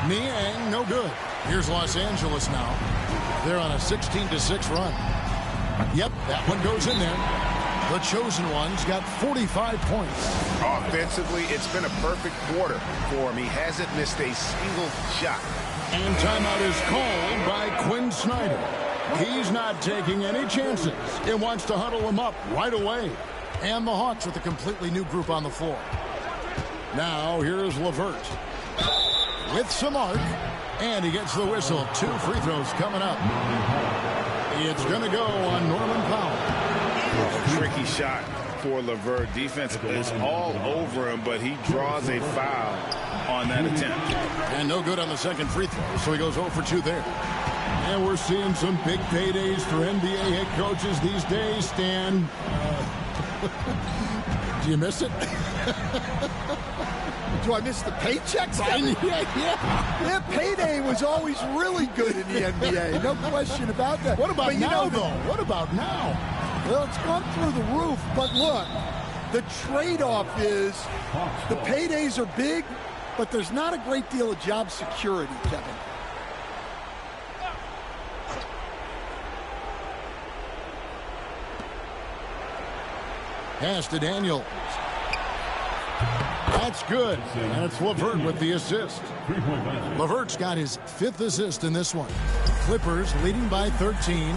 Niang, no good. Here's Los Angeles now. They're on a 16-6 run. Yep, that one goes in there. The chosen one's got 45 points. Offensively, it's been a perfect quarter for him. He hasn't missed a single shot. And timeout is called by Quinn Snyder. He's not taking any chances. He wants to huddle him up right away. And the Hawks with a completely new group on the floor. Now here's LeVert with some arc. And he gets the whistle. 2 free throws coming up. It's going to go on Norman Powell. Tricky shot for LeVert. Defense is all over him, but he draws a foul on that attempt. And no good on the second free throw, so he goes 0 for 2 there. And we're seeing some big paydays for NBA head coaches these days, Stan. Do you miss it? Do I miss the paychecks? Yeah, payday was always really good in the NBA. No question about that. What about now, though? What about now? Well, it's gone through the roof. But look, the trade-off is the paydays are big, but there's not a great deal of job security, Kevin. Pass to Daniels. That's good. And it's LeVert with the assist. LeVert's got his 5th assist in this one. Clippers leading by 13.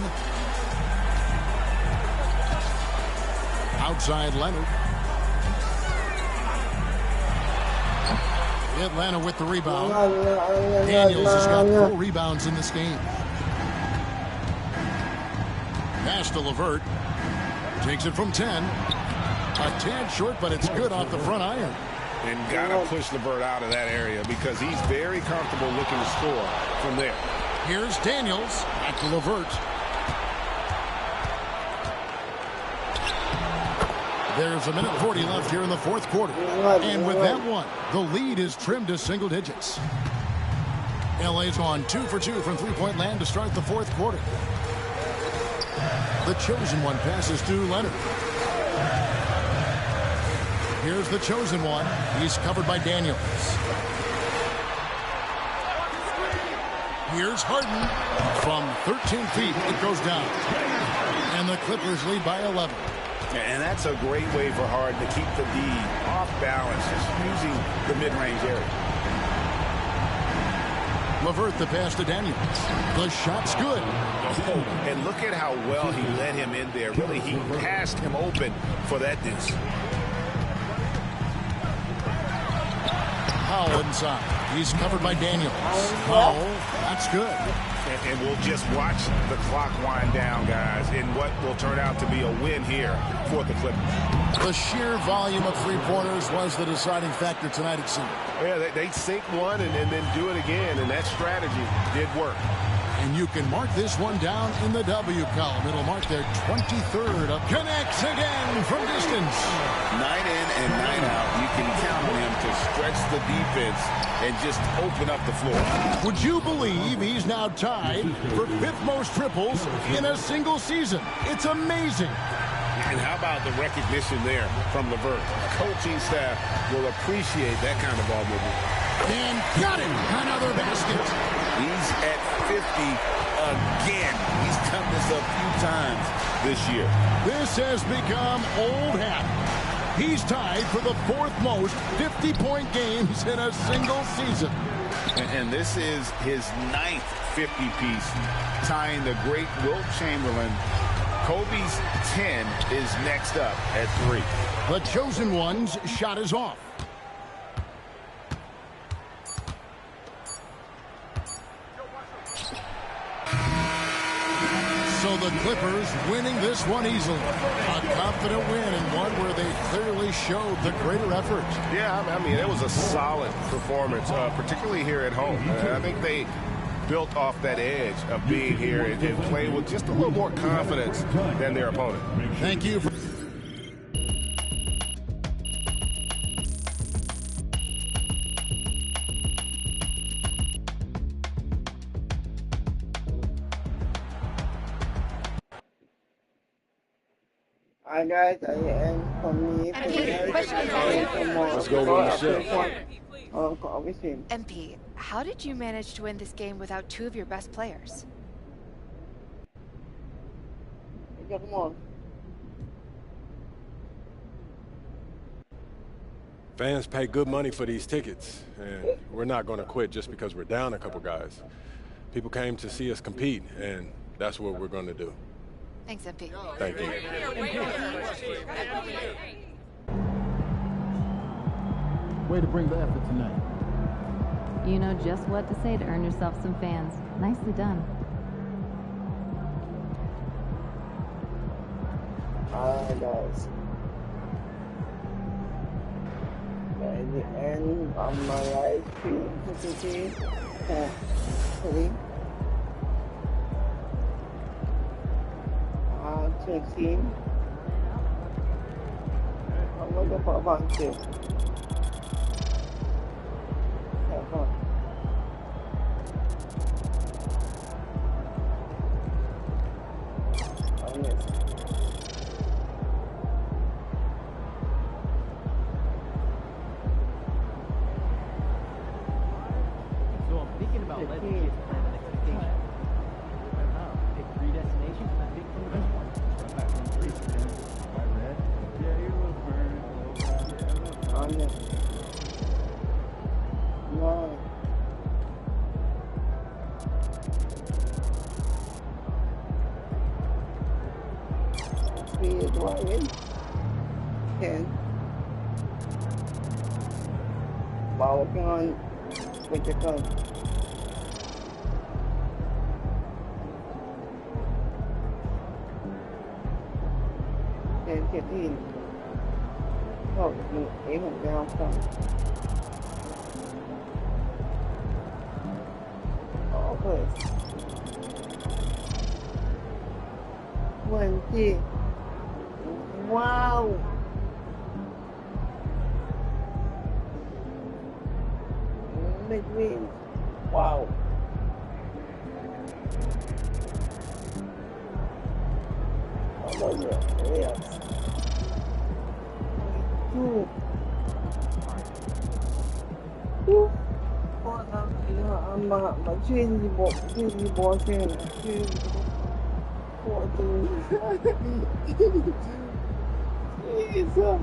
Outside Leonard. Atlanta with the rebound. Daniels has got 4 rebounds in this game. Pass to LeVert. Takes it from 10. A tad short, but it's good off the front iron. And got to push LeVert out of that area because he's very comfortable looking to score from there. Here's Daniels. Back to LeVert. There's a minute 40 left here in the 4th quarter. And with that one, the lead is trimmed to single digits. LA's on 2 for 2 from three-point land to start the 4th quarter. The chosen one passes to Leonard. Here's the chosen one. He's covered by Daniels. Here's Harden. From 13 feet, it goes down. And the Clippers lead by 11. And that's a great way for Harden to keep the D off balance, just using the mid-range area. LeVert the pass to Daniels. The shot's good. Oh, and look at how well he let him in there. Really, he passed him open for that deuce. Powell inside. He's covered by Daniels. Powell, that's good. And we'll just watch the clock wind down, guys, in what will turn out to be a win here for the Clippers. The sheer volume of three-pointers was the deciding factor tonight, it seemed. Yeah, they sink one and then do it again, and that strategy did work. And you can mark this one down in the W column. It'll mark their 23rd. Connects again from distance. Night in and night out, you can count on him to stretch the defense and just open up the floor. Would you believe he's now tied for 5th most triples in a single season? It's amazing. And how about the recognition there from LeVert? Coaching staff will appreciate that kind of ball movement. And got him. Another basket. He's at 50 again. He's done this a few times this year. This has become old hat. He's tied for the 4th most 50-point games in a single season. And this is his 9th 50-piece, tying the great Wilt Chamberlain. Kobe's 10 is next up at 3. The chosen one's shot is off. So the Clippers winning this one easily. A confident win and one where they clearly showed the greater effort. Yeah, I mean, it was a solid performance, particularly here at home. I think they built off that edge of being here and played with just a little more confidence than their opponent. Thank you for Alright guys, and for me, Let's go win the ship. MP, how did you manage to win this game without 2 of your best players? Come on. Fans pay good money for these tickets, and we're not going to quit just because we're down a couple guys. People came to see us compete, and that's what we're going to do. Thanks, MP. Thank you. Way to bring the effort tonight. You know just what to say to earn yourself some fans. Nicely done. Alright guys. At the end of my life, 3, 13. I'm looking for a bunch too. Have fun. Oh, yes. So I'm thinking about letting kids plan an expectation. Pick 3 destinations and pick from the best one. On it. No. 3 is Ryan. 10. While working on with the gun. 15. Oh, aim it down some. Oh, good. 20. Wow. Big win. Wow. Oh, yes. 2. I'm changing the ball thing. 14. Jesus.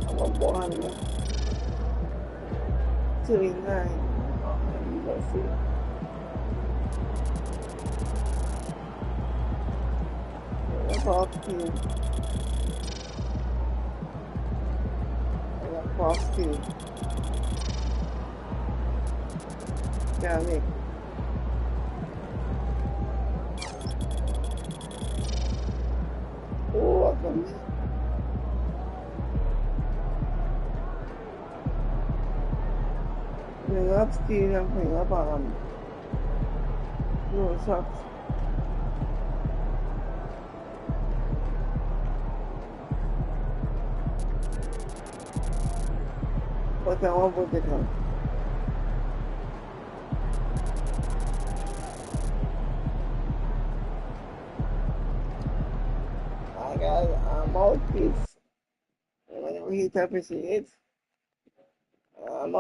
I'm a 100. 39. Let's see. Cross two. Cross two. Got it. Oh, awesome. Bring up Steve and bring up Blue Sox. But I won't put it on. I got a mouthpiece. Whenever he touches it,